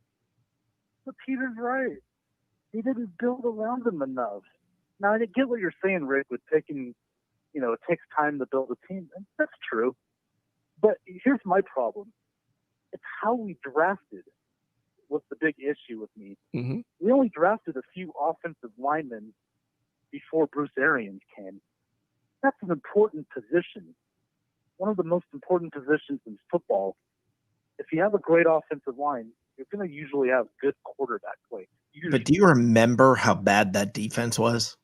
[SPEAKER 10] but Peter's right. He didn't build around him enough. Now, I get what you're saying, Rick, with taking, it takes time to build a team. And that's true. But here's my problem. It's how we drafted was the big issue with me.
[SPEAKER 5] Mm-hmm.
[SPEAKER 10] We only drafted a few offensive linemen before Bruce Arians came. That's an important position. One of the most important positions in football. If you have a great offensive line, you're going to usually have good quarterback play.
[SPEAKER 11] But do you remember how bad that defense was?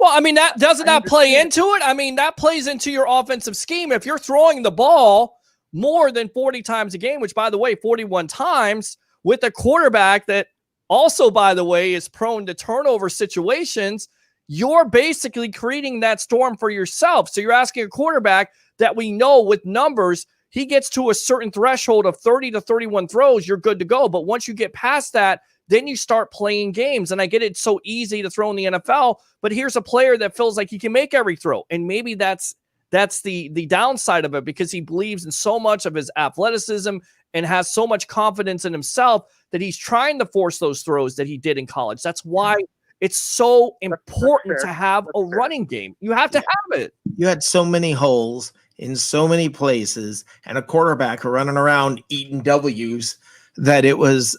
[SPEAKER 5] Well, I mean, doesn't that play into it? I mean, that plays into your offensive scheme. If you're throwing the ball more than 40 times a game, which, by the way, 41 times, with a quarterback that also, by the way, is prone to turnover situations, you're basically creating that storm for yourself. So you're asking a quarterback that we know with numbers, he gets to a certain threshold of 30 to 31 throws, you're good to go. But once you get past that, then you start playing games. And I get it's so easy to throw in the NFL, but here's a player that feels like he can make every throw. And maybe that's the downside of it, because he believes in so much of his athleticism and has so much confidence in himself that he's trying to force those throws that he did in college. That's why it's so important to have a running game. You have to have it.
[SPEAKER 11] You had so many holes in so many places and a quarterback running around eating W's that it was,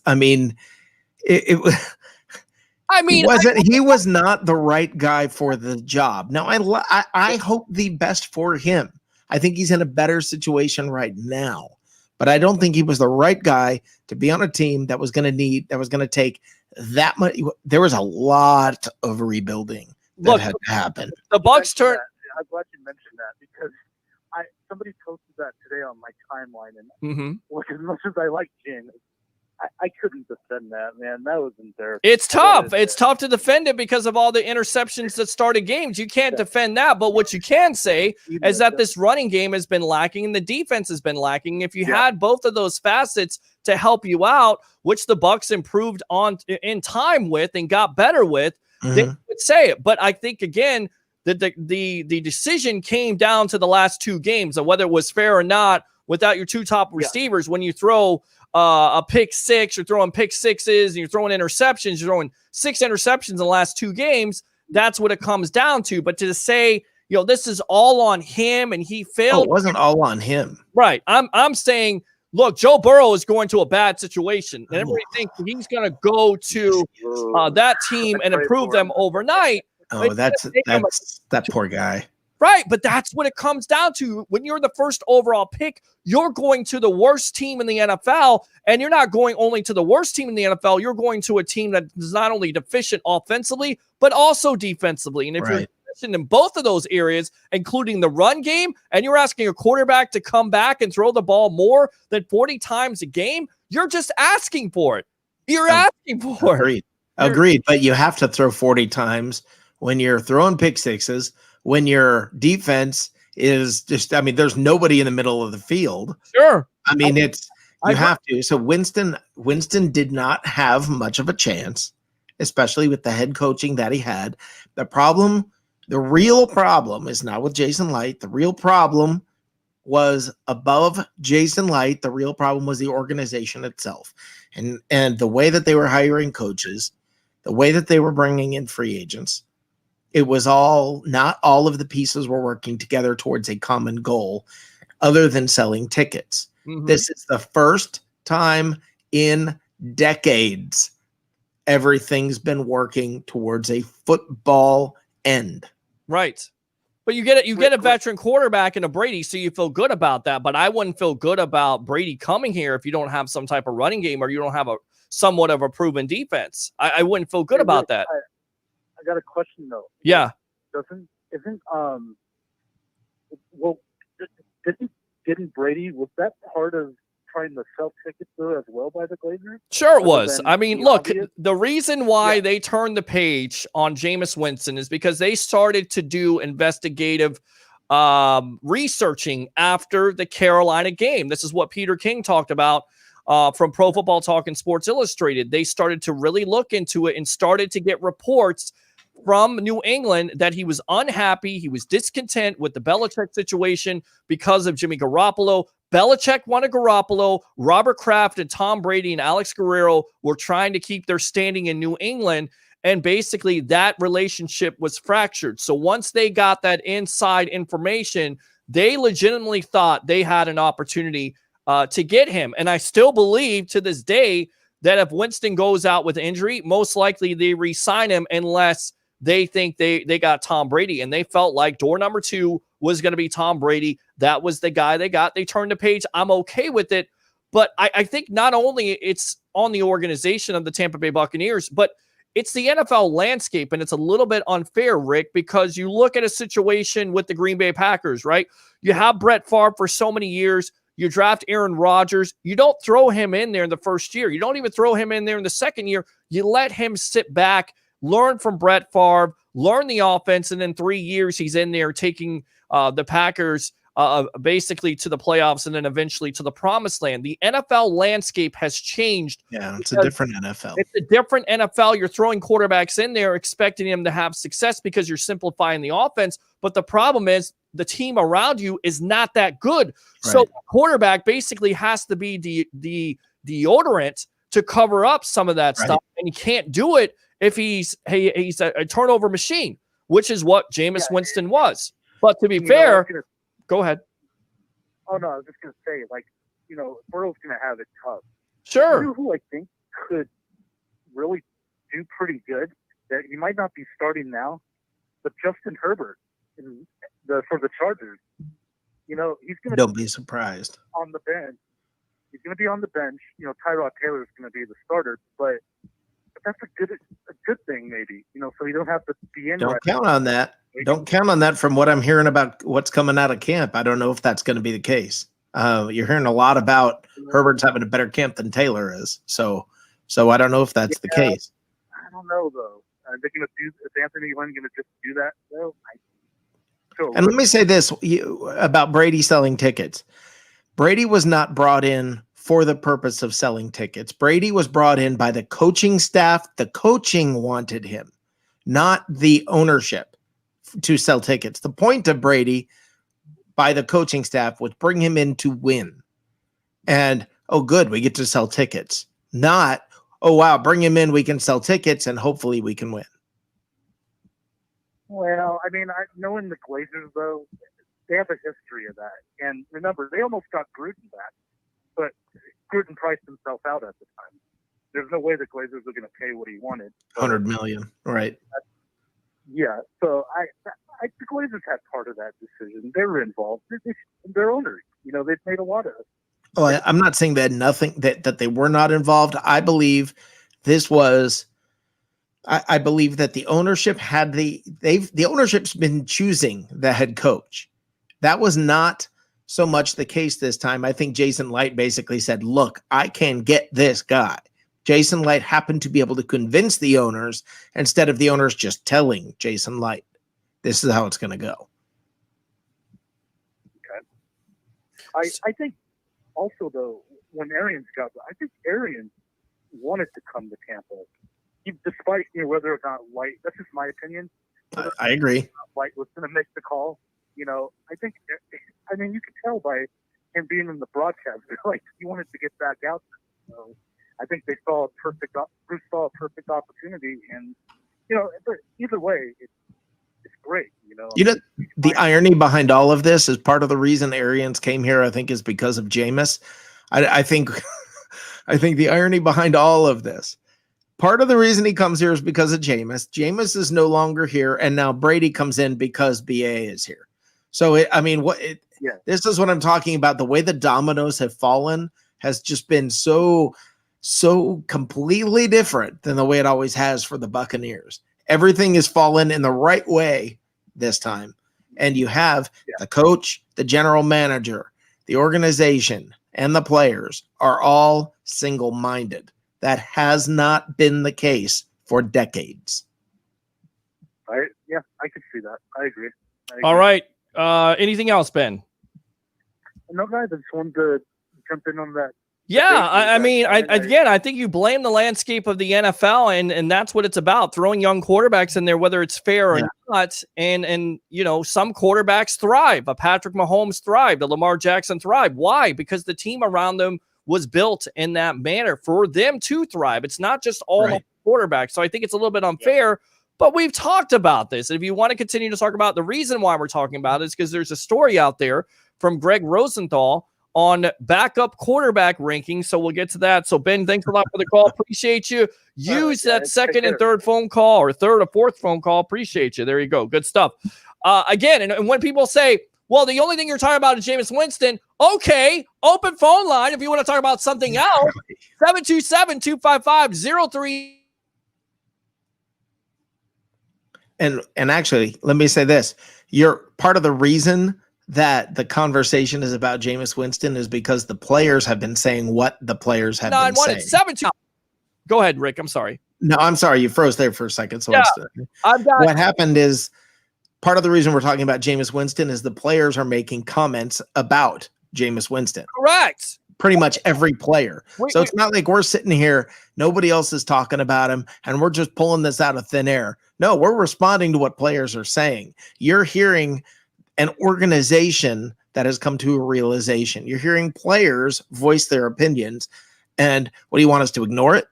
[SPEAKER 11] he was not the right guy for the job. Now, I hope the best for him. I think he's in a better situation right now. but I don't think he was the right guy to be on a team that was going to take that much. There was a lot of rebuilding that had to happen.
[SPEAKER 5] The Bucs turn.
[SPEAKER 10] I'm glad you mentioned that because somebody posted that today on my timeline, and
[SPEAKER 5] Mm-hmm.
[SPEAKER 10] look, as much as I like Jin, I couldn't defend that, man. That was embarrassing.
[SPEAKER 5] It's tough. It's tough to defend it because of all the interceptions that started games. You can't defend that. But what you can say is that this running game has been lacking and the defense has been lacking. If you had both of those facets to help you out, which the Bucs improved on in time with and got better with, they would say it. But I think, again, the decision came down to the last two games and whether it was fair or not without your two top receivers. When you throw a pick six, you're throwing pick sixes, and you're throwing interceptions, you're throwing 6 interceptions in the last 2 games. That's what it comes down to. But to say, this is all on him and he failed.
[SPEAKER 11] It wasn't all on him.
[SPEAKER 5] Right. I'm saying, look, Joe Burrow is going to a bad situation. And everybody thinks he's going to go to that team and improve them overnight.
[SPEAKER 11] Oh, that's that poor guy.
[SPEAKER 5] Right, but that's what it comes down to. When you're the first overall pick, you're going to the worst team in the NFL, and you're not going only to the worst team in the NFL, you're going to a team that is not only deficient offensively, but also defensively. And if you're deficient in both of those areas, including the run game, and you're asking a quarterback to come back and throw the ball more than 40 times a game, you're just asking for it. You're asking for it.
[SPEAKER 11] Agreed, but you have to throw 40 times when you're throwing pick sixes, when your defense is just, there's nobody in the middle of the field.
[SPEAKER 5] Sure.
[SPEAKER 11] You have to. So Winston did not have much of a chance, especially with the head coaching that he had. The real problem is not with Jason Light. The real problem was above Jason Light. The real problem was the organization itself. And the way that they were hiring coaches, the way that they were bringing in free agents. It was not all of the pieces were working together towards a common goal other than selling tickets.
[SPEAKER 5] Mm-hmm.
[SPEAKER 11] This is the first time in decades everything's been working towards a football end.
[SPEAKER 5] Right. But you get a veteran quarterback in a Brady, so you feel good about that. But I wouldn't feel good about Brady coming here if you don't have some type of running game or you don't have a somewhat of a proven defense. I wouldn't feel good about that.
[SPEAKER 10] I got a question though.
[SPEAKER 5] Yeah.
[SPEAKER 10] Didn't Brady, was that part of trying to sell tickets though as well by the Glazers?
[SPEAKER 5] Sure it was. Look, the reason why they turned the page on Jameis Winston is because they started to do investigative researching after the Carolina game. This is what Peter King talked about from Pro Football Talk and Sports Illustrated. They started to really look into it and started to get reports from New England that he was unhappy. He was discontent with the Belichick situation because of Jimmy Garoppolo. Belichick wanted Garoppolo. Robert Kraft and Tom Brady and Alex Guerrero were trying to keep their standing in New England. And basically that relationship was fractured. So once they got that inside information, they legitimately thought they had an opportunity to get him. And I still believe to this day that if Winston goes out with injury, most likely they re-sign him unless they think they got Tom Brady. And they felt like door number 2 was going to be Tom Brady. That was the guy they got. They turned the page. I'm okay with it. But I think not only it's on the organization of the Tampa Bay Buccaneers, but it's the NFL landscape. And it's a little bit unfair, Rick, because you look at a situation with the Green Bay Packers, right? You have Brett Favre for so many years. You draft Aaron Rodgers. You don't throw him in there in the first year. You don't even throw him in there in the second year. You let him sit back, learn from Brett Favre, learn the offense, and in 3 years he's in there taking the Packers basically to the playoffs and then eventually to the promised land. The NFL landscape has changed.
[SPEAKER 11] Yeah, it's a different NFL.
[SPEAKER 5] It's a different NFL. You're throwing quarterbacks in there expecting them to have success because you're simplifying the offense. But the problem is the team around you is not that good. Right. So the quarterback basically has to be the deodorant to cover up some of that stuff. And you can't do it if he's a turnover machine, which is what Jameis Winston was. But to be fair, go ahead.
[SPEAKER 10] Oh, no, I was just going to say, Burrow's going to have it tough.
[SPEAKER 5] Sure.
[SPEAKER 10] You know who I think could really do pretty good, that he might not be starting now, but Justin Herbert for the Chargers. He's going to
[SPEAKER 11] Don't be surprised.
[SPEAKER 10] on the bench. He's going to be on the bench. You know, Tyrod Taylor is going to be the starter, but that's a good thing, maybe. You know, so you don't have to be in.
[SPEAKER 11] Don't count on that. Don't count on that. From what I'm hearing about what's coming out of camp, I don't know if that's going to be the case. You're hearing a lot about Herbert's having a better camp than Taylor is. So I don't know if that's the case.
[SPEAKER 10] I don't know though. Are they going to do? Is Anthony Lynn going to just do that? No.
[SPEAKER 11] And let me say this about Brady selling tickets. Brady was not brought in for the purpose of selling tickets. Brady was brought in by the coaching staff. The coaching wanted him, not the ownership, to sell tickets. The point of Brady by the coaching staff was bring him in to win. And, oh, good, we get to sell tickets. Not, oh, wow, bring him in, we can sell tickets, and hopefully we can win.
[SPEAKER 10] Well, I mean, knowing the Glazers, though, they have a history of that. And remember, they almost got Gruden back, but Gruden priced himself out at the time. There's no way the Glazers are going to pay what he wanted.
[SPEAKER 11] $100 million, right?
[SPEAKER 10] Yeah, so the Glazers had part of that decision. They were involved. They're owners. You know, they've made a lot of it.
[SPEAKER 11] Oh, I'm not saying that that they were not involved. I believe this was. I believe that the ownership had the ownership's been choosing the head coach. That was not so much the case this time. I think Jason Light basically said, "Look, I can get this guy." Jason Light happened to be able to convince the owners instead of the owners just telling Jason Light, "This is how it's going to go."
[SPEAKER 10] Okay. I think also though, when Arians got there, I think Arians wanted to come to Tampa. Despite whether or not Light, that's just my opinion.
[SPEAKER 11] I agree.
[SPEAKER 10] Light was going to make the call. You know, I mean, you could tell by him being in the broadcast, like he wanted to get back out there. So I think they saw Bruce saw a perfect opportunity, and either way, it's great.
[SPEAKER 11] The irony behind all of this is part of the reason Arians came here. I think is because of Jameis. I think the irony behind all of this. Part of the reason he comes here is because of Jameis. Jameis is no longer here, and now Brady comes in because BA is here. So, this is what I'm talking about. The way the dominoes have fallen has just been so completely different than the way it always has for the Buccaneers. Everything is fallen in the right way this time. And you have the coach, the general manager, the organization, and the players are all single-minded. That has not been the case for decades.
[SPEAKER 10] I could see that. I agree.
[SPEAKER 5] All right. Anything else, Ben?
[SPEAKER 10] No, guys, I just wanted to jump in on that.
[SPEAKER 5] Yeah, I think you blame the landscape of the NFL, and that's what it's about, throwing young quarterbacks in there, whether it's fair or not. And some quarterbacks thrive. A Patrick Mahomes thrived. A Lamar Jackson thrived. Why? Because the team around them was built in that manner for them to thrive. It's not just all quarterbacks. So I think it's a little bit unfair, but we've talked about this. And if you want to continue to talk about the reason why we're talking about it is because there's a story out there from Greg Rosenthal on backup quarterback rankings. So we'll get to that. So Ben, thanks a lot for the call. Appreciate you. Use that second and third phone call or third or fourth phone call. Appreciate you. There you go. Good stuff. Again, and when people say, well, the only thing you're talking about is Jameis Winston. Okay, open phone line if you want to talk about something else. 727-255-03.
[SPEAKER 11] And actually, let me say this. You're part of the reason that the conversation is about Jameis Winston is because the players have been saying what the players have been saying.
[SPEAKER 5] 7-2. Go ahead, Rick. I'm sorry.
[SPEAKER 11] No, I'm sorry. You froze there for a second. So
[SPEAKER 5] what
[SPEAKER 11] happened is part of the reason we're talking about Jameis Winston is the players are making comments about Jameis Winston.
[SPEAKER 5] Correct.
[SPEAKER 11] Pretty much every player. So it's not like we're sitting here, nobody else is talking about him, and we're just pulling this out of thin air. No, we're responding to what players are saying. You're hearing an organization that has come to a realization. You're hearing players voice their opinions. And what do you want us to ignore it?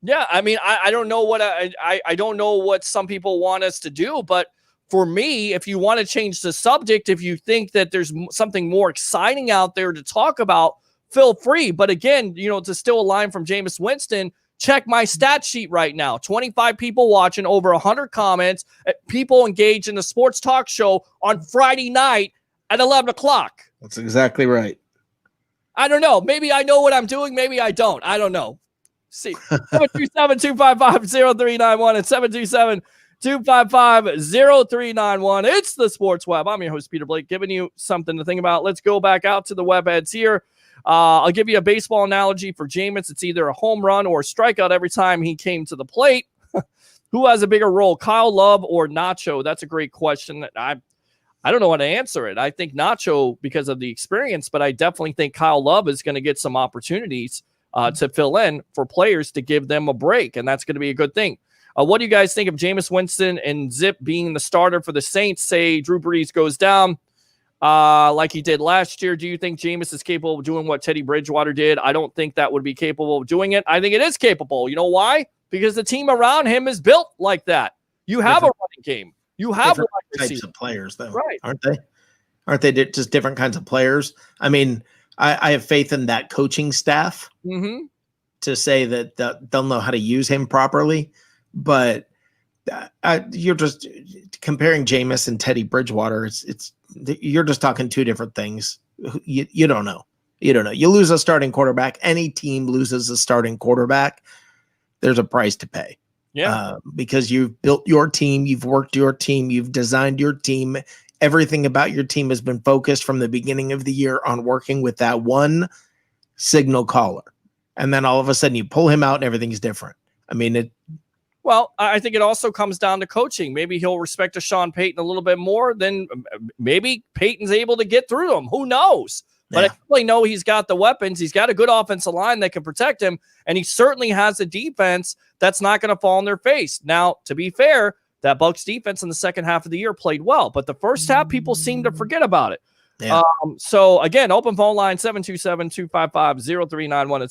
[SPEAKER 5] Yeah, I mean, I don't know what I don't know what some people want us to do, but for me, if you want to change the subject, if you think that there's something more exciting out there to talk about, feel free. But again, to steal a line from Jameis Winston, check my stat sheet right now. 25 people watching, over 100 comments, people engaged in the sports talk show on Friday night at 11 o'clock.
[SPEAKER 11] That's exactly right.
[SPEAKER 5] I don't know. Maybe I know what I'm doing. Maybe I don't. I don't know. See, 727-255-0391 and 727-255-0391. It's the Sports Web. I'm your host, Peter Blake, giving you something to think about. Let's go back out to the web heads here. I'll give you a baseball analogy for Jameis. It's either a home run or a strikeout every time he came to the plate. Who has a bigger role, Kyle Love or Nacho? That's a great question. I don't know how to answer it. I think Nacho because of the experience, but I definitely think Kyle Love is going to get some opportunities to fill in for players to give them a break, and that's going to be a good thing. What do you guys think of Jameis Winston and Zip being the starter for the Saints? Say Drew Brees goes down like he did last year. Do you think Jameis is capable of doing what Teddy Bridgewater did? I don't think that would be capable of doing it. I think it is capable. You know why? Because the team around him is built like that. You have a running game. You have
[SPEAKER 11] types of players, though,
[SPEAKER 5] right?
[SPEAKER 11] Aren't they? Aren't they just different kinds of players? I mean, I have faith in that coaching staff to say that they'll know how to use him properly. But you're just comparing Jameis and Teddy Bridgewater. You're just talking two different things. You don't know. You don't know. You lose a starting quarterback. Any team loses a starting quarterback. There's a price to pay.
[SPEAKER 5] Yeah.
[SPEAKER 11] Because you've built your team, you've worked your team, you've designed your team. Everything about your team has been focused from the beginning of the year on working with that one signal caller. And then all of a sudden you pull him out and everything's different. I mean,
[SPEAKER 5] well, I think it also comes down to coaching. Maybe he'll respect Sean Payton a little bit more. Then maybe Payton's able to get through him. Who knows? But I really know he's got the weapons. He's got a good offensive line that can protect him. And he certainly has a defense that's not going to fall in their face. Now, to be fair, that Bucs defense in the second half of the year played well. But the first half, people seem to forget about it.
[SPEAKER 11] Yeah.
[SPEAKER 5] So, again, open phone line 727-255-0391 and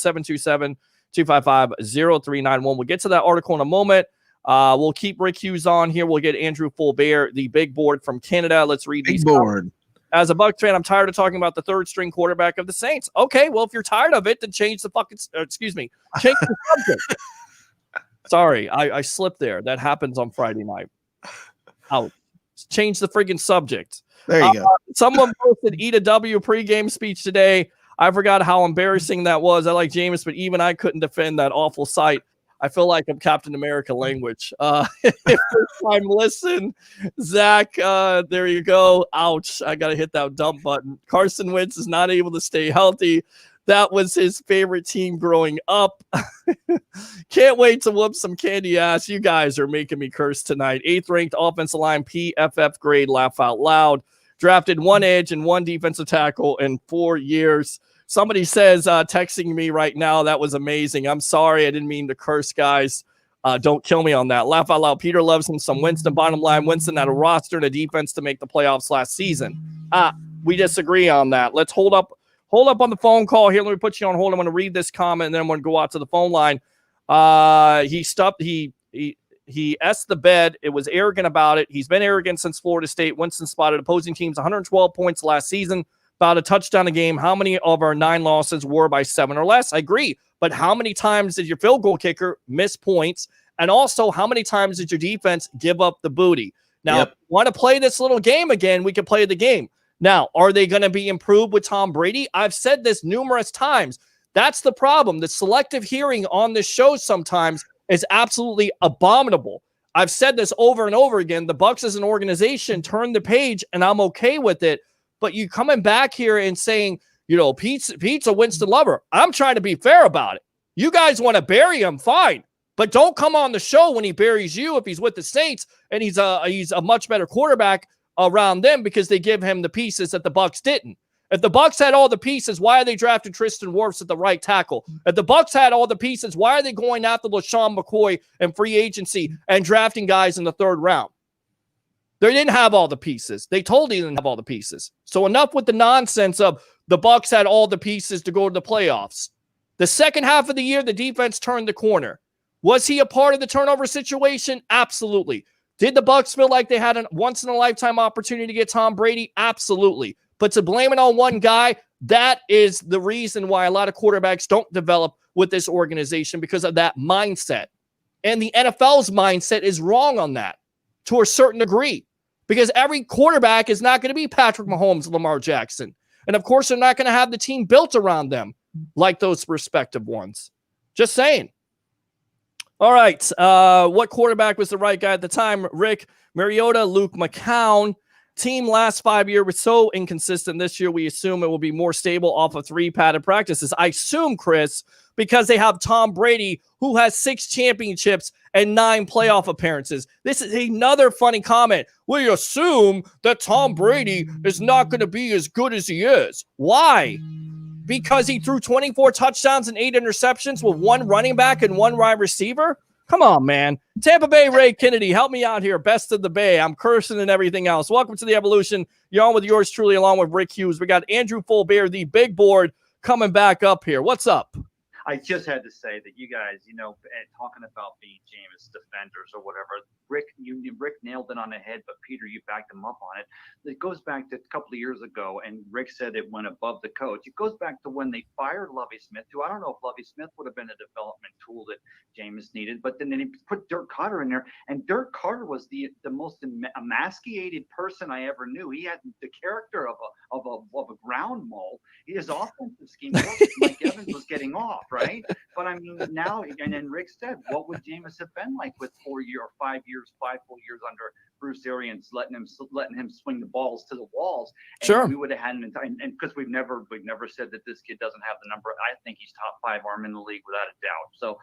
[SPEAKER 5] 727-255-0391. We'll get to that article in a moment. We'll keep Rick Hughes on here. We'll get Andrew Fulbert, the big board from Canada. Let's read these.
[SPEAKER 11] Big board.
[SPEAKER 5] As a Bucs fan, I'm tired of talking about the third string quarterback of the Saints. Okay, well, if you're tired of it, then change the fucking, change the subject. Sorry, I slipped there. That happens on Friday night. Out. Change the friggin' subject.
[SPEAKER 11] There you go.
[SPEAKER 5] Someone posted Eat a W pregame speech today. I forgot how embarrassing that was. I like Jameis, but even I couldn't defend that awful sight. I feel like I'm Captain America language. First time listen. Zach, there you go. Ouch. I got to hit that dump button. Carson Wentz is not able to stay healthy. That was his favorite team growing up. Can't wait to whoop some candy ass. You guys are making me curse tonight. 8th ranked offensive line, PFF grade, laugh out loud. Drafted one edge and one defensive tackle in 4 years. Somebody says, texting me right now, that was amazing. I'm sorry. I didn't mean to curse, guys. Don't kill me on that. Laugh out loud. Peter loves him some Winston. Bottom line, Winston had a roster and a defense to make the playoffs last season. We disagree on that. Let's hold up on the phone call here. Let me put you on hold. I'm going to read this comment, and then I'm going to go out to the phone line. He S the bed. It was arrogant about it. He's been arrogant since Florida State. Winston spotted opposing teams 112 points last season. About a touchdown a game. How many of our 9 losses were by 7 or less? I agree. But how many times did your field goal kicker miss points? And also, how many times did your defense give up the booty? Now, if you want to play this little game again, we can play the game. Now, are they going to be improved with Tom Brady? I've said this numerous times. That's the problem. The selective hearing on this show sometimes is absolutely abominable. I've said this over and over again. The Bucs as an organization turned the page, and I'm okay with it. But you coming back here and saying, Pete's a Winston lover. I'm trying to be fair about it. You guys want to bury him, fine. But don't come on the show when he buries you if he's with the Saints and he's a much better quarterback around them because they give him the pieces that the Bucs didn't. If the Bucs had all the pieces, why are they drafting Tristan Wirfs at the right tackle? If the Bucs had all the pieces, why are they going after LaShawn McCoy and free agency and drafting guys in the 3rd round? They didn't have all the pieces. They totally didn't have all the pieces. So enough with the nonsense of the Bucs had all the pieces to go to the playoffs. The second half of the year, the defense turned the corner. Was he a part of the turnover situation? Absolutely. Did the Bucs feel like they had a once-in-a-lifetime opportunity to get Tom Brady? Absolutely. But to blame it on one guy, that is the reason why a lot of quarterbacks don't develop with this organization because of that mindset. And the NFL's mindset is wrong on that to a certain degree. Because every quarterback is not going to be Patrick Mahomes, Lamar Jackson. And of course, they're not going to have the team built around them like those respective ones. Just saying. All right. What quarterback was the right guy at the time? Rick Mariota, Luke McCown. Team last 5 years was so inconsistent. This year, we assume it will be more stable off of 3 padded practices. I assume, Chris, because they have Tom Brady, who has 6 championships and 9 playoff appearances. This is another funny comment. We assume that Tom Brady is not going to be as good as he is. Why? Because he threw 24 touchdowns and 8 interceptions with 1 running back and 1 wide receiver? Come on, man. Tampa Bay Ray Kennedy, help me out here. Best of the Bay. I'm cursing and everything else. Welcome to the Evolution. You're on with yours truly, along with Rick Hughes. We got Andrew Fulbeer, the big board, coming back up here. What's up?
[SPEAKER 13] I just had to say that you guys, talking about being Jameis defenders or whatever, Rick nailed it on the head, but Peter, you backed him up on it. It goes back to a couple of years ago, and Rick said it went above the coach. It goes back to when they fired Lovie Smith, who I don't know if Lovie Smith would have been a development tool that Jameis needed, but then they put Dirk Carter in there, and Dirk Carter was the most emasculated person I ever knew. He had the character of a ground mole. His offensive scheme, Mike Evans was getting off, right? But I mean, now, and then Rick said, what would Jameis have been like with 5 full years under Bruce Arians, letting him swing the balls to the walls? And
[SPEAKER 5] sure,
[SPEAKER 13] we would have had and because we've never said that this kid doesn't have the number. I think he's top 5 arm in the league without a doubt. So,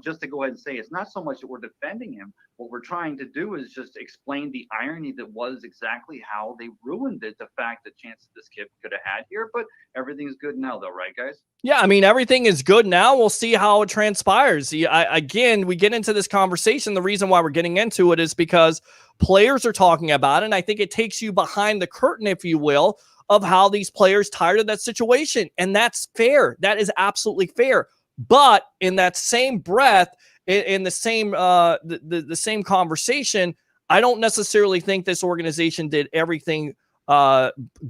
[SPEAKER 13] just to go ahead and say, it's not so much that we're defending him. What we're trying to do is just explain the irony that was exactly how they ruined it. The fact that chances this kid could have had here, but everything's good now, though, right, guys?
[SPEAKER 5] Yeah, I mean, everything is good now. We'll see how it transpires. Again, we get into this conversation. The reason why we're getting into it is because players are talking about it, and I think it takes you behind the curtain, if you will, of how these players tired of that situation. And that's fair. That is absolutely fair. But in that same breath, in the same the same conversation, I don't necessarily think this organization did everything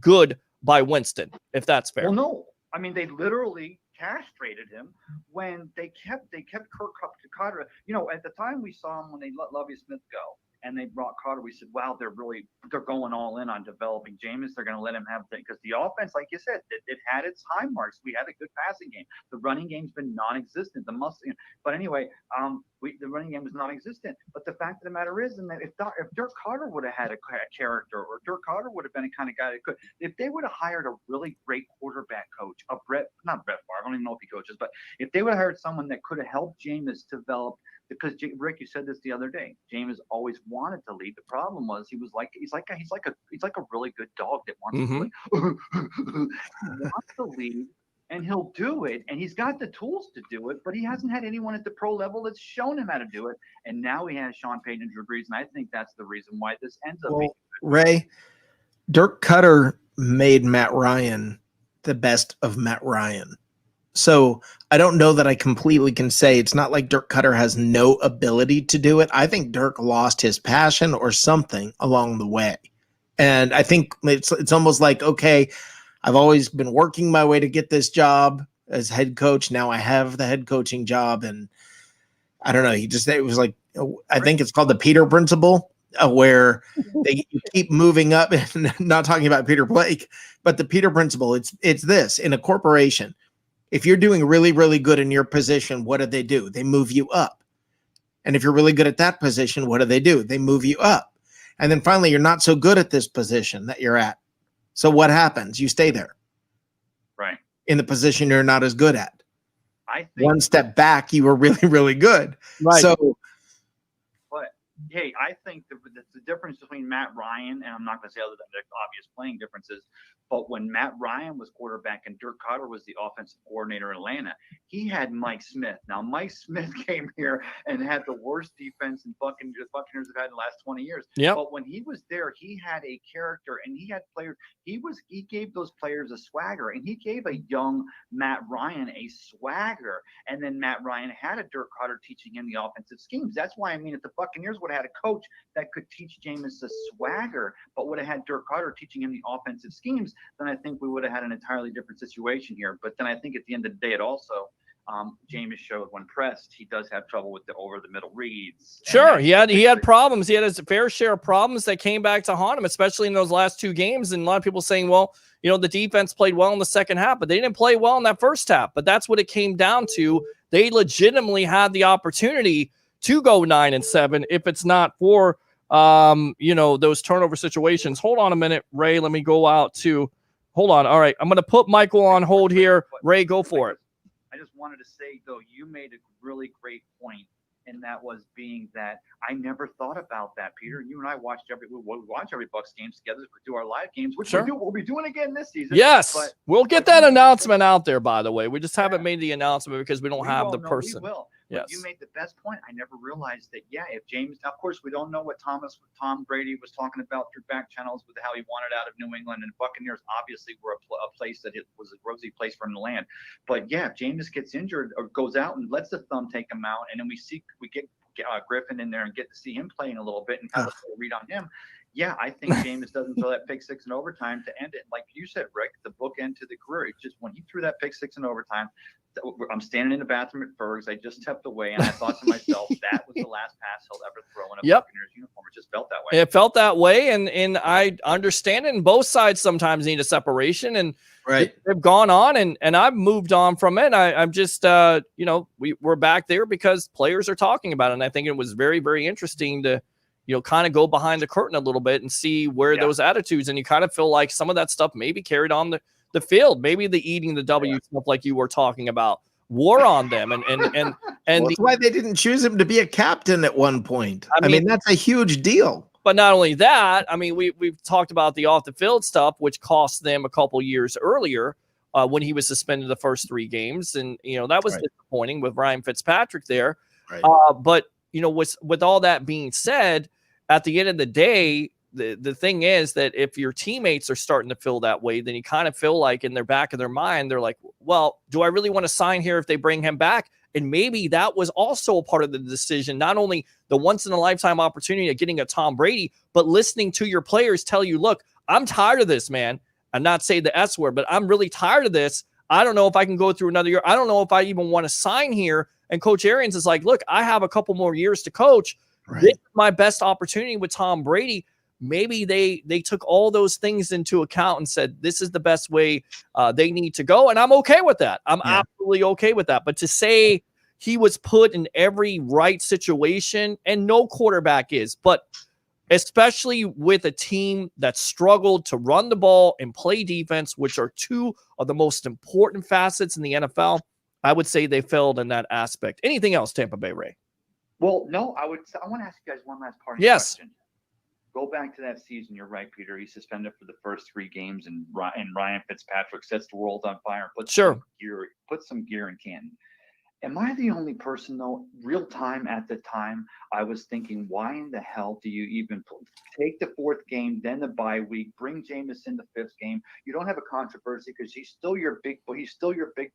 [SPEAKER 5] good by Winston, if that's fair.
[SPEAKER 13] Well, no. I mean, they literally castrated him when they kept Kirk Carter. At the time we saw him when they let Lovie Smith go and they brought Carter, we said, wow, they're going all in on developing Jameis. They're going to let him have things because the offense, like you said, it had its high marks. We had a good passing game. The running game's been non-existent. But anyway, the running game was non-existent. But the fact of the matter is, and that if Dirk Carter would have had a character, or Dirk Carter would have been a kind of guy that could, if they would have hired a really great quarterback coach, not Brett Favre, I don't even know if he coaches, but if they would have hired someone that could have helped Jameis develop. Because Rick, you said this the other day. Jameis always wanted to lead. The problem was he's like a really good dog that wants to lead, and he'll do it, and he's got the tools to do it, but he hasn't had anyone at the pro level that's shown him how to do it. And now he has Sean Payton and Drew Brees, and I think that's the reason why this ends up being
[SPEAKER 11] Ray, Dirk Cutter made Matt Ryan the best of Matt Ryan. So I don't know that I completely can say it's not like Dirk Cutter has no ability to do it. I think Dirk lost his passion or something along the way. And I think it's almost like, okay, I've always been working my way to get this job as head coach. Now I have the head coaching job. And I don't know. It was like, I think it's called the Peter principle, where you keep moving up, and not talking about Peter Blake, but the Peter principle. It's this in a corporation. If you're doing really, really good in your position, what do? They move you up. And if you're really good at that position, what do? They move you up. And then finally, you're not so good at this position that you're at. So what happens? You stay there.
[SPEAKER 13] Right.
[SPEAKER 11] In the position you're not as good at.
[SPEAKER 13] I think
[SPEAKER 11] one step back, you were really, really good.
[SPEAKER 5] Right.
[SPEAKER 11] So,
[SPEAKER 13] but hey, I think the difference between Matt Ryan, and I'm not going to say other than the obvious playing differences, but when Matt Ryan was quarterback and Dirk Carter was the offensive coordinator in Atlanta, he had Mike Smith. Now, Mike Smith came here and had the worst defense the Buccaneers have had in the last 20 years.
[SPEAKER 5] Yep.
[SPEAKER 13] But when he was there, he had a character, and he had players. He gave those players a swagger, and he gave a young Matt Ryan a swagger. And then Matt Ryan had a Dirk Carter teaching him the offensive schemes. That's why, I mean, if the Buccaneers would have had a coach that could teach Jameis a swagger, but would have had Dirk Carter teaching him the offensive schemes, then I think we would have had an entirely different situation here. But then I think at the end of the day, it also, Jameis showed when pressed, he does have trouble with the over the middle reads.
[SPEAKER 5] Sure, he had problems. He had his fair share of problems that came back to haunt him, especially in those last 2 games. And a lot of people saying, well, you know, the defense played well in the second half, but they didn't play well in that first half. But that's what it came down to. They legitimately had the opportunity to go 9-7 if it's not for you know, those turnover situations. Hold on a minute, Ray. Let me go out to hold on. All right, I'm going to put Michael on hold here. Ray, go for it.
[SPEAKER 13] I just wanted to say, though, you made a really great point, and that was being that I never thought about that, Peter. You and I watch every Bucs games together. We do our live games, which
[SPEAKER 5] Sure.
[SPEAKER 13] we'll be doing again this season.
[SPEAKER 5] Yes,
[SPEAKER 13] but
[SPEAKER 5] we'll get that announcement out there, by the way. We just haven't made the announcement because we don't have the person.
[SPEAKER 13] We will.
[SPEAKER 5] Yes.
[SPEAKER 13] But you made the best point. I never realized that, if James, of course, we don't know what Tom Brady was talking about through back channels with how he wanted out of New England, and Buccaneers obviously were a place that it was a rosy place for him to land. But if James gets injured or goes out and lets the thumb take him out, and then we get Griffin in there and get to see him playing a little bit and kind of read on him. I think Jameis doesn't throw that pick 6 in overtime to end it. Like you said, Rick, the bookend to the career. It's just when he threw that pick 6 in overtime, I'm standing in the bathroom at Ferg's. I just stepped away, and I thought to myself, that was the last pass he'll ever throw in a Buccaneers uniform. It just felt that way.
[SPEAKER 5] It felt that way, and I understand it. And both sides sometimes need a separation, and they've gone on, and I've moved on from it. I'm just, you know, we're back there because players are talking about it, and I think it was very, very interesting to, you know, kind of go behind the curtain a little bit and see where those attitudes, and you kind of feel like some of that stuff maybe carried on the field, maybe the eating the W stuff like you were talking about wore on them, and
[SPEAKER 11] well, that's why they didn't choose him to be a captain at one point. I mean that's a huge deal.
[SPEAKER 5] But not only that, I mean, we've talked about the off the field stuff, which cost them a couple years earlier when he was suspended the first 3 games, and you know that was disappointing with Ryan Fitzpatrick there. But you know, with all that being said, at the end of the day, the thing is that if your teammates are starting to feel that way, then you kind of feel like in their back of their mind, they're like, well, do I really want to sign here if they bring him back? And maybe that was also a part of the decision, not only the once in a lifetime opportunity of getting a Tom Brady, but listening to your players tell you, look, I'm tired of this, man. I'm not saying the S word, but I'm really tired of this. I don't know if I can go through another year. I don't know if I even want to sign here. And Coach Arians is like, look, I have a couple more years to coach. This is my best opportunity with Tom Brady. Maybe they took all those things into account and said, this is the best way they need to go. And I'm okay with that. I'm absolutely okay with that. But to say he was put in every right situation, and no quarterback is, but especially with a team that struggled to run the ball and play defense, which are 2 of the most important facets in the NFL, I would say they failed in that aspect. Anything else, Tampa Bay, Ray?
[SPEAKER 13] Well, no, I want to ask you guys one last part. Question. Go back to that season. You're right, Peter. He's suspended for the first 3 games, and Ryan Fitzpatrick sets the world on fire. Put some gear in Canton. Am I the only person, though, real time at the time, I was thinking, why in the hell do you even take the 4th game, then the bye week, bring Jameis in the 5th game? You don't have a controversy because he's still your big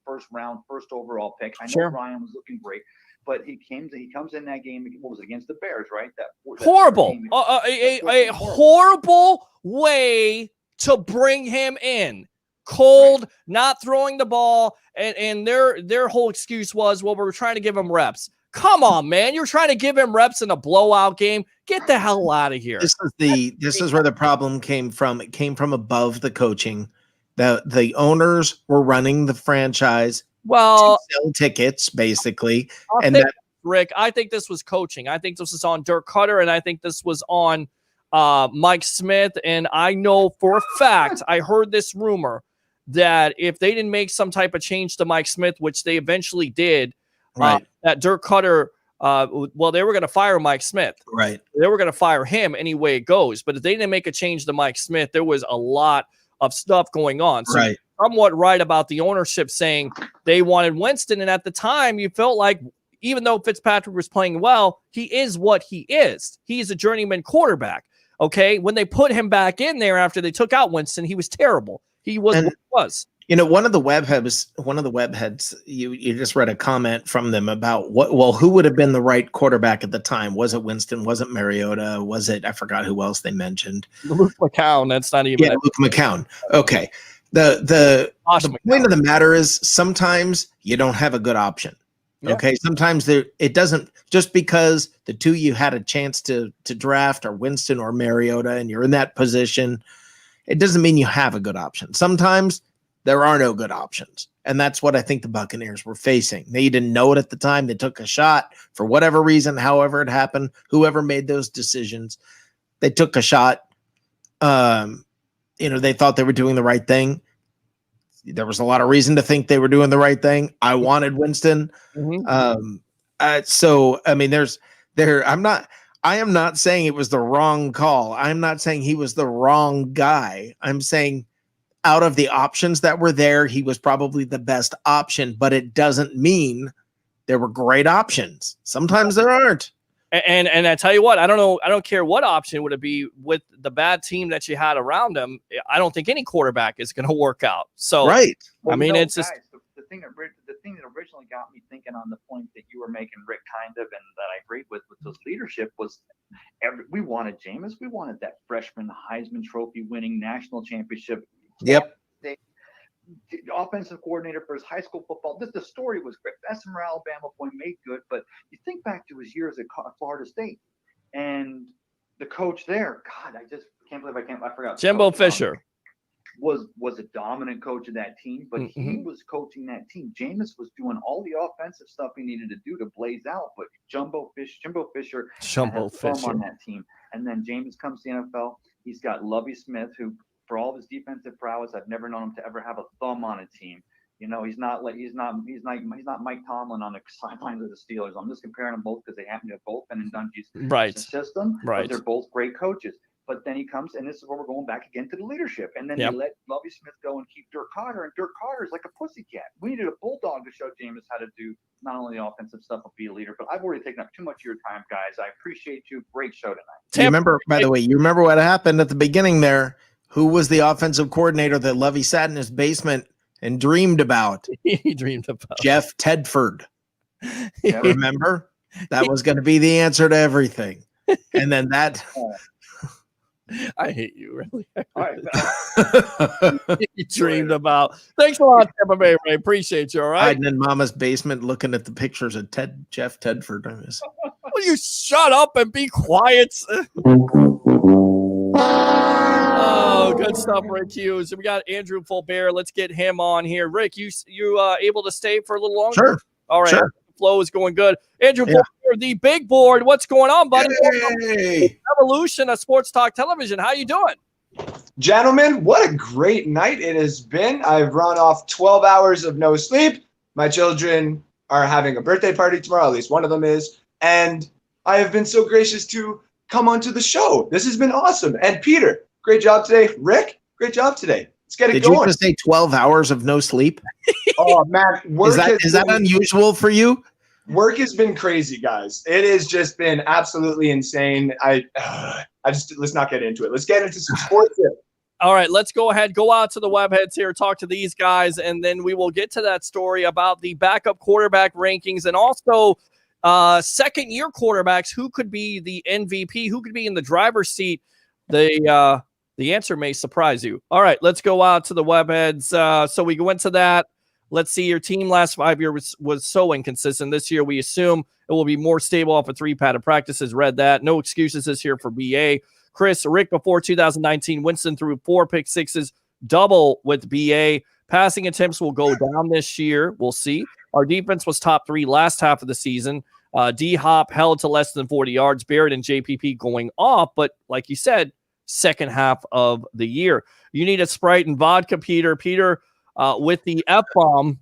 [SPEAKER 13] first round, first overall pick. I know Ryan was looking great. But he comes in that game. What was it, against the Bears, right? That
[SPEAKER 5] horrible, a horrible way to bring him in. Cold, not throwing the ball, and their whole excuse was, well, we're trying to give him reps. Come on, man! You're trying to give him reps in a blowout game. Get the hell out of here.
[SPEAKER 11] This is where the problem came from. It came from above the coaching. The owners were running the franchise.
[SPEAKER 5] Well,
[SPEAKER 11] to sell tickets, basically.
[SPEAKER 5] Rick, I think this was coaching. I think this was on Dirk Cutter, and I think this was on Mike Smith. And I know for a fact, I heard this rumor that if they didn't make some type of change to Mike Smith, which they eventually did, that Dirk Cutter, well, they were going to fire Mike Smith.
[SPEAKER 11] Right.
[SPEAKER 5] They were going to fire him any way it goes. But if they didn't make a change to Mike Smith, there was a lot of stuff going on. So somewhat right about the ownership saying they wanted Winston. And at the time, you felt like even though Fitzpatrick was playing well, he is what he is. He is a journeyman quarterback. Okay. When they put him back in there after they took out Winston, he was terrible. He was what he was.
[SPEAKER 11] You know, one of the web heads, you just read a comment from them about who would have been the right quarterback at the time? Was it Winston? Was it Mariota? Was it, I forgot who else they mentioned.
[SPEAKER 5] Luke McCown. That's not even.
[SPEAKER 11] Yeah, Luke McCown. Okay. The point of the matter is sometimes you don't have a good option.
[SPEAKER 5] Yeah.
[SPEAKER 11] Okay. Sometimes it doesn't, just because the two you had a chance to draft are Winston or Mariota and you're in that position, it doesn't mean you have a good option. Sometimes there are no good options. And that's what I think the Buccaneers were facing. They didn't know it at the time. They took a shot for whatever reason, however it happened, whoever made those decisions, they took a shot. They thought they were doing the right thing. There was a lot of reason to think they were doing the right thing. I wanted Winston.
[SPEAKER 5] Mm-hmm.
[SPEAKER 11] I am not saying it was the wrong call. I'm not saying he was the wrong guy. I'm saying out of the options that were there, he was probably the best option, but it doesn't mean there were great options. Sometimes there aren't.
[SPEAKER 5] And I tell you what, I don't care what option would it be with the bad team that you had around him. I don't think any quarterback is going to work out. So,
[SPEAKER 11] right.
[SPEAKER 13] Well,
[SPEAKER 5] I mean,
[SPEAKER 13] guys,
[SPEAKER 5] it's just
[SPEAKER 13] the thing that originally got me thinking on the point that you were making, Rick, kind of, and that I agreed with this leadership was we wanted Jameis. We wanted that freshman Heisman Trophy winning national championship.
[SPEAKER 11] Yep.
[SPEAKER 13] The offensive coordinator for his high school football. The story was great. Bessemer, Alabama boy, made good. But you think back to his years at Florida State and the coach there. God, I just can't believe I forgot.
[SPEAKER 5] Jimbo Fisher
[SPEAKER 13] was a dominant coach of that team, but he was coaching that team. Jameis was doing all the offensive stuff he needed to do to blaze out. But Jimbo Fisher had a thumb on that team. And then Jameis comes to the NFL. He's got Lovie Smith, who, for all of his defensive prowess, I've never known him to ever have a thumb on a team. He's not Mike Tomlin on the sidelines of the Steelers. I'm just comparing them both because they happen to have both been in Dungy's system.
[SPEAKER 5] Right.
[SPEAKER 13] But they're both great coaches. But then he comes, and this is where we're going back again to the leadership. And then they let Lovie Smith go and keep Dirk Carter, and Dirk Carter is like a pussycat. We needed a bulldog to show Jameis how to do not only the offensive stuff, but be a leader. But I've already taken up too much of your time, guys. I appreciate you. Great show tonight.
[SPEAKER 11] By the way, you remember what happened at the beginning there? Who was the offensive coordinator that Lovie sat in his basement and dreamed about?
[SPEAKER 5] He dreamed about
[SPEAKER 11] Jeff Tedford. Remember? That was going to be the answer to everything. And then that...
[SPEAKER 5] I hate you, really. You dreamed about. Thanks a lot, Tampa Bay Ray. Appreciate you. All right.
[SPEAKER 11] Hiding in Mama's basement, looking at the pictures of Jeff Tedford.
[SPEAKER 5] Will you shut up and be quiet? Oh, good stuff, Rick Hughes. We got Andrew Fulbert. Let's get him on here. Rick, you able to stay for a little longer?
[SPEAKER 11] Sure.
[SPEAKER 5] All right.
[SPEAKER 11] Sure.
[SPEAKER 5] Flow is going good. Andrew Fulbert, the big board. What's going on, buddy?
[SPEAKER 14] Hey.
[SPEAKER 5] Evolution of Sports Talk Television. How you doing?
[SPEAKER 14] Gentlemen, what a great night it has been. I've run off 12 hours of no sleep. My children are having a birthday party tomorrow. At least one of them is. And I have been so gracious to come onto the show. This has been awesome. And Peter, great job today. Rick, great job today. Let's get it going.
[SPEAKER 11] Did you just say 12 hours of no sleep?
[SPEAKER 14] Oh, man.
[SPEAKER 11] Is that unusual for you?
[SPEAKER 14] Work has been crazy, guys. It has just been absolutely insane. Let's not get into it. Let's get into some sports here.
[SPEAKER 5] All right, let's go ahead. Go out to the webheads here, talk to these guys, and then we will get to that story about the backup quarterback rankings and also second-year quarterbacks. Who could be the MVP? Who could be in the driver's seat? The answer may surprise you. All right, let's go out to the webheads. So we go into that. Let's see, your team last 5 years was so inconsistent. This year, we assume it will be more stable off of 3 padded practices. Read that. No excuses this year for BA. Chris, Rick, before 2019, Winston threw 4 pick sixes, double with BA. Passing attempts will go down this year. We'll see. Our defense was top 3 last half of the season. D-Hop held to less than 40 yards. Barrett and JPP going off. But like you said, second half of the year. You need a Sprite and vodka, Peter. Peter, with the F-bomb,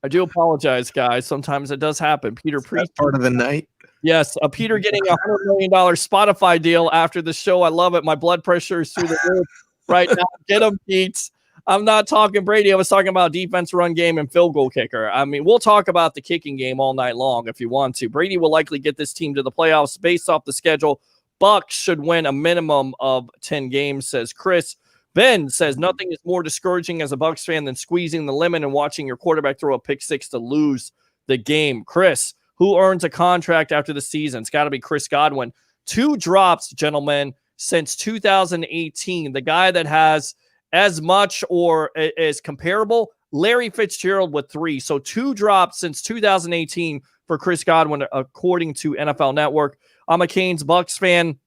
[SPEAKER 5] I do apologize, guys. Sometimes it does happen. Peter,
[SPEAKER 11] that's part of the night.
[SPEAKER 5] Yes, Peter getting $100 million Spotify deal after the show. I love it. My blood pressure is through the roof right now. Get him, Pete. I'm not talking Brady. I was talking about defense, run game, and field goal kicker. I mean, we'll talk about the kicking game all night long if you want to. Brady will likely get this team to the playoffs based off the schedule. Bucs should win a minimum of 10 games, says Chris. Ben says nothing is more discouraging as a Bucs fan than squeezing the lemon and watching your quarterback throw a pick six to lose the game. Chris, who earns a contract after the season? It's got to be Chris Godwin. 2 drops, gentlemen, since 2018. The guy that has as much or as comparable. Larry Fitzgerald with 3. So 2 drops since 2018 for Chris Godwin, according to NFL Network. I'm a Canes Bucs fan.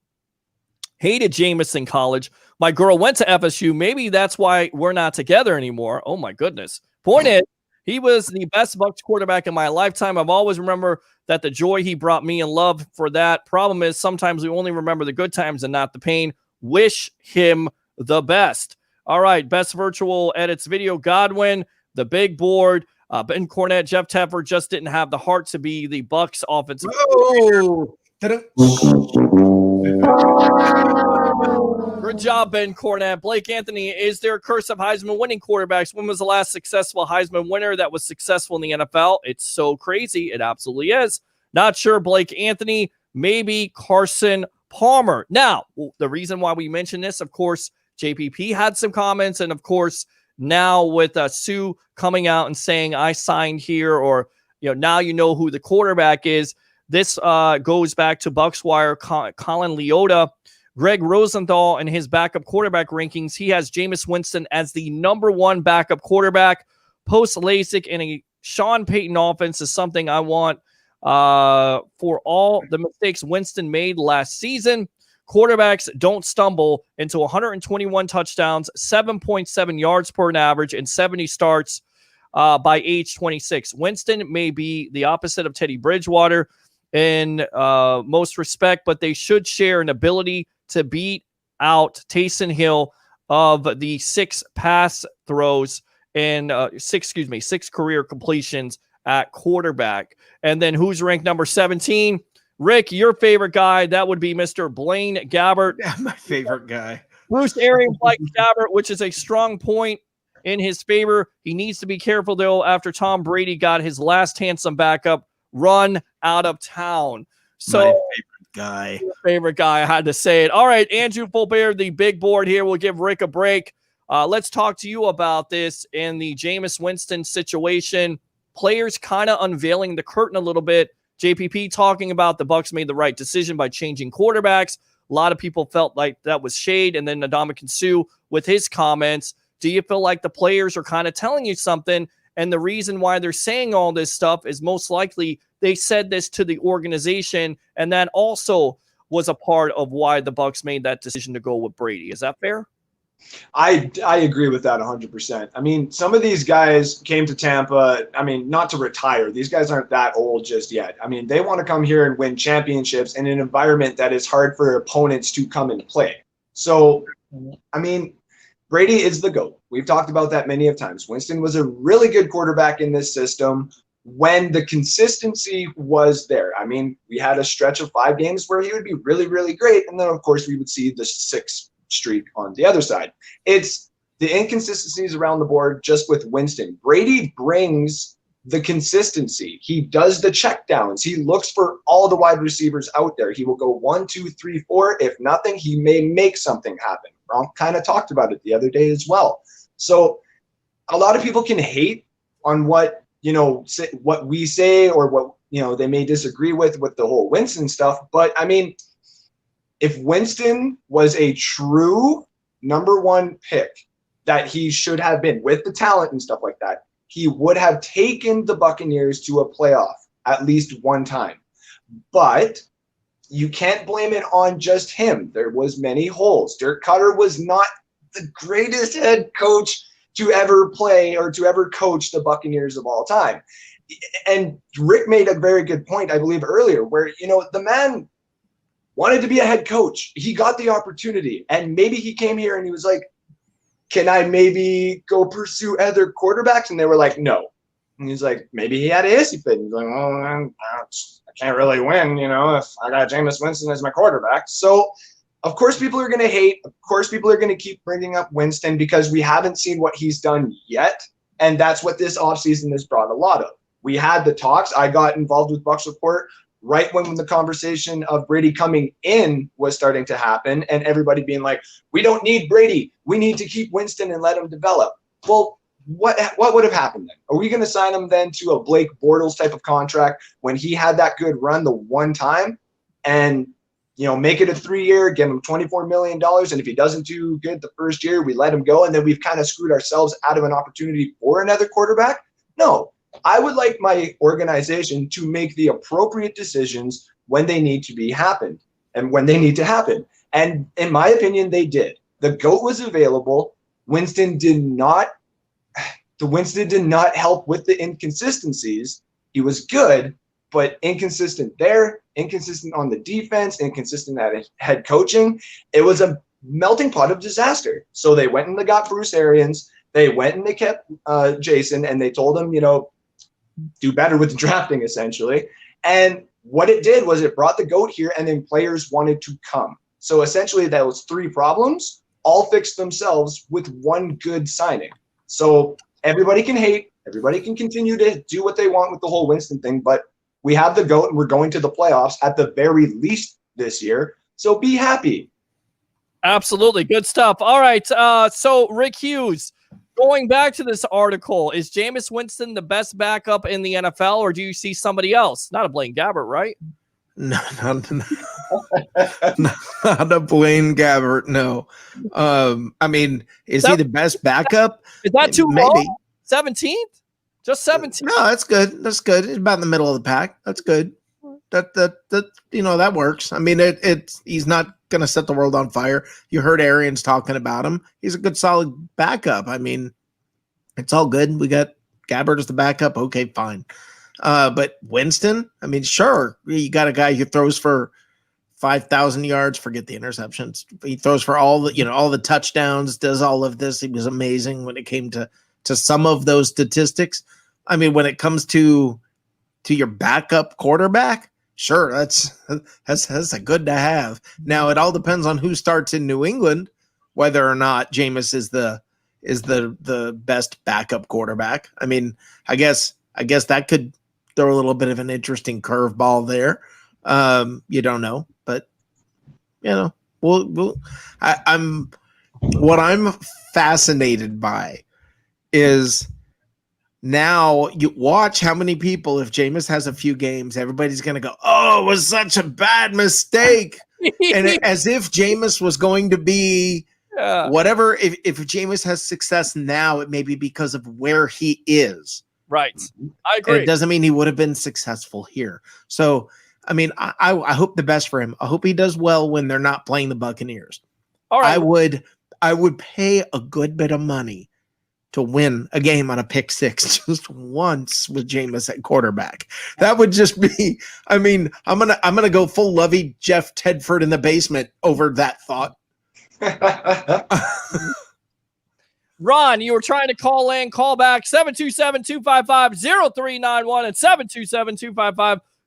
[SPEAKER 5] Hated Jameis in college. My girl went to FSU. Maybe that's why we're not together anymore. Oh, my goodness. Point is, he was the best Bucs quarterback in my lifetime. I've always remember that the joy he brought me and love for that. Problem is, sometimes we only remember the good times and not the pain. Wish him the best. All right, best virtual edits video. Godwin, the big board. Ben Cornett, Jeff Teffer just didn't have the heart to be the Bucs offensive. Good job, Ben Cornett. Blake Anthony, is there a curse of Heisman winning quarterbacks? When was the last successful Heisman winner that was successful in the NFL? It's so crazy. It absolutely is. Not sure, Blake Anthony. Maybe Carson Palmer. Now, the reason why we mention this, of course, JPP had some comments, and of course, now with Sue coming out and saying, I signed here, or now you know who the quarterback is. This goes back to Bucs Wire, Colin Leota. Greg Rosenthal and his backup quarterback rankings, he has Jameis Winston as the number 1 backup quarterback. Post LASIK and a Sean Payton offense is something I want for all the mistakes Winston made last season. Quarterbacks don't stumble into 121 touchdowns, 7.7 yards per average, and 70 starts by age 26. Winston may be the opposite of Teddy Bridgewater in most respect, but they should share an ability to beat out Taysom Hill of the 6 pass throws and 6 career completions at quarterback. And then who's ranked number 17? Rick, your favorite guy, that would be Mr. Blaine Gabbert.
[SPEAKER 11] Yeah, my favorite guy.
[SPEAKER 5] Bruce Arians likes Gabbert, which is a strong point in his favor. He needs to be careful, though, after Tom Brady got his last handsome backup run out of town. So,
[SPEAKER 11] my favorite guy.
[SPEAKER 5] I had to say it. All right, Andrew Fulbert, the big board here. We'll give Rick a break. Let's talk to you about this in the Jameis Winston situation. Players kind of unveiling the curtain a little bit. JPP talking about the Bucs made the right decision by changing quarterbacks. A lot of people felt like that was shade. And then Ndamukong Suh with his comments. Do you feel like the players are kind of telling you something? And the reason why they're saying all this stuff is most likely they said this to the organization. And that also was a part of why the Bucs made that decision to go with Brady. Is that fair?
[SPEAKER 14] I agree with that 100%. I mean, some of these guys came to Tampa, I mean, not to retire. These guys aren't that old just yet. I mean, they want to come here and win championships in an environment that is hard for opponents to come and play. So, I mean, Brady is the GOAT. We've talked about that many of times. Winston was a really good quarterback in this system when the consistency was there. I mean, we had a stretch of 5 games where he would be really, really great. And then, of course, we would see the 6 streak on the other side. It's the inconsistencies around the board just with Winston. Brady brings the consistency. He does the checkdowns. He looks for all the wide receivers out there. He will go 1, 2, 3, 4. If nothing, he may make something happen. Ron kind of talked about it the other day as well. So a lot of people can hate on what, what we say or what, they may disagree with the whole Winston stuff. But I mean, if Winston was a true number 1 pick that he should have been with the talent and stuff like that, he would have taken the Buccaneers to a playoff at least one time. But you can't blame it on just him. There was many holes. Dirk Cutter was not the greatest head coach to ever play or to ever coach the Buccaneers of all time. And Rick made a very good point, I believe, earlier, where, the man wanted to be a head coach. He got the opportunity, and maybe he came here and he was like, can I maybe go pursue other quarterbacks? And they were like, no. And he's like, maybe he had a hissy fit. He's like, oh, I can't really win, if I got Jameis Winston as my quarterback. So, of course, people are going to hate. Of course, people are going to keep bringing up Winston because we haven't seen what he's done yet. And that's what this offseason has brought a lot of. We had the talks. I got involved with Bucs Report right when the conversation of Brady coming in was starting to happen and everybody being like, we don't need Brady. We need to keep Winston and let him develop. Well, what would have happened then? Are we going to sign him then to a Blake Bortles type of contract when he had that good run the one time and make it a 3-year, give him $24 million. And if he doesn't do good the first year, we let him go. And then we've kind of screwed ourselves out of an opportunity for another quarterback. No, I would like my organization to make the appropriate decisions when they need to be happened and when they need to happen. And in my opinion, they did. The GOAT was available. Winston did not help with the inconsistencies. He was good, but inconsistent there, inconsistent on the defense, inconsistent at head coaching. It was a melting pot of disaster. So they went and they got Bruce Arians. They went and they kept Jason, and they told him, do better with the drafting, essentially. And what it did was it brought the GOAT here, and then players wanted to come. So essentially that was 3 problems, all fixed themselves with one good signing. So everybody can hate, everybody can continue to do what they want with the whole Winston thing, but we have the GOAT and we're going to the playoffs at the very least this year. So be happy.
[SPEAKER 5] Absolutely. Good stuff. All right. So Rick Hughes, going back to this article, is Jameis Winston the best backup in the NFL, or do you see somebody else? Not a Blaine Gabbert, right?
[SPEAKER 11] No, not a Blaine Gabbert. No. I mean, is he the best backup?
[SPEAKER 5] Is that too
[SPEAKER 11] maybe
[SPEAKER 5] low? 17th? Just 17th?
[SPEAKER 11] No, that's good. That's good. He's about in the middle of the pack. That's good. That works. I mean, he's not going to set the world on fire. You heard Arians talking about him. He's a good, solid backup. I mean, it's all good. We got Gabbert as the backup. Okay, fine. But Winston, I mean, sure, you got a guy who throws for 5,000 yards. Forget the interceptions. He throws for all the touchdowns. Does all of this. He was amazing when it came to some of those statistics. I mean, when it comes to your backup quarterback, sure, that's a good to have. Now it all depends on who starts in New England, whether or not Jameis is the best backup quarterback. I mean, I guess that could throw a little bit of an interesting curveball there. You don't know, but what I'm fascinated by is now you watch how many people, if Jameis has a few games, everybody's going to go, oh, it was such a bad mistake. And as if Jameis was going to be whatever. If Jameis has success now, it may be because of where he is.
[SPEAKER 5] Right. I agree.
[SPEAKER 11] And it doesn't mean he would have been successful here. So, I mean, I hope the best for him. I hope he does well when they're not playing the Buccaneers.
[SPEAKER 5] All right.
[SPEAKER 11] I would pay a good bit of money to win a game on a pick six just once with Jameis at quarterback. That would just be, I mean, I'm gonna go full Lovey Jeff Tedford in the basement over that thought.
[SPEAKER 5] Ron, you were trying to call back 727-255-0391 and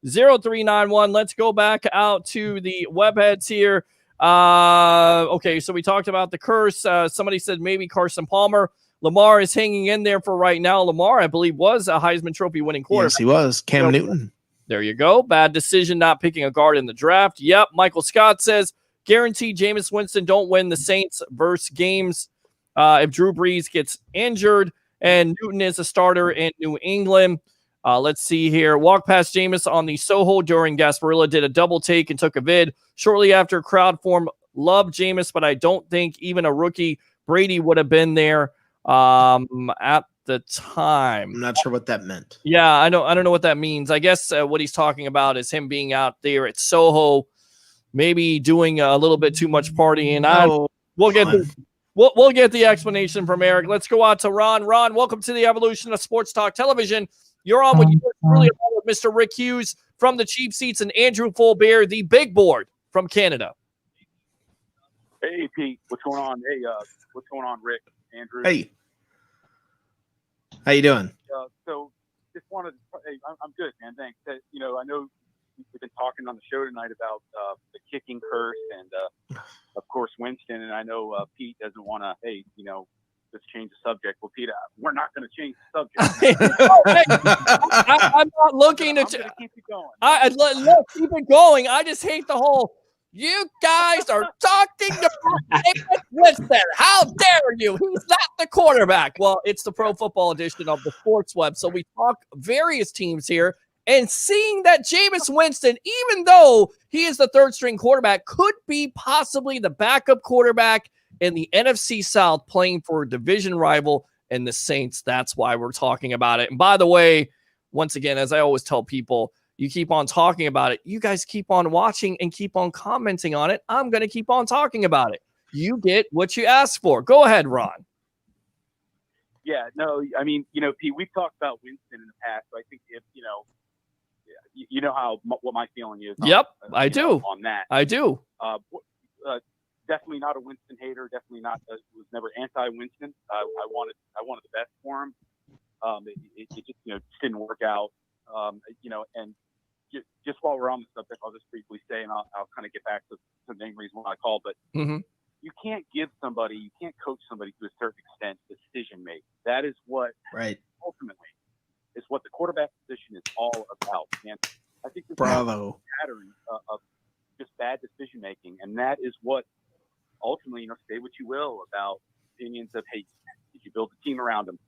[SPEAKER 5] 727-255-0391. Let's go back out to the webheads here. Okay, so we talked about the curse. Somebody said maybe Carson Palmer. Lamar is hanging in there for right now. Lamar, I believe, was a Heisman Trophy winning quarterback.
[SPEAKER 11] Yes, he was. Cam Newton.
[SPEAKER 5] There you go. Bad decision not picking a guard in the draft. Yep. Michael Scott says, guarantee Jameis Winston don't win the Saints versus games if Drew Brees gets injured and Newton is a starter in New England. Let's see here. Walk past Jameis on the Soho during Gasparilla, did a double take and took a vid. Shortly after, crowd form loved Jameis, but I don't think even a rookie Brady would have been there at the time.
[SPEAKER 11] I'm not sure what that meant.
[SPEAKER 5] Yeah, I don't know what that means. I guess what he's talking about is him being out there at Soho, maybe doing a little bit too much partying. We'll get the explanation from Eric. Let's go out to Ron. Ron, welcome to the evolution of Sports Talk Television. You're on with Mr. Rick Hughes from the Cheap Seats and Andrew Fulbear, the big board from Canada.
[SPEAKER 15] Hey, Pete, what's going on? Hey, what's going on, Rick, Andrew?
[SPEAKER 11] Hey, how you doing?
[SPEAKER 15] So, just wanted to. Hey, I'm good, man. Thanks. I know we've been talking on the show tonight about the kicking curse and, of course, Winston. And I know Pete doesn't want to. Hey, let's change the subject. Well, Pete, we're not going to change the subject.
[SPEAKER 5] I'm not looking to
[SPEAKER 15] keep it going.
[SPEAKER 5] Look, keep it going. I just hate the whole. You guys are talking about Winston. How dare you? He's not the quarterback. Well, it's the Pro Football edition of the Sports Web. So we talk various teams here, and seeing that Jameis Winston, even though he is the third string quarterback, could be possibly the backup quarterback in the NFC South playing for a division rival and the Saints. That's why we're talking about it. And by the way, once again, as I always tell people, you keep on talking about it. You guys keep on watching and keep on commenting on it. I'm going to keep on talking about it. You get what you asked for. Go ahead, Ron.
[SPEAKER 15] Yeah, no, I mean, Pete, we've talked about Winston in the past, so I think if, you know what my feeling is.
[SPEAKER 5] Yep, I do.
[SPEAKER 15] On that.
[SPEAKER 5] I do.
[SPEAKER 15] Definitely not a Winston hater. Definitely not. Was never anti-Winston. I wanted the best for him. It just didn't work out. And just while we're on the subject, I'll just briefly say, and I'll kind of get back to the main reason why I called, but you can't coach somebody to a certain extent decision making. That is what ultimately is what the quarterback position is all about. And I think this
[SPEAKER 11] Bravo.
[SPEAKER 15] pattern of just bad decision making, and that is what ultimately, say what you will about opinions of, hey, did you build a team around him?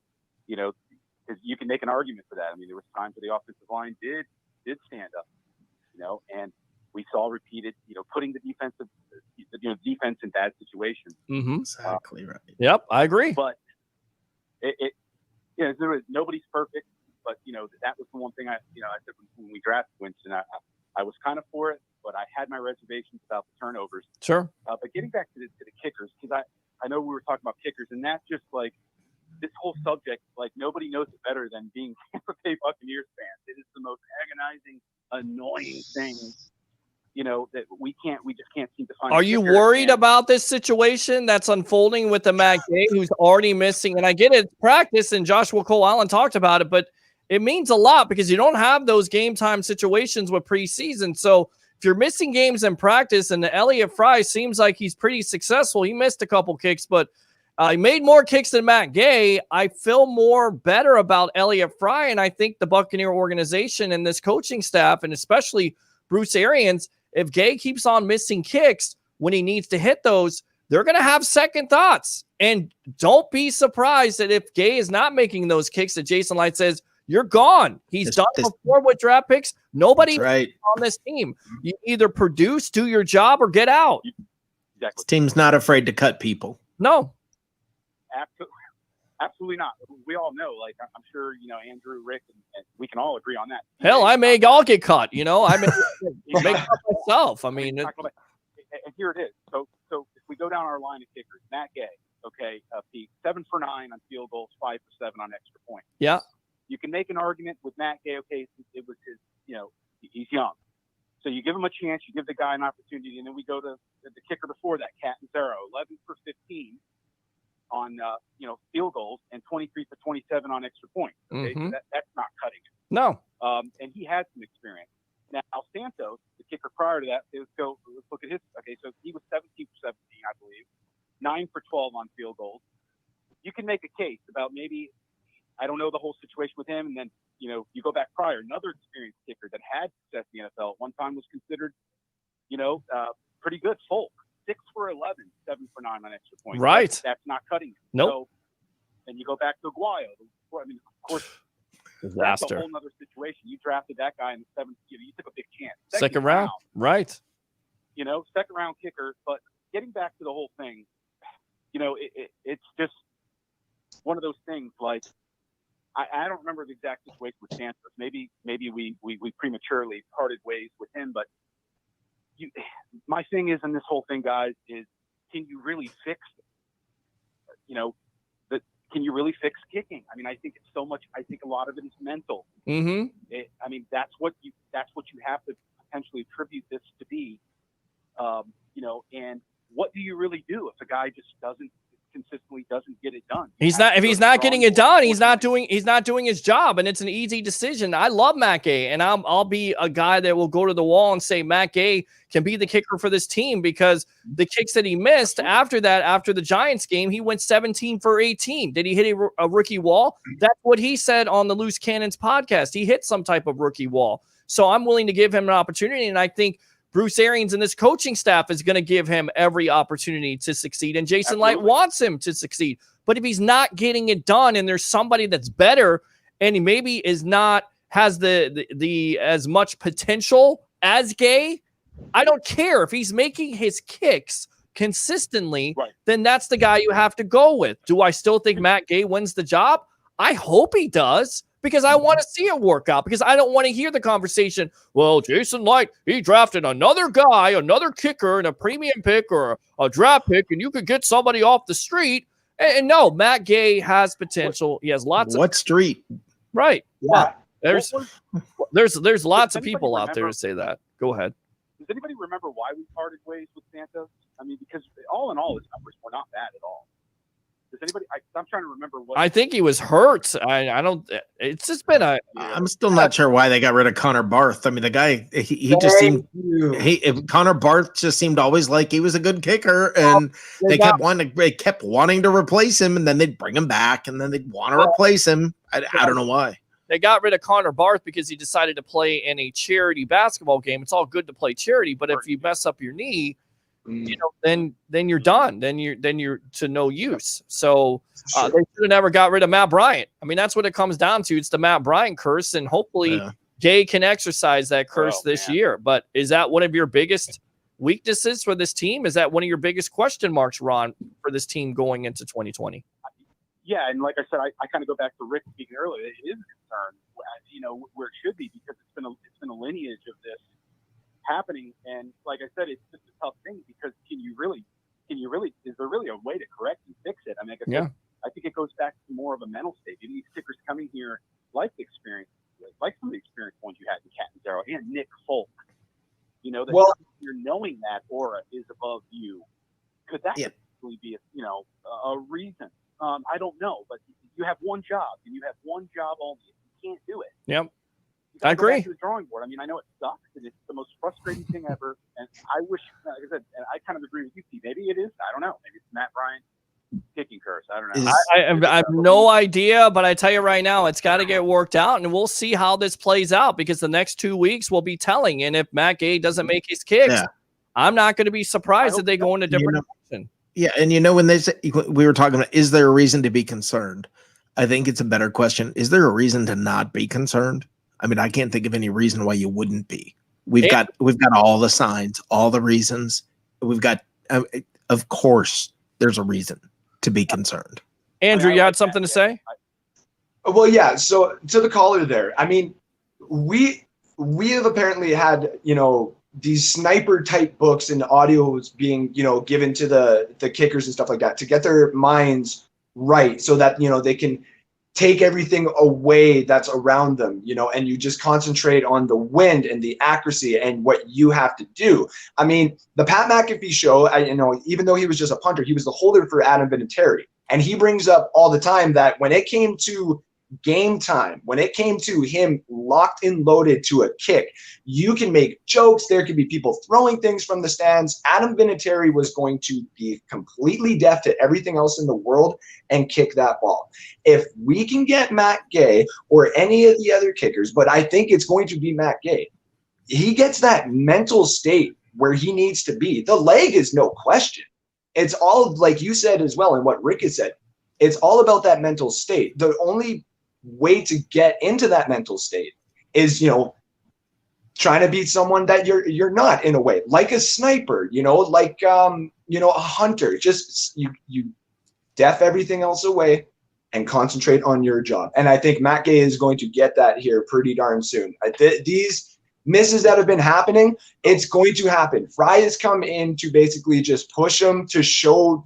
[SPEAKER 15] Because you can make an argument for that. I mean, there was times where the offensive line did stand up, and we saw repeated, putting the defense in bad situations.
[SPEAKER 11] Exactly right.
[SPEAKER 5] Yep, I agree.
[SPEAKER 15] But nobody's perfect. But that was the one thing I said when we drafted Winston. I was kind of for it, but I had my reservations about the turnovers.
[SPEAKER 5] Sure.
[SPEAKER 15] But getting back to the kickers, because I know we were talking about kickers, and that's just like this whole subject. Like nobody knows it better than being Tampa Bay Buccaneers fans. It is the most agonizing, annoying thing. That we just can't seem to find.
[SPEAKER 5] Are you worried about this situation that's unfolding with the Matt Gay, who's already missing? And I get it, practice, and Joshua Cole Allen talked about it, but it means a lot because you don't have those game time situations with preseason. So if you're missing games in practice, and the Elliott Fry seems like he's pretty successful, he missed a couple kicks, but he made more kicks than Matt Gay. I feel more better about Elliott Fry, and I think the Buccaneer organization and this coaching staff, and especially Bruce Arians, if Gay keeps on missing kicks when he needs to hit those, they're going to have second thoughts. And don't be surprised that if Gay is not making those kicks, that Jason Light says, you're gone. He's done before with draft picks. Nobody on this team. You either produce, do your job, or get out.
[SPEAKER 15] Exactly.
[SPEAKER 11] This team's not afraid to cut people.
[SPEAKER 5] No.
[SPEAKER 15] Absolutely not. We all know, like, I'm sure, Andrew, Rick, and we can all agree on that.
[SPEAKER 5] Hell, I may all get cut, I may make up myself. I mean,
[SPEAKER 15] and here it is. So if we go down our line of kickers, Matt Gay, Pete, 7 for 9 on field goals, 5 for 7 on extra points.
[SPEAKER 5] Yeah.
[SPEAKER 15] You can make an argument with Matt Gay. Okay, it was his, he's young, so you give him a chance. You give the guy an opportunity, and then we go to the kicker before that, Catanzaro, 11 for 15 on field goals and 23 for 27 on extra points. Okay, so that's not cutting it.
[SPEAKER 5] No.
[SPEAKER 15] And he had some experience. Now Santos, the kicker prior to that, let's look at his. Okay, so he was 17 for 17, I believe, 9 for 12 on field goals. You can make a case about maybe, I don't know the whole situation with him, and then you go back prior, another experienced kicker that had success in the NFL at one time was considered, pretty good. Folk, 6 for 11, 7 for 9 on extra points.
[SPEAKER 5] Right.
[SPEAKER 15] That's not cutting it.
[SPEAKER 5] Nope.
[SPEAKER 15] So, and you go back to Aguayo. I mean, of course,
[SPEAKER 5] disaster.
[SPEAKER 15] That's a whole other situation. You drafted that guy in the 7th. You took a big chance.
[SPEAKER 5] Second round. Right.
[SPEAKER 15] Second round kicker. But getting back to the whole thing, it's just one of those things. Like, I don't remember the exact situation with Santos. Maybe we prematurely parted ways with him. But my thing is, in this whole thing, guys, is can you really fix can you really fix kicking? I mean, I think it's so much. I think a lot of it is mental. That's what you have to potentially attribute this to be. And what do you really do if a guy just consistently doesn't get it done?
[SPEAKER 5] If he's not getting it done, he's not doing his job, and it's an easy decision. I love Matt Gay, and I'll be a guy that will go to the wall and say Matt Gay can be the kicker for this team, because the kicks that he missed after the Giants game, he went 17 for 18. Did he hit a rookie wall? That's what he said on the Loose Cannons podcast. He hit some type of rookie wall. So I'm willing to give him an opportunity, and I think Bruce Arians and this coaching staff is going to give him every opportunity to succeed. And Jason Light wants him to succeed. But if he's not getting it done, and there's somebody that's better and he maybe is not has the as much potential as Gay, I don't care if he's making his kicks consistently, then that's the guy you have to go with. Do I still think Matt Gay wins the job? I hope he does, because I want to see it work out, because I don't want to hear the conversation, well, Jason Light, he drafted another guy, another kicker, and a premium pick or a draft pick, and you could get somebody off the street. And no, Matt Gay has potential. He has lots
[SPEAKER 11] What street?
[SPEAKER 5] Right.
[SPEAKER 11] Yeah.
[SPEAKER 5] Well, there's lots of people out there to say that. Go ahead.
[SPEAKER 15] Does anybody remember why we parted ways with Santos? I mean, because all in all, his numbers were not bad at all. Does anybody? I'm trying to remember what.
[SPEAKER 5] I think he was hurt. I don't. It's just been a.
[SPEAKER 11] I'm still not sure why they got rid of Connor Barth. I mean, the guy, he just seemed. Connor Barth just seemed always like he was a good kicker, and they kept wanting to replace him, and then they'd bring him back, and then they'd want to replace him. I don't know why.
[SPEAKER 5] They got rid of Connor Barth because he decided to play in a charity basketball game. It's all good to play charity, but if you mess up your knee, you know, then you're done. Then you're to no use. So they should have never got rid of Matt Bryant. I mean, that's what it comes down to. It's the Matt Bryant curse, and hopefully Gay can exercise that curse this year. But is that one of your biggest weaknesses for this team? Is that one of your biggest question marks, Ron, for this team going into 2020?
[SPEAKER 15] Yeah, and like I said, I kind of go back to Rick speaking earlier. It is a concern, you know, where it should be, because it's been a lineage of this happening. And like I said, it's just a tough thing, because is there really a way to correct and fix it? I mean, I think it goes back to more of a mental state. These kickers coming here like the experience, like some of the experienced ones you had in Catanzaro and Nick Folk. You know, that you're knowing that aura is above you. Could that possibly be a reason? I don't know, but you have one job, and you have one job only. You can't do it.
[SPEAKER 5] Yep.
[SPEAKER 15] I
[SPEAKER 5] agree.
[SPEAKER 15] Go back to the drawing board. I mean, I know it sucks, and it's the most frustrating thing ever. And I wish, like I said, and I kind of agree with you, Steve. Maybe it is. I don't know. Maybe it's Matt Bryant kicking curse. I don't know.
[SPEAKER 5] I have no idea, but I tell you right now, it's got to get worked out, and we'll see how this plays out, because the next 2 weeks will be telling. And if Matt Gay doesn't make his kicks, I'm not going to be surprised if they go in a different direction.
[SPEAKER 11] Yeah, and when we were talking about, is there a reason to be concerned? I think it's a better question. Is there a reason to not be concerned? I mean, I can't think of any reason why you wouldn't be. We've got all the signs, all the reasons. We've got, of course, there's a reason to be concerned.
[SPEAKER 5] Andrew, you had something to say?
[SPEAKER 14] Well, yeah. So to the caller there, I mean, we have apparently had, these sniper type books and audios being, given to the kickers and stuff like that to get their minds right, so that, they can take everything away that's around them, and you just concentrate on the wind and the accuracy and what you have to do. I mean, the Pat McAfee show, even though he was just a punter, he was the holder for Adam Vinatieri. And he brings up all the time that when it came to game time, when it came to him locked and loaded to a kick, you can make jokes. There could be people throwing things from the stands. Adam Vinatieri was going to be completely deaf to everything else in the world and kick that ball. If we can get Matt Gay or any of the other kickers, but I think it's going to be Matt Gay, he gets that mental state where he needs to be. The leg is no question. It's all, like you said as well, and what Rick has said, it's all about that mental state. The only way to get into that mental state is, trying to beat someone that you're not, in a way, like a sniper, like a hunter. Just you deaf everything else away and concentrate on your job. And I think Matt Gay is going to get that here pretty darn soon. These misses that have been happening, it's going to happen. Fry has come in to basically just push them to show,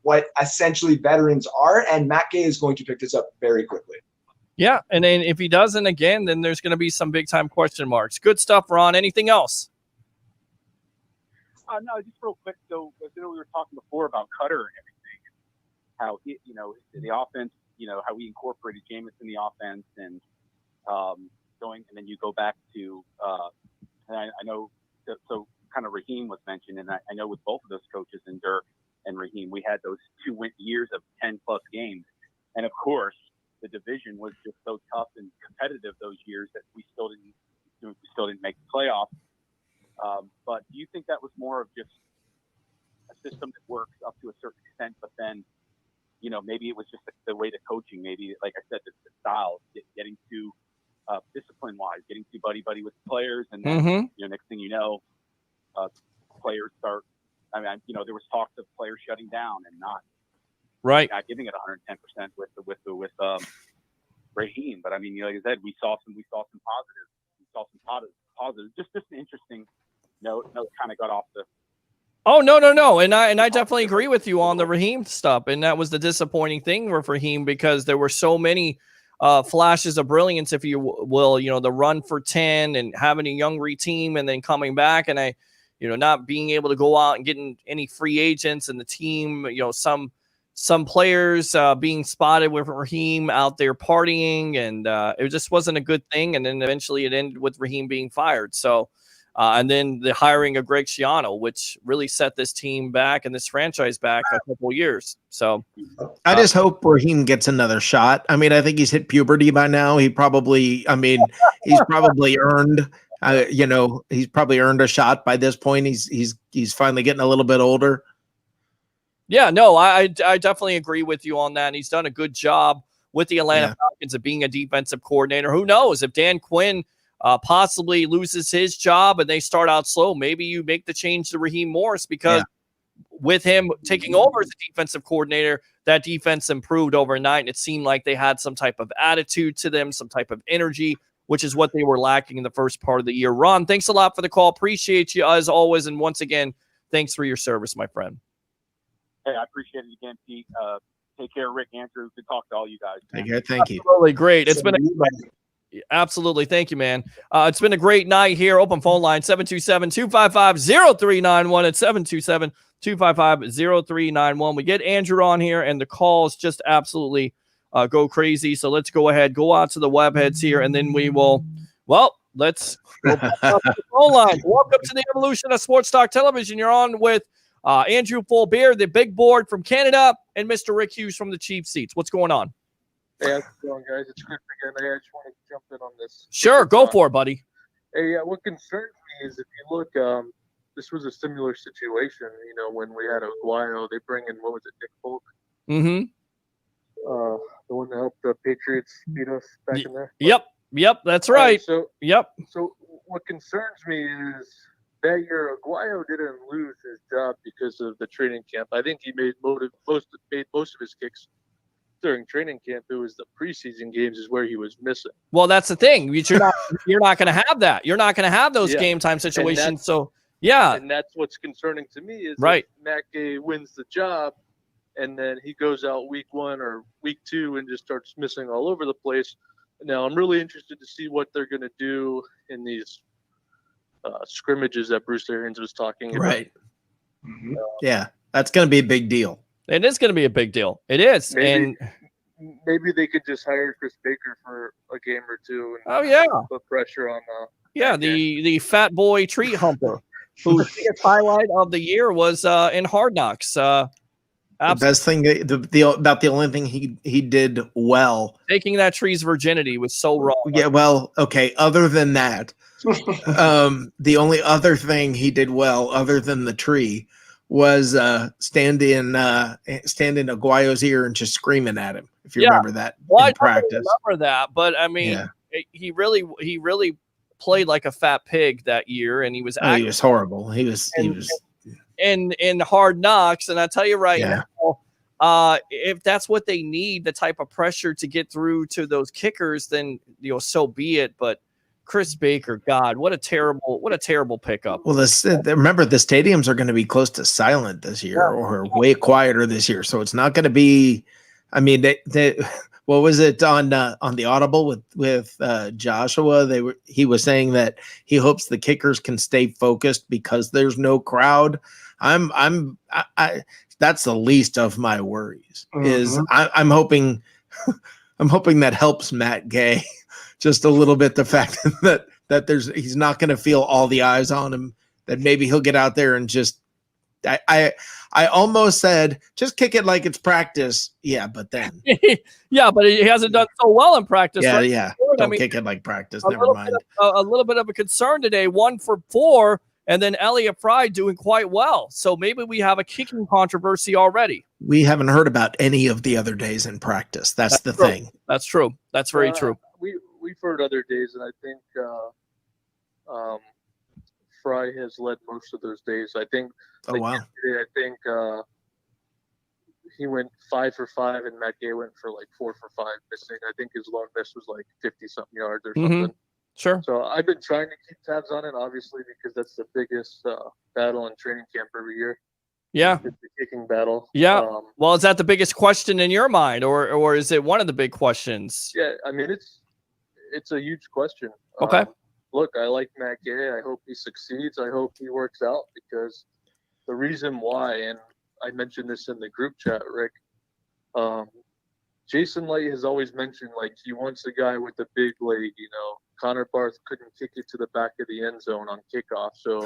[SPEAKER 14] what essentially veterans are, and Matt Gay is going to pick this up very quickly.
[SPEAKER 5] Yeah, and then if he doesn't again, then there's going to be some big-time question marks. Good stuff, Ron. Anything else?
[SPEAKER 15] No, just real quick. So, we were talking before about Cutter and everything, how the offense, how we incorporated Jameis in the offense, and and then you go back to, and I know, so kind of Raheem was mentioned, and I know with both of those coaches, and Dirk and Raheem, we had those 2 years of 10+ games, and of course, the division was just so tough and competitive those years that we still didn't make the playoffs. But do you think that was more of just a system that works up to a certain extent, but then, maybe it was just the way to coaching, maybe, like I said, the style, getting to discipline wise, getting too buddy with the players, and then next thing you know, players start. I mean, there was talks of players shutting down and not giving it 110% with Raheem. But I mean, like I said, we saw some positives. Just an interesting note kind of got off the.
[SPEAKER 5] Oh, no. And I definitely agree with you on the Raheem stuff. And that was the disappointing thing for Raheem, because there were so many flashes of brilliance, if you will, the run for 10 and having a young team and then coming back, and not being able to go out and getting any free agents, and the team, some players being spotted with Raheem out there partying, and it just wasn't a good thing. And then eventually it ended with Raheem being fired. So, and then the hiring of Greg Schiano, which really set this team back and this franchise back a couple of years. So
[SPEAKER 11] I just hope Raheem gets another shot. I mean, I think he's hit puberty by now. He's probably earned, he's probably earned a shot by this point. He's finally getting a little bit older.
[SPEAKER 5] Yeah, no, I definitely agree with you on that. And he's done a good job with the Atlanta Falcons of being a defensive coordinator. Who knows if Dan Quinn possibly loses his job and they start out slow, maybe you make the change to Raheem Morris, because with him taking over as a defensive coordinator, that defense improved overnight. And it seemed like they had some type of attitude to them, some type of energy, which is what they were lacking in the first part of the year. Ron, thanks a lot for the call. Appreciate you as always. And once again, thanks for your service, my friend.
[SPEAKER 15] Hey, I appreciate it again, Pete. Take care, Rick, Andrew. Good talk to all you guys.
[SPEAKER 11] Take care. Thank you.
[SPEAKER 5] Absolutely great. It's been absolutely. Thank you, man. It's been a great night here. Open phone line 727-255-0391 at 727-255-0391. We get Andrew on here, and the calls just absolutely go crazy. So let's go ahead, go out to the web heads here, and then we will. Well, let's go back up to the phone line. Welcome to the evolution of Sports Talk Television. You're on with Andrew Fulbeer, the big board from Canada, and Mr. Rick Hughes from the Chief Seats. What's going on?
[SPEAKER 12] Hey, how's it going, guys? It's Chris again. Hey, I just want to jump in on this.
[SPEAKER 5] Sure, go for it, buddy.
[SPEAKER 12] Hey, what concerns me is if you look, this was a similar situation. When we had Aguayo, they bring in, what was it, Nick Folk?
[SPEAKER 5] Mm-hmm.
[SPEAKER 12] The one that helped the Patriots beat us back in there.
[SPEAKER 5] Yep, that's right.
[SPEAKER 12] So what concerns me is that year Aguayo didn't lose his job because of the training camp. I think he made most of his kicks during training camp. It was the preseason games is where he was missing.
[SPEAKER 5] Well, that's the thing. You're not going to have that. You're not going to have those game time situations.
[SPEAKER 12] And that's what's concerning to me is
[SPEAKER 5] right.
[SPEAKER 12] Matt Gay wins the job, and then he goes out week 1 or week 2 and just starts missing all over the place. Now I'm really interested to see what they're going to do in these scrimmages that Bruce Arians was talking about.
[SPEAKER 11] Right. Yeah, that's going to be a big deal.
[SPEAKER 5] It is going to be a big deal. It is.
[SPEAKER 12] Maybe they could just hire Chris Baker for a game or two. And put pressure on.
[SPEAKER 5] The fat boy tree humper, whose biggest highlight of the year was in Hard Knocks.
[SPEAKER 11] The best thing, about the only thing he did well,
[SPEAKER 5] taking that tree's virginity was so wrong.
[SPEAKER 11] Yeah, well, okay. Other than that, the only other thing he did well, other than the tree, was stand in Aguayo's ear and just screaming at him. If you remember that in practice.
[SPEAKER 5] I remember that, but I mean, he really played like a fat pig that year, and he was
[SPEAKER 11] horrible. He was
[SPEAKER 5] in Hard Knocks, and I tell you right now, if that's what they need, the type of pressure to get through to those kickers, then so be it. But Chris Baker, God, what a terrible pickup.
[SPEAKER 11] Well, remember the stadiums are going to be close to silent this year, or way quieter this year, so it's not going to be. I mean, what was it on the Audible with Joshua? He was saying that he hopes the kickers can stay focused because there's no crowd. That's the least of my worries. Is I'm hoping that helps Matt Gay just a little bit. The fact that he's not going to feel all the eyes on him. That maybe he'll get out there and just. I almost said just kick it like it's practice. Yeah, but then.
[SPEAKER 5] But he hasn't done so well in practice.
[SPEAKER 11] Yeah, right? Don't kick it like practice. Never mind.
[SPEAKER 5] A little bit of a concern today. 1 for 4, and then Elliott Fry doing quite well. So maybe we have a kicking controversy already.
[SPEAKER 11] We haven't heard about any of the other days in practice. That's the thing.
[SPEAKER 5] That's true. That's very true.
[SPEAKER 12] We heard other days, and I think Fry has led most of those days. I think.
[SPEAKER 11] Oh, wow.
[SPEAKER 12] Yesterday, I think he went 5 for 5, and Matt Gay went for like 4 for 5 missing. I think his long miss was like 50-something yards or something.
[SPEAKER 5] Sure.
[SPEAKER 12] So I've been trying to keep tabs on it, obviously, because that's the biggest battle in training camp every year.
[SPEAKER 5] Yeah.
[SPEAKER 12] It's the kicking battle.
[SPEAKER 5] Yeah. Well, is that the biggest question in your mind, or is it one of the big questions?
[SPEAKER 12] Yeah, I mean it's a huge question.
[SPEAKER 5] Okay.
[SPEAKER 12] Look, I like Matt Gay. I hope he succeeds. I hope he works out, because the reason why, and I mentioned this in the group chat, Rick, Jason Light has always mentioned, like, he wants a guy with a big leg. You know, Connor Barth couldn't kick it to the back of the end zone on kickoff, so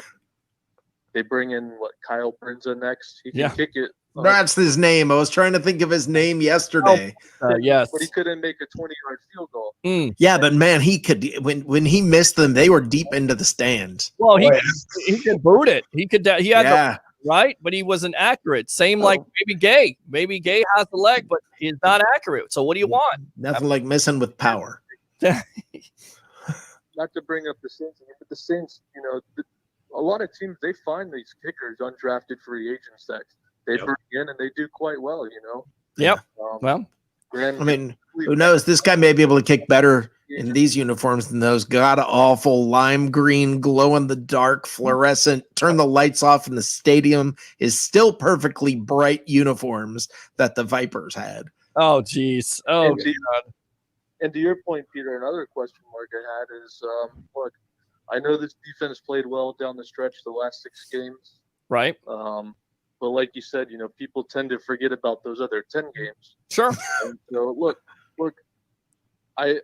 [SPEAKER 12] they bring in Kyle Brinza next. He can kick it.
[SPEAKER 11] That's his name. I was trying to think of his name yesterday.
[SPEAKER 5] Yes,
[SPEAKER 12] but he couldn't make a 20-yard field goal.
[SPEAKER 11] Yeah, but man, he could. When he missed them, they were deep into the stands.
[SPEAKER 5] Well, he could boot it. He could. He had
[SPEAKER 11] Yeah.
[SPEAKER 5] right, but he wasn't accurate. Same like maybe Gay. Maybe Gay has the leg, but he's not accurate. So what do you want?
[SPEAKER 11] Nothing like missing with power.
[SPEAKER 12] Not to bring up the Saints, but the Saints, you know, a lot of teams, they find these kickers, undrafted free agents, that they bring in, and they do quite well, you know.
[SPEAKER 5] Yep. Well,
[SPEAKER 11] I mean, who knows? This guy may be able to kick better in these uniforms than those god awful lime green, glow in the dark, fluorescent, turn the lights off in the stadium is still perfectly bright uniforms that the Vipers had.
[SPEAKER 5] Oh, geez. Oh, God.
[SPEAKER 12] And to your point, Peter, another question mark I had is, look, I know this defense played well down the stretch the last 6 games.
[SPEAKER 5] Right.
[SPEAKER 12] But like you said, you know, people tend to forget about those other 10 games.
[SPEAKER 5] Sure.
[SPEAKER 12] And so look, I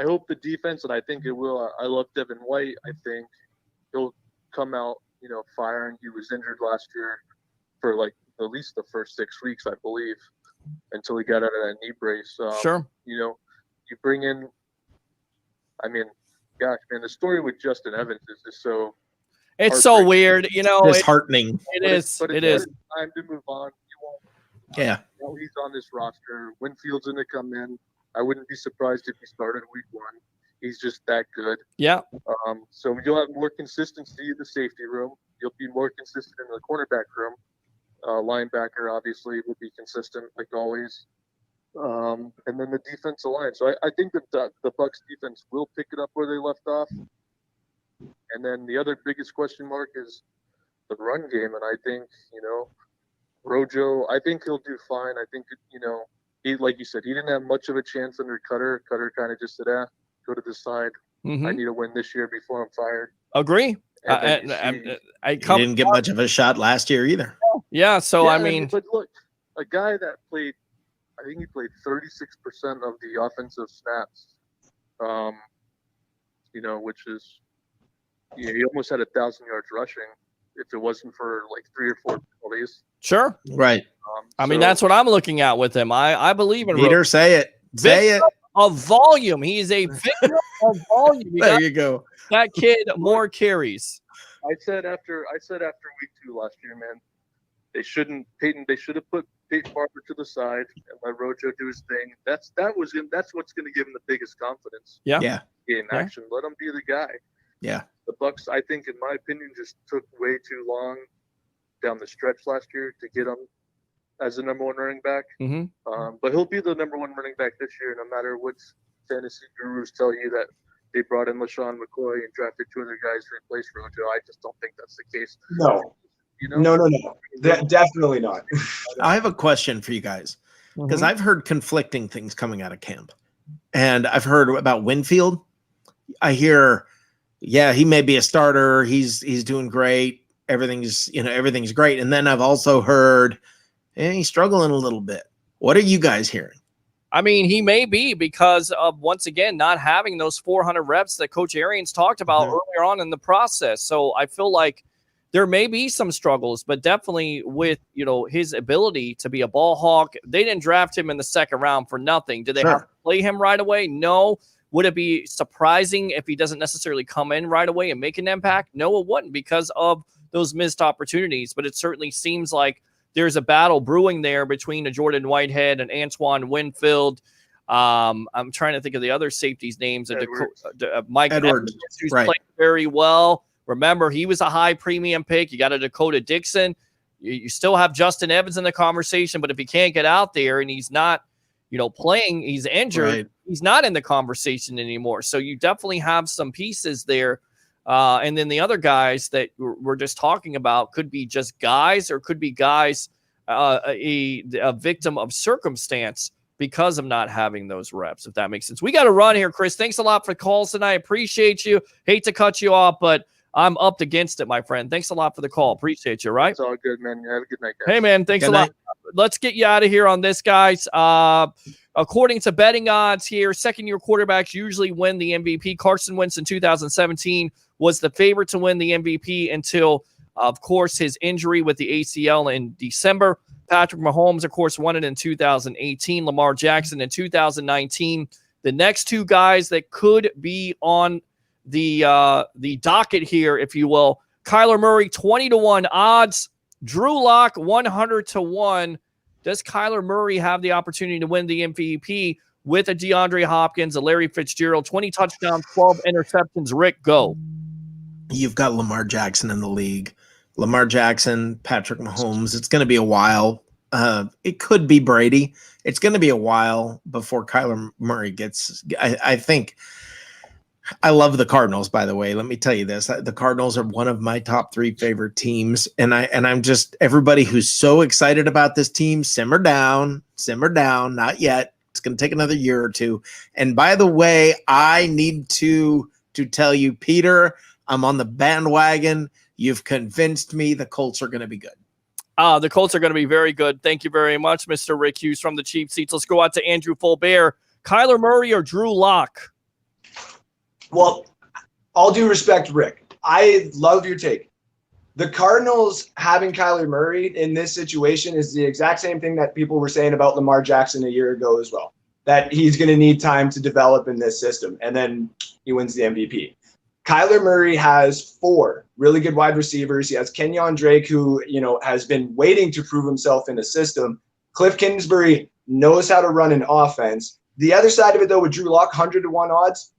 [SPEAKER 12] hope the defense, and I think it will. I love Devin White. I think he'll come out, you know, firing. He was injured last year for like at least the first 6 weeks, I believe, until he got out of that knee brace.
[SPEAKER 5] Sure.
[SPEAKER 12] You know, you bring in, I mean, gosh, man, the story with Justin Evans is just so.
[SPEAKER 5] It's so weird, you know.
[SPEAKER 11] Disheartening.
[SPEAKER 5] It is.
[SPEAKER 12] But
[SPEAKER 5] it is.
[SPEAKER 12] Time to move on. You won't.
[SPEAKER 11] Yeah.
[SPEAKER 12] You know, he's on this roster. Winfield's going to come in. I wouldn't be surprised if he started week 1. He's just that good.
[SPEAKER 5] Yeah.
[SPEAKER 12] So you'll have more consistency in the safety room. You'll be more consistent in the cornerback room. Linebacker obviously will be consistent like always. And then the defensive line. So I think that the Bucs defense will pick it up where they left off. And then the other biggest question mark is the run game. And I think, you know, Rojo, I think he'll do fine. I think, you know, he, like you said, he didn't have much of a chance under Cutter. Cutter kind of just said, go to the side. I need to win this year before I'm fired.
[SPEAKER 5] Agree.
[SPEAKER 11] He didn't get much of a shot last year either.
[SPEAKER 5] Yeah, so I mean,
[SPEAKER 12] but look, a guy that played, I think he played 36% of the offensive snaps. You know, which is, he almost had 1,000 yards rushing if it wasn't for like 3 or 4 penalties.
[SPEAKER 5] Sure.
[SPEAKER 11] Right.
[SPEAKER 5] I mean, that's what I'm looking at with him. I believe in
[SPEAKER 11] Peter. Say it. Say it.
[SPEAKER 5] Of volume. He is a victim of volume.
[SPEAKER 11] There you go.
[SPEAKER 5] That kid more carries.
[SPEAKER 12] I said after week 2 last year, man, they should have put Peyton Barber to the side and let Rojo do his thing. That's what's going to give him the biggest confidence.
[SPEAKER 5] Yeah.
[SPEAKER 11] Yeah.
[SPEAKER 12] In action, let him be the guy.
[SPEAKER 11] Yeah.
[SPEAKER 12] The Bucs, I think, in my opinion, just took way too long down the stretch last year to get him as the number 1 running back. But he'll be the number 1 running back this year, no matter what fantasy gurus tell you that they brought in LaShawn McCoy and drafted 2 other guys to replace Rojo. I just don't think that's the case.
[SPEAKER 14] No.
[SPEAKER 12] You know?
[SPEAKER 14] No. Definitely not.
[SPEAKER 11] I have a question for you guys, because I've heard conflicting things coming out of camp. And I've heard about Winfield. I hear, yeah, he may be a starter. He's doing great. Everything's great. And then I've also heard he's struggling a little bit. What are you guys hearing?
[SPEAKER 5] I mean, he may be because of, once again, not having those 400 reps that Coach Arians talked about earlier on in the process. So I feel like there may be some struggles, but definitely with, you know, his ability to be a ball hawk. They didn't draft him in the 2nd round for nothing. Did they have to play him right away? No. Would it be surprising if he doesn't necessarily come in right away and make an impact? No, it wouldn't, because of those missed opportunities. But it certainly seems like there's a battle brewing there between a Jordan Whitehead and Antoine Winfield. I'm trying to think of the other safeties' names. Mike
[SPEAKER 11] Edwards,
[SPEAKER 5] who's
[SPEAKER 11] right.
[SPEAKER 5] played very well. Remember, he was a high premium pick. You got a Dakota Dixon. You still have Justin Evans in the conversation, but if he can't get out there and he's not, playing, he's injured,
[SPEAKER 11] Right.
[SPEAKER 5] he's not in the conversation anymore. So you definitely have some pieces there. And then the other guys that we're just talking about could be just guys or could be guys, a victim of circumstance because of not having those reps, if that makes sense. We got to run here, Chris. Thanks a lot for the calls tonight. Appreciate you. Hate to cut you off, but I'm up against it, my friend. Thanks a lot for the call. Appreciate you, right?
[SPEAKER 12] It's all good, man. Have a good night, guys.
[SPEAKER 5] Hey, man. Thanks a lot. Let's get you out of here on this, guys. According to betting odds here, second-year quarterbacks usually win the MVP. Carson Wentz in 2017 was the favorite to win the MVP until, of course, his injury with the ACL in December. Patrick Mahomes, of course, won it in 2018. Lamar Jackson in 2019. The next two guys that could be on the docket here, if you will, Kyler Murray, 20-1 odds. Drew Lock, 100-1. Does Kyler Murray have the opportunity to win the MVP with a DeAndre Hopkins, a Larry Fitzgerald, 20 touchdowns, 12 interceptions? Rick, go.
[SPEAKER 11] You've got Lamar Jackson in the league. Lamar Jackson, Patrick Mahomes. It's going to be a while. It could be Brady. It's going to be a while before Kyler Murray gets. I think. I love the Cardinals, by the way. Let me tell you this. The Cardinals are one of my top 3 favorite teams. And I'm just, everybody who's so excited about this team, simmer down, not yet. It's going to take another year or two. And by the way, I need to tell you, Peter, I'm on the bandwagon. You've convinced me the Colts are going to be good.
[SPEAKER 5] The Colts are going to be very good. Thank you very much, Mr. Rick Hughes from the Cheap Seats. Let's go out to Andrew Fulbert. Kyler Murray or Drew Lock?
[SPEAKER 14] Well, all due respect, Rick, I love your take. The Cardinals having Kyler Murray in this situation is the exact same thing that people were saying about Lamar Jackson a year ago as well, that he's going to need time to develop in this system, and then he wins the MVP. Kyler Murray has 4 really good wide receivers. He has Kenyon Drake, who, has been waiting to prove himself in the system. Cliff Kingsbury knows how to run an offense. The other side of it, though, with Drew Lock, 100-1 odds,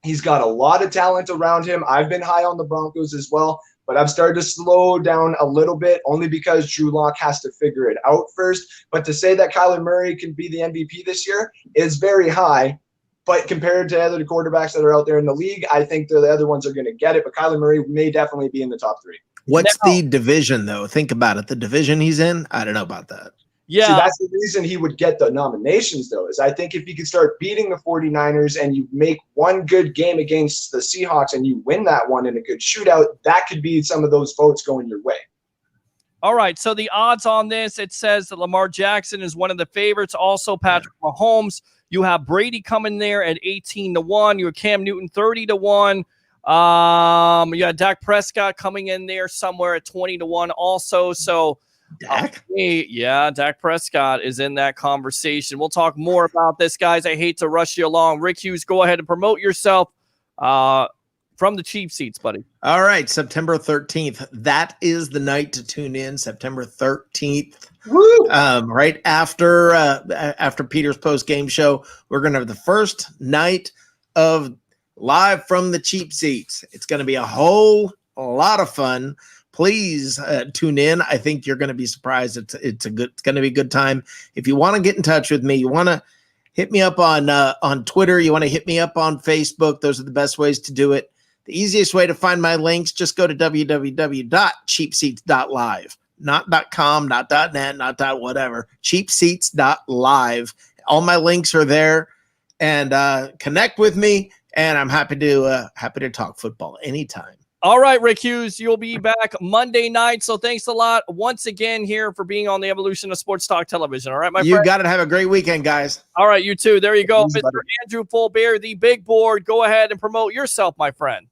[SPEAKER 14] he's got a lot of talent around him. I've been high on the Broncos as well, but I've started to slow down a little bit only because Drew Lock has to figure it out first. But to say that Kyler Murray can be the MVP this year is very high. But compared to other quarterbacks that are out there in the league, I think the other ones are going to get it. But Kyler Murray may definitely be in the top 3.
[SPEAKER 11] What's the division, though? Think about it. The division he's in, I don't know about that.
[SPEAKER 5] Yeah.
[SPEAKER 14] See, that's the reason he would get the nominations, though, is I think if he could start beating the 49ers and you make one good game against the Seahawks and you win that one in a good shootout, that could be some of those votes going your way.
[SPEAKER 5] All right, so the odds on this, it says that Lamar Jackson is one of the favorites. Also, Patrick Mahomes. You have Brady coming there at 18-1. You have Cam Newton 30-1. You got Dak Prescott coming in there somewhere at 20-1 also. So,
[SPEAKER 11] Dak?
[SPEAKER 5] Dak Prescott is in that conversation. We'll talk more about this, guys. I hate to rush you along. Rick Hughes, go ahead and promote yourself from the Cheap Seats, buddy.
[SPEAKER 11] All right, September 13th. That is the night to tune in, September 13th.
[SPEAKER 14] Woo!
[SPEAKER 11] Right after Peter's post-game show, we're going to have the first night of live from the Cheap Seats. It's going to be a whole lot of fun. Please tune in. I think you're going to be surprised. It's going to be a good time. If you want to get in touch with me, you want to hit me up on Twitter. You want to hit me up on Facebook. Those are the best ways to do it. The easiest way to find my links, just go to www.cheapseats.live. Not .com, not .net, not .whatever. Cheapseats.live. All my links are there, and connect with me. And I'm happy to talk football anytime.
[SPEAKER 5] All right, Rick Hughes, you'll be back Monday night. So thanks a lot once again here for being on the Evolution of Sports Talk Television. All right, my friend.
[SPEAKER 11] You got to have a great weekend, guys.
[SPEAKER 5] All right, you too. There you go,
[SPEAKER 14] Thanks,
[SPEAKER 5] Mr.
[SPEAKER 14] buddy.
[SPEAKER 5] Andrew Fulbert, the big board. Go ahead and promote yourself, my friend.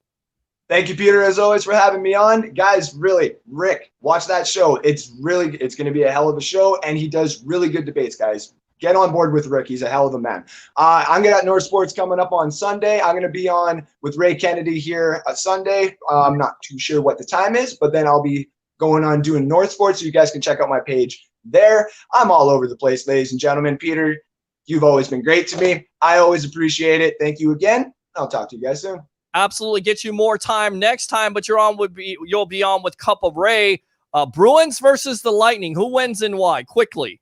[SPEAKER 14] Thank you, Peter, as always, for having me on. Guys, really, Rick, watch that show. It's going to be a hell of a show, and he does really good debates, guys. Get on board with Rick. He's a hell of a man. I'm going to have North Sports coming up on Sunday. I'm going to be on with Ray Kennedy here Sunday. I'm not too sure what the time is, but then I'll be going on doing North Sports, so you guys can check out my page there. I'm all over the place, ladies and gentlemen. Peter, You've always been great to me. I always appreciate it. Thank you again. I'll talk to you guys soon.
[SPEAKER 5] Absolutely, get you more time next time, but you'll be on with Cup of Ray. Bruins versus the Lightning. Who wins and why? Quickly.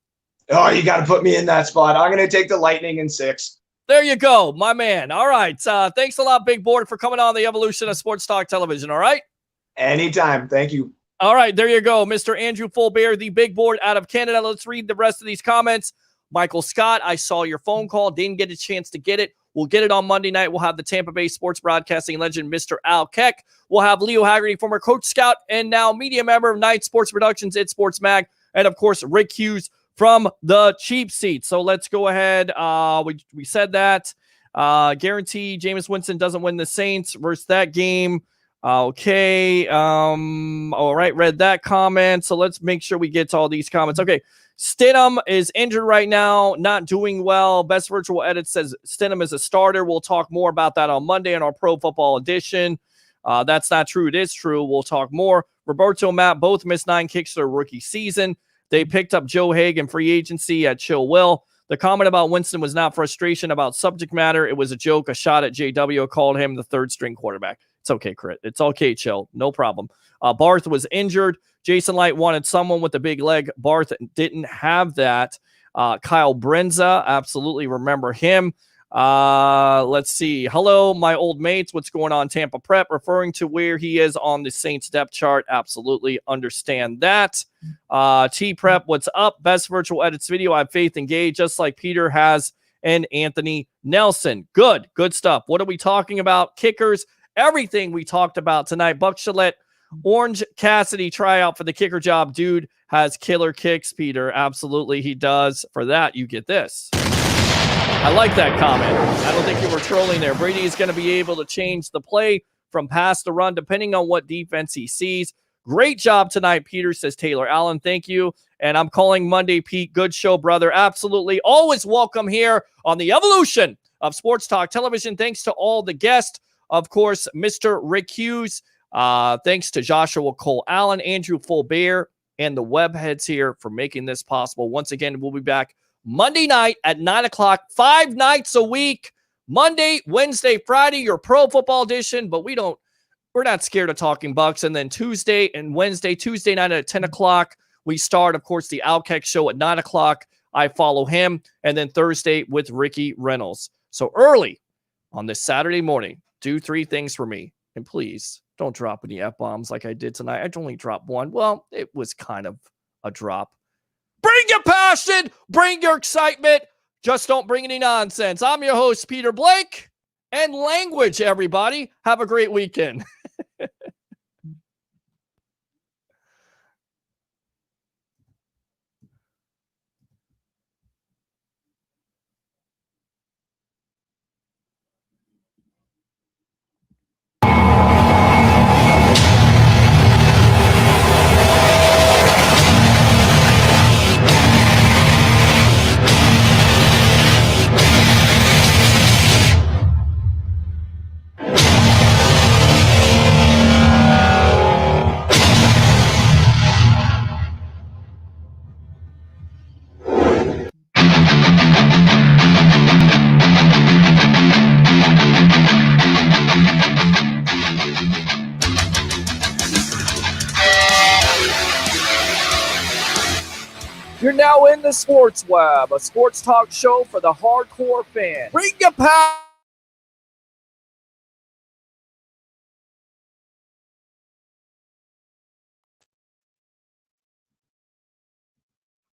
[SPEAKER 14] Oh, you got to put me in that spot. I'm going to take the Lightning in 6.
[SPEAKER 5] There you go, my man. All right. Thanks a lot, Big Board, for coming on the evolution of Sports Talk Television. All right.
[SPEAKER 14] Anytime. Thank you.
[SPEAKER 5] All right. There you go, Mr. Andrew Fulbear, the Big Board out of Canada. Let's read the rest of these comments. Michael Scott, I saw your phone call. Didn't get a chance to get it. We'll get it on Monday night. We'll have the Tampa Bay sports broadcasting legend, Mr. Al Keck. We'll have Leo Haggerty, former Coach Scout and now media member of Night Sports Productions, It Sports Mag. And, of course, Rick Hughes from the Cheap Seat. So let's go ahead. We said that. Guarantee Jameis Winston doesn't win the Saints versus that game. Okay. All right. Read that comment. So let's make sure we get to all these comments. Okay. Stidham is injured right now, not doing well. Best Virtual Edit says Stidham is a starter. We'll talk more about that on Monday in our Pro Football Edition. That's not true. It is true. We'll talk more. Roberto and Matt both missed 9 kicks their rookie season. They picked up Joe Haig in free agency at Chill Will. The comment about Winston was not frustration about subject matter. It was a joke, a shot at JW. Called him the third string quarterback. It's okay, Crit. It's okay, Chill. No problem. Barth was injured. Jason Light wanted someone with a big leg. Barth didn't have that. Kyle Brenza, absolutely remember him. Let's see. Hello, my old mates. What's going on, Tampa Prep? Referring to where he is on the Saints depth chart. Absolutely understand that. T Prep, what's up? Best Virtual Edits video. I have faith in Gay, just like Peter has and Anthony Nelson. Good stuff. What are we talking about? Kickers. Everything we talked about tonight. Buck Gillette, Orange Cassidy tryout for the kicker job. Dude has killer kicks, Peter. Absolutely, he does. For that, you get this. I like that comment. I don't think you were trolling there. Brady is going to be able to change the play from pass to run, depending on what defense he sees. Great job tonight, Peter, says Taylor Allen. Thank you. And I'm calling Monday, Pete. Good show, brother. Absolutely. Always welcome here on the evolution of Sports Talk Television. Thanks to all the guests. Of course, Mr. Rick Hughes. Thanks to Joshua Cole Allen, Andrew Fulbear, and the webheads here for making this possible. Once again, we'll be back Monday night at 9 o'clock, 5 nights a week. Monday, Wednesday, Friday, your Pro Football Edition. But we're not scared of talking Bucs. And then Tuesday and Wednesday, Tuesday night at 10 o'clock, we start, of course, the Outkick show at 9 o'clock. I follow him. And then Thursday with Ricky Reynolds. So early on this Saturday morning, do 3 things for me. And please don't drop any F-bombs like I did tonight. I only dropped 1. Well, it was kind of a drop. Bring your passion. Bring your excitement. Just don't bring any nonsense. I'm your host, Peter Blake. And language, everybody. Have a great weekend. You're now in the Sports Web, a sports talk show for the hardcore fan. Bring your power.